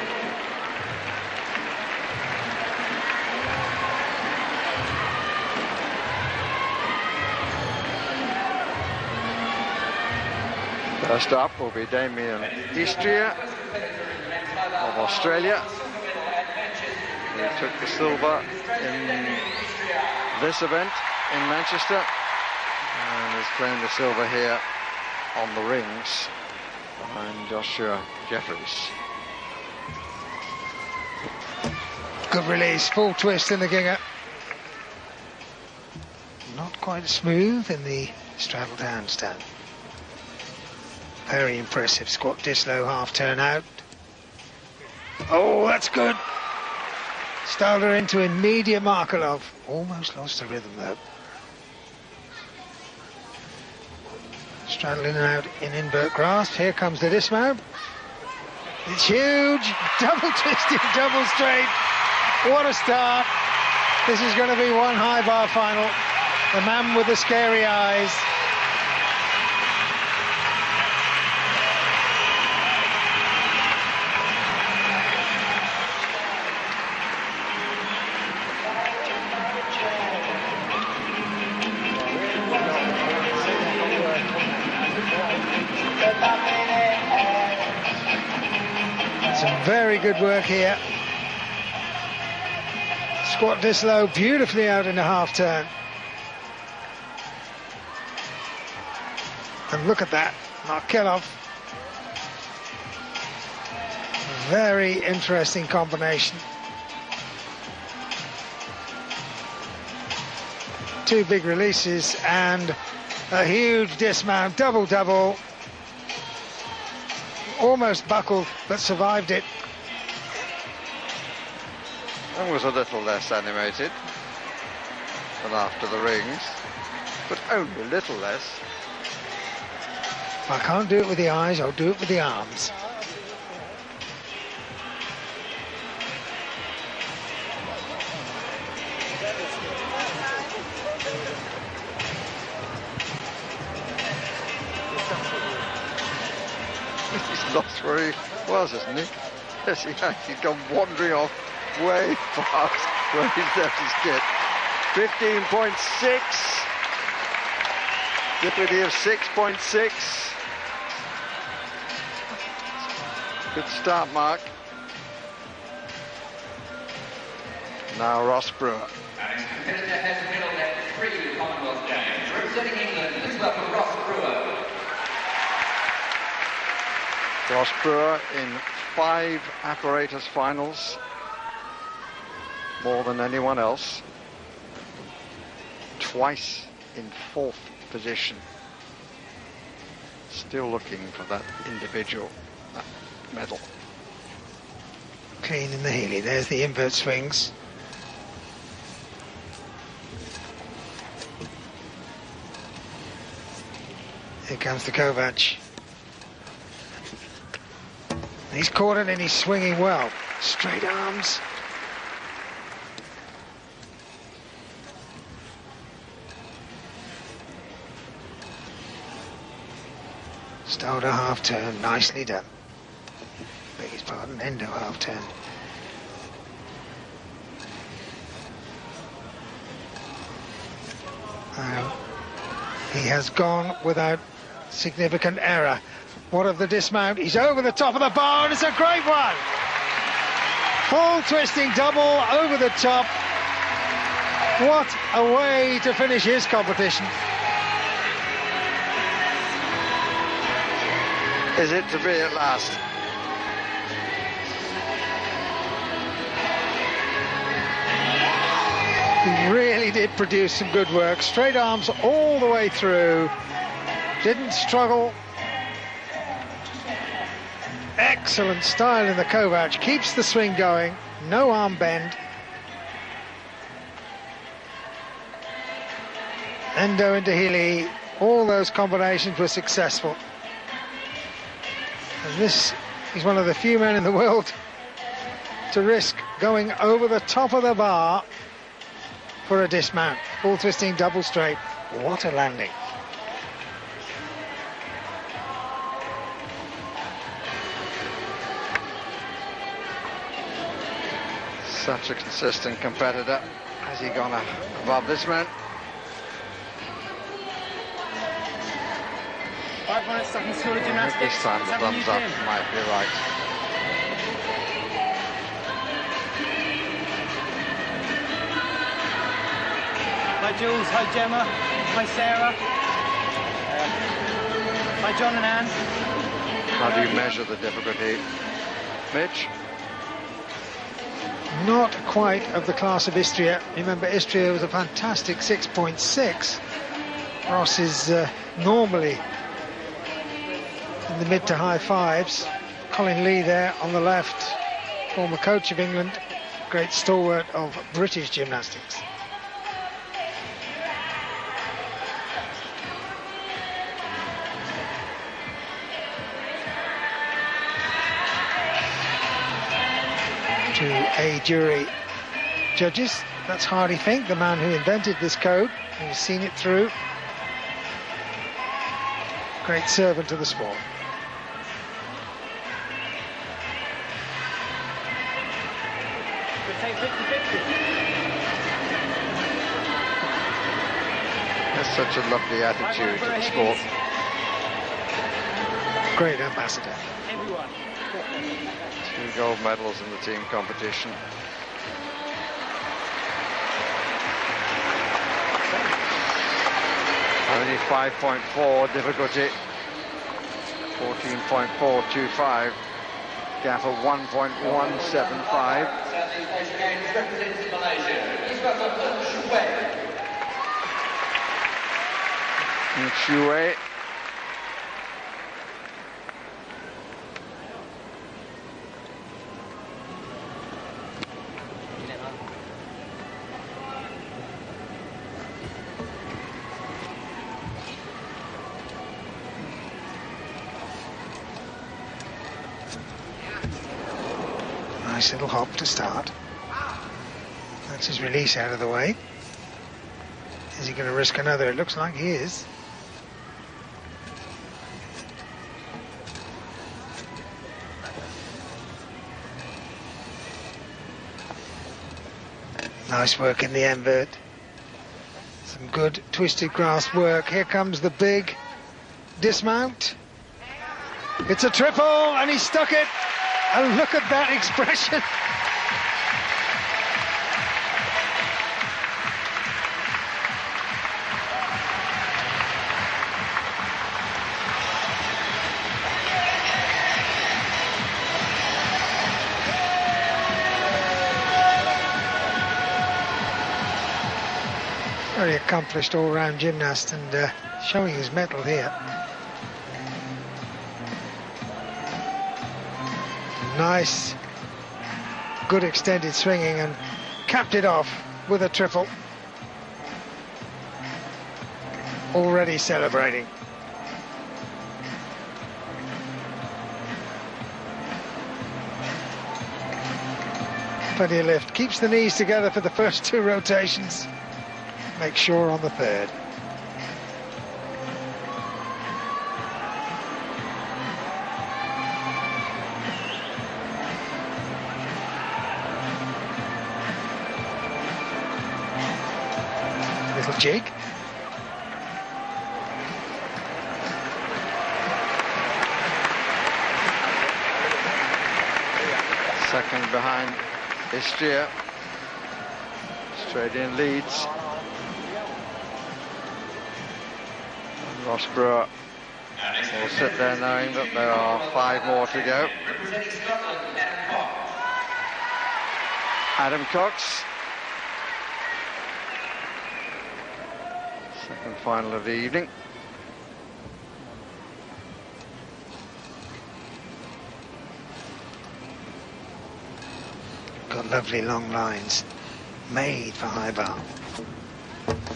First up will be Damien Istria of Australia, who took the silver in this event in Manchester and has claimed the silver here on the rings behind Joshua Jeffries. Good release, full twist in the ginger. Not quite smooth in the straddle handstand. Very impressive squat dislow half turn out. Oh, that's good. Styled her into immediate Markelov. Almost lost the rhythm though. Straddle in and out in invert grasp. Here comes the dismount. It's huge. Double twisted, double straight. What a start. This is going to be one high bar final. The man with the scary eyes. Some very good work here. Squat this low, beautifully out in the half turn. And look at that, Markelov. Very interesting combination. Two big releases and a huge dismount, double-double. Almost buckled, but survived it. That was a little less animated than after the rings, but only a little less. If I can't do it with the eyes, I'll do it with the arms. He's lost where he was, hasn't he? Yes, he has. He's gone wandering off way past where he's left his kit. 15.6. Difficulty of 6.6. Good start, Mark. Now Ross Brewer. Our next competitor has medalled at 3 Commonwealth Games. Representing England, let's welcome Ross Brewer. Ross Brewer in 5 Apparatus finals, more than anyone else. Twice in 4th position. Still looking for that individual medal. Clean in the Healy. There's the invert swings. Here comes the Kovac. He's caught it and he's swinging well. Straight arms. Started a half turn, nicely done. Beg his pardon, endo half turn. He has gone without significant error. What of the dismount? He's over the top of the bar and it's a great one. Full twisting double over the top. What a way to finish his competition. Is it to be at last? He really did produce some good work. Straight arms all the way through. Didn't struggle. Excellent style in the Kovac. Keeps the swing going. No arm bend. Endo into Healy. All those combinations were successful. And this is one of the few men in the world to risk going over the top of the bar for a dismount. Full twisting double straight. What a landing. Such a consistent competitor. Has he gone above this man? 5 minutes, second school of gymnastics. This time the thumbs up might be right. Hi Jules, hi Gemma, hi Sarah. Hi John and Anne. How do you measure the difficulty, Mitch? Not quite of the class of Istria. Remember, Istria was a fantastic 6.6. Ross is normally in the mid to high 5s. Colin Lee there on the left, former coach of England, great stalwart of British gymnastics. To a jury judges, that's Hardy Fink, the man who invented this code, who's seen it through. Great servant to the sport. That's such a lovely attitude to the sport. Great ambassador. Everyone. 2 gold medals in the team competition. Only 5.4 difficulty, 14.425, gap of 1.175. Southeast Asia Games represents Malaysia. He's got the Shui. Shui. Nice little hop to start. That's his release out of the way. Is he going to risk another? It looks like he is. Nice work in the invert. Some good twisted grass work. Here comes the big dismount. It's a triple and he stuck it. And look at that expression. Very accomplished all-round gymnast and showing his mettle here. Nice, good extended swinging and capped it off with a triple. Already celebrating. Plenty of lift, keeps the knees together for the first two rotations. Make sure on the third. Little jig. Second behind Istria. Australian leads. Ross Brewer will sit there knowing that there are 5 more to go. Adam Cox. Second final of the evening. Got lovely long lines, made for high bar.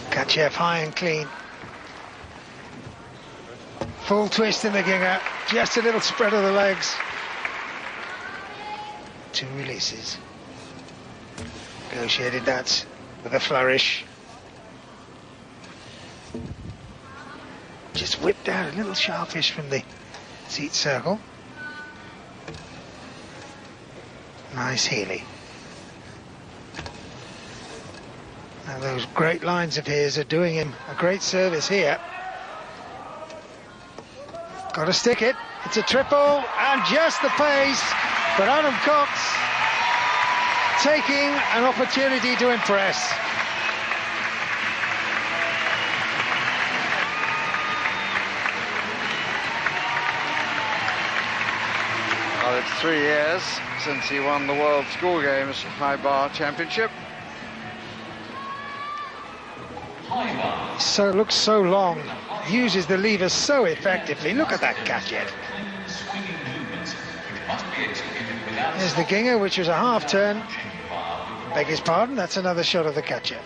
Kachev high and clean. Full twist in the ginger, just a little spread of the legs. 2 releases. Negotiated that with a flourish. Just whipped out a little sharpish from the seat circle. Nice Healy. Now those great lines of his are doing him a great service here. Got to stick it. It's a triple and just the pace. But Adam Cox taking an opportunity to impress. Well, it's 3 years since he won the World School Games High Bar Championship. So looks so long. Uses the levers so effectively. Look at that Kachev. There's the ginger, which was a half turn. Beg his pardon, that's another shot of the Kachev.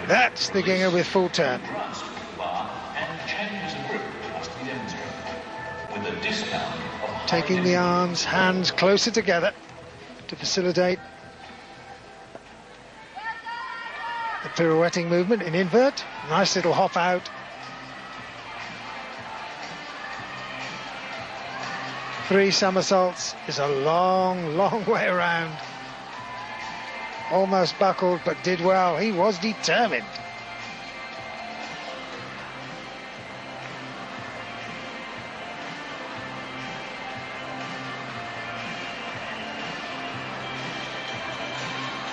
That's the ginger with full turn. Taking the arms, hands closer together to facilitate the pirouetting movement in invert. Nice little hop out. Three somersaults is a long, long way around. Almost buckled, but did well. He was determined.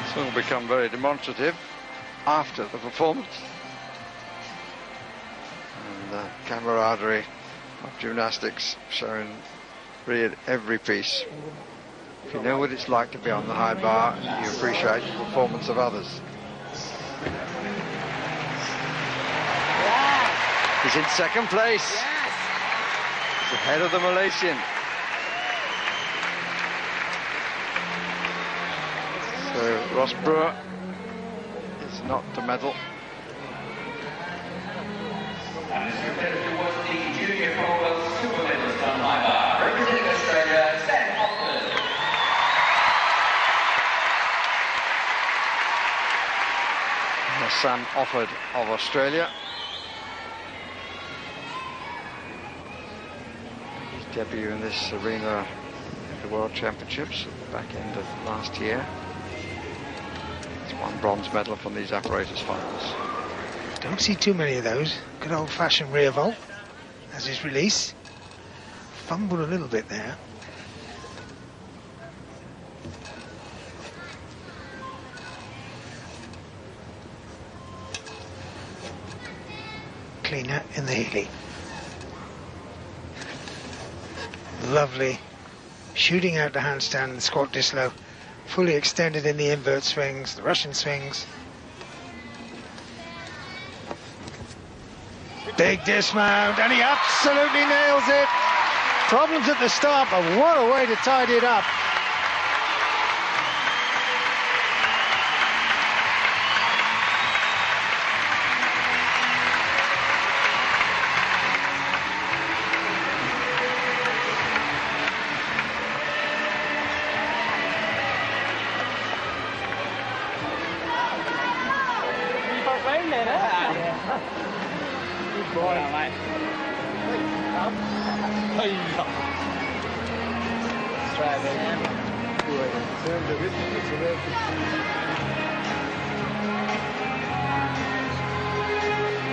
This will become very demonstrative. after the performance. And the camaraderie of gymnastics shown really at every piece. If you know what it's like to be on the high bar, you appreciate the performance of others. He's in second place. He's ahead of the Malaysian. So Ross Brewer is not to medal. And this competitor was the junior Commonwealth silver medalist on high bar, representing Australia, Sam Offord. Sam Offord of Australia. His debut in this arena at the World Championships at the back end of last year. He's won bronze medal from these Apparatus finals. Don't see too many of those. Good old-fashioned rear vault as his release. Fumbled a little bit there. Cleaner in the Healy. Lovely. Shooting out the handstand and squat dislow. Fully extended in the invert swings, the Russian swings. Big dismount, and he absolutely nails it. Problems at the start, but what a way to tidy it up.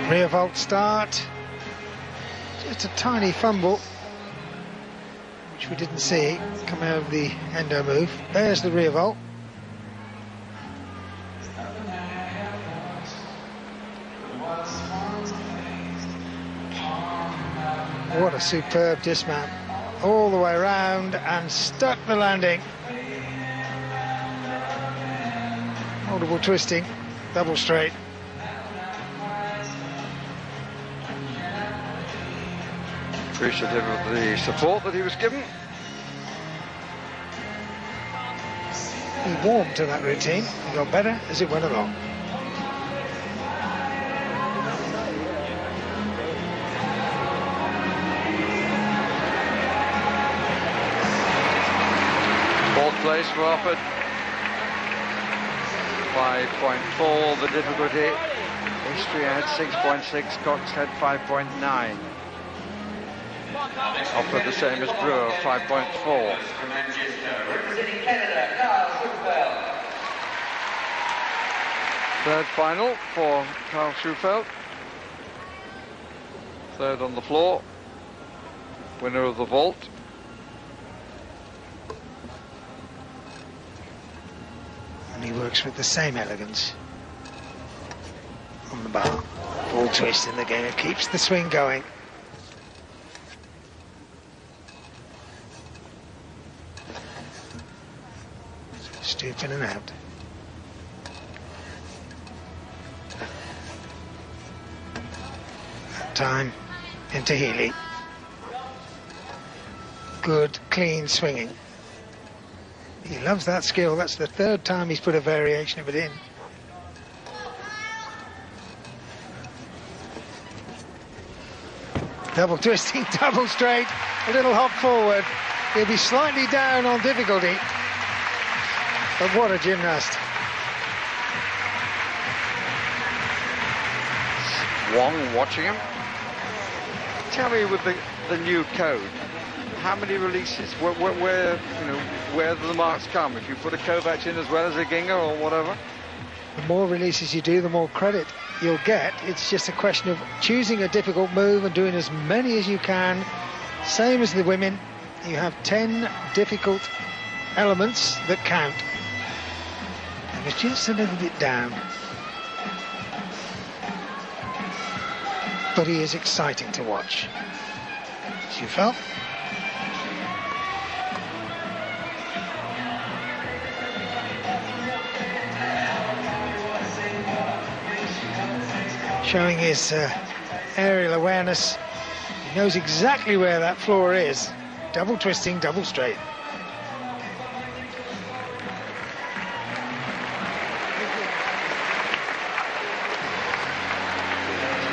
Rear vault start, just a tiny fumble, which we didn't see coming out of the endo move. There's the rear vault. What a superb dismount, all the way around and stuck the landing. Audible twisting, double straight. Appreciative of the support that he was given. He warmed to that routine. He got better as it went along. Fourth place for Offord. 5.4 the difficulty. Istria had 6.6, Cox had 5.9. Offord the same as Brewer, 5.4. From Manchester, representing Canada, Carl Schufeld. Third final for Carl Schufeld. Third on the floor. Winner of the vault. And he works with the same elegance on the bar. Full twist in the game, it keeps the swing going. Stoop in and out. That time into Healy. Good, clean swinging. He loves that skill. That's the third time he's put a variation of it in. Double twisting, double straight, a little hop forward. He'll be slightly down on difficulty. But what a gymnast. Wong watching him. Tell me, with the new code, how many releases, where do the marks come? If you put a Kovac in as well as a Ginga or whatever? The more releases you do, the more credit you'll get. It's just a question of choosing a difficult move and doing as many as you can. Same as the women, you have 10 difficult elements that count. And it's just a little bit down. but he is exciting to watch. As you felt. Showing his aerial awareness. He knows exactly where that floor is. Double twisting, double straight.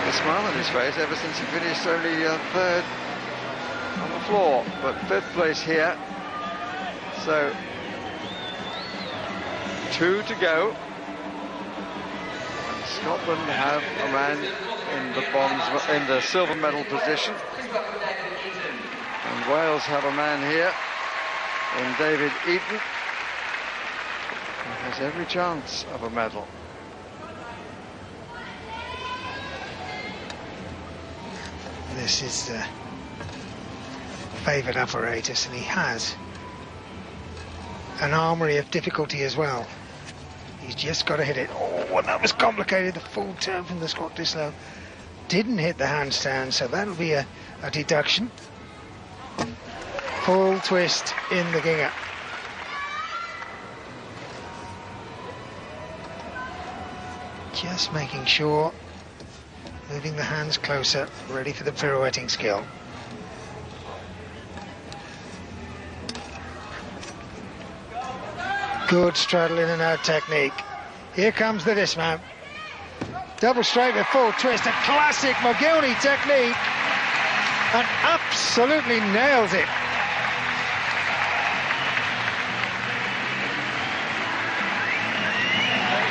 A smile on his face ever since he finished only third on the floor, but fifth place here. So 2 to go. Scotland have a man in the silver medal position, and Wales have a man here in David Eaton, who has every chance of a medal. This is the favoured apparatus, and he has an armoury of difficulty as well. He's just got to hit it. Oh, and that was complicated. The full turn from the squat dislow didn't hit the handstand, so that'll be a deduction. Full twist in the ginger. Just making sure, moving the hands closer, ready for the pirouetting skill. Good straddle in and out technique. Here comes the dismount. Double straight with full twist, a classic McGillney technique, and absolutely nails it.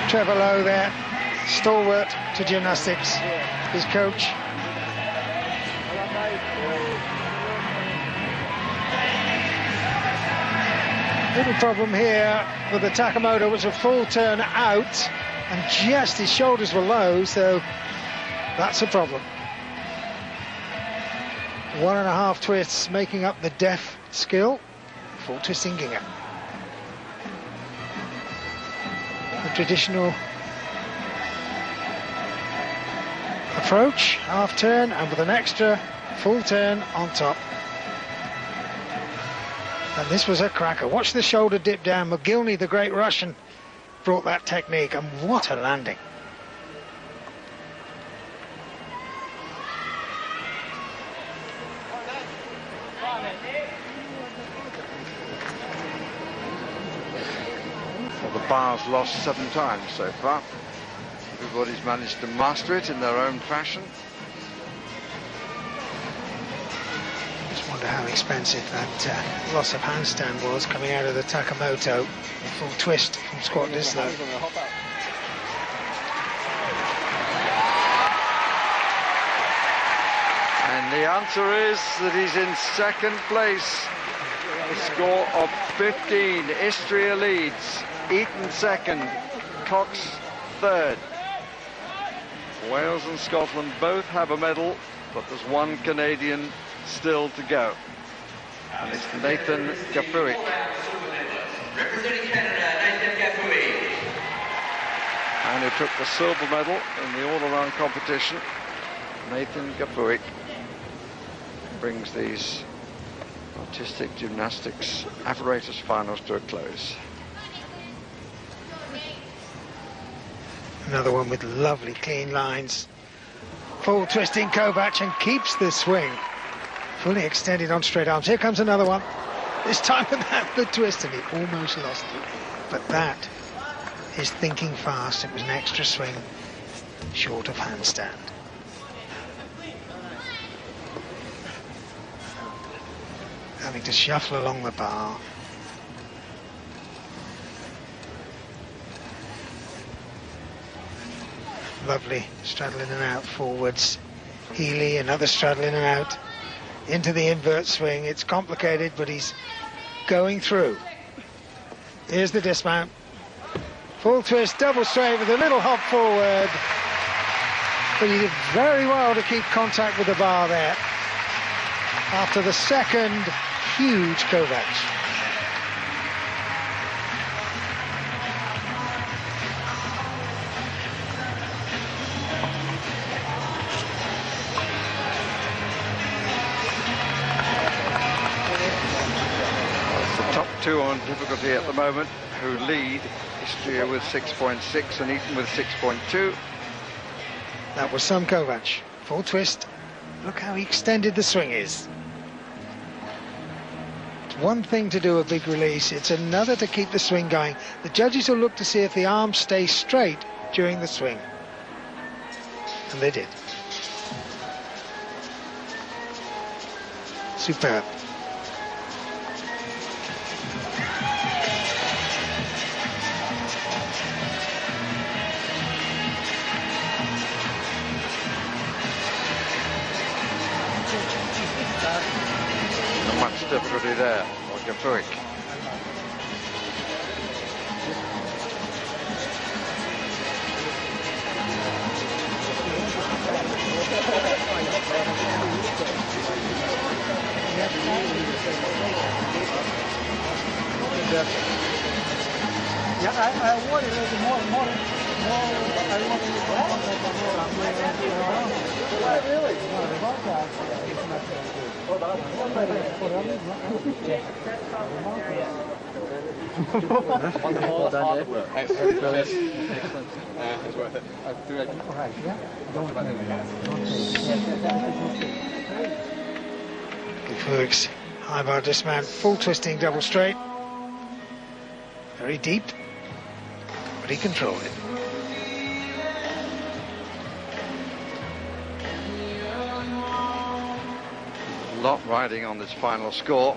Trevor Lowe there, stalwart to gymnastics, his coach. Little problem here with the Takamoto was a full turn out, and just his shoulders were low, so that's a problem. 1.5 twists making up the deft skill. Full twisting ginger. The traditional approach, half turn, and with an extra full turn on top. And this was a cracker. Watch the shoulder dip down. McGillney, the great Russian, brought that technique, and what a landing. Well, the bar's lost 7 times so far. Everybody's managed to master it in their own fashion. Just wonder how expensive that loss of handstand was coming out of the Takamoto. A full twist from squat dislow. And the answer is that he's in second place. A score of 15. Istria leads. Eaton second. Cox third. Wales and Scotland both have a medal, but there's one Canadian still to go. And it's Nathan Gafuik. Representing Canada, Nathan Gafuik. And who took the silver medal in the all-around competition. Nathan Gafuik brings these artistic gymnastics apparatus finals to a close. Another one with lovely clean lines. Full twisting Kovac, and keeps the swing. Fully extended on straight arms. Here comes another one. This time without the twist, and he almost lost it. But that is thinking fast. It was an extra swing short of handstand. Having to shuffle along the bar. Lovely straddle in and out forwards. Healy, another straddle in and out into the invert swing. It's complicated, but he's going through. Here's the dismount. Full twist, double straight with a little hop forward. But he did very well to keep contact with the bar there. After the second huge Kovac. on difficulty at the moment, who lead Istria with 6.6 and Eaton with 6.2. That was Sam Kovac. Full twist. Look how extended the swing is. It's one thing to do a big release, it's another to keep the swing going. The judges will look to see if the arms stay straight during the swing. And they did. Superb. Not much difficulty there for Gafuik. Yeah, I wanted more. I wanted really? Well done, Dave. It's worth it. Gafuik's high bar dismount, full twisting double straight. Very deep, but he controlled it. A lot riding on this final score.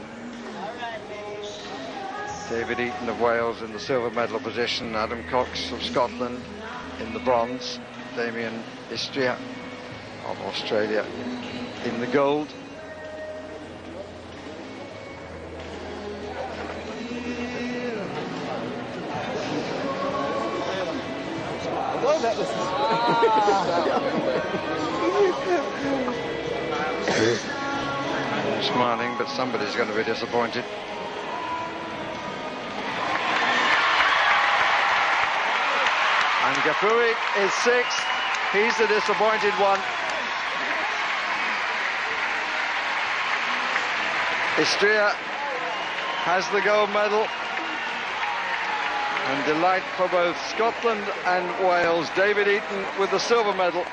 David Eaton of Wales in the silver medal position, Adam Cox of Scotland in the bronze, Damien Istria of Australia in the gold. Smiling, but somebody's going to be disappointed. And Gafuik is sixth. He's the disappointed one. Istria has the gold medal. And delight for both Scotland and Wales. David Eaton with the silver medal.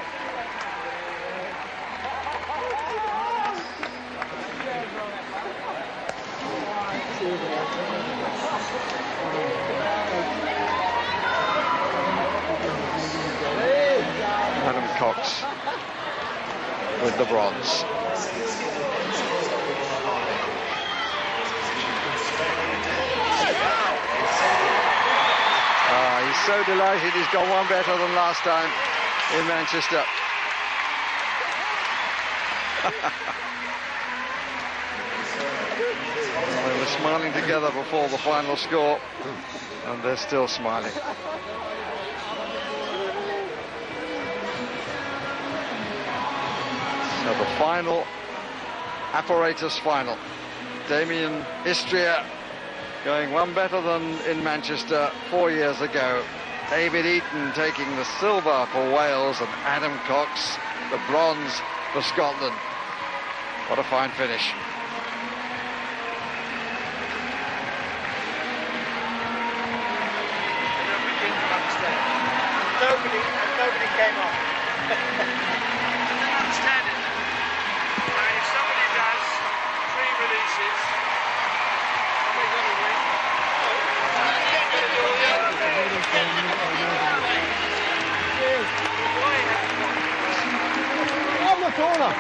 Adam Cox with the bronze. He's so delighted he's got one better than last time in Manchester. They were smiling together before the final score, and they're still smiling. So the final, Apparatus final. Damien Istria going one better than in Manchester 4 years ago. David Eaton taking the silver for Wales and Adam Cox the bronze for Scotland. What a fine finish. Nobody came on. I don't understand it. And if somebody does 3 releases, are they going to win? On the corner.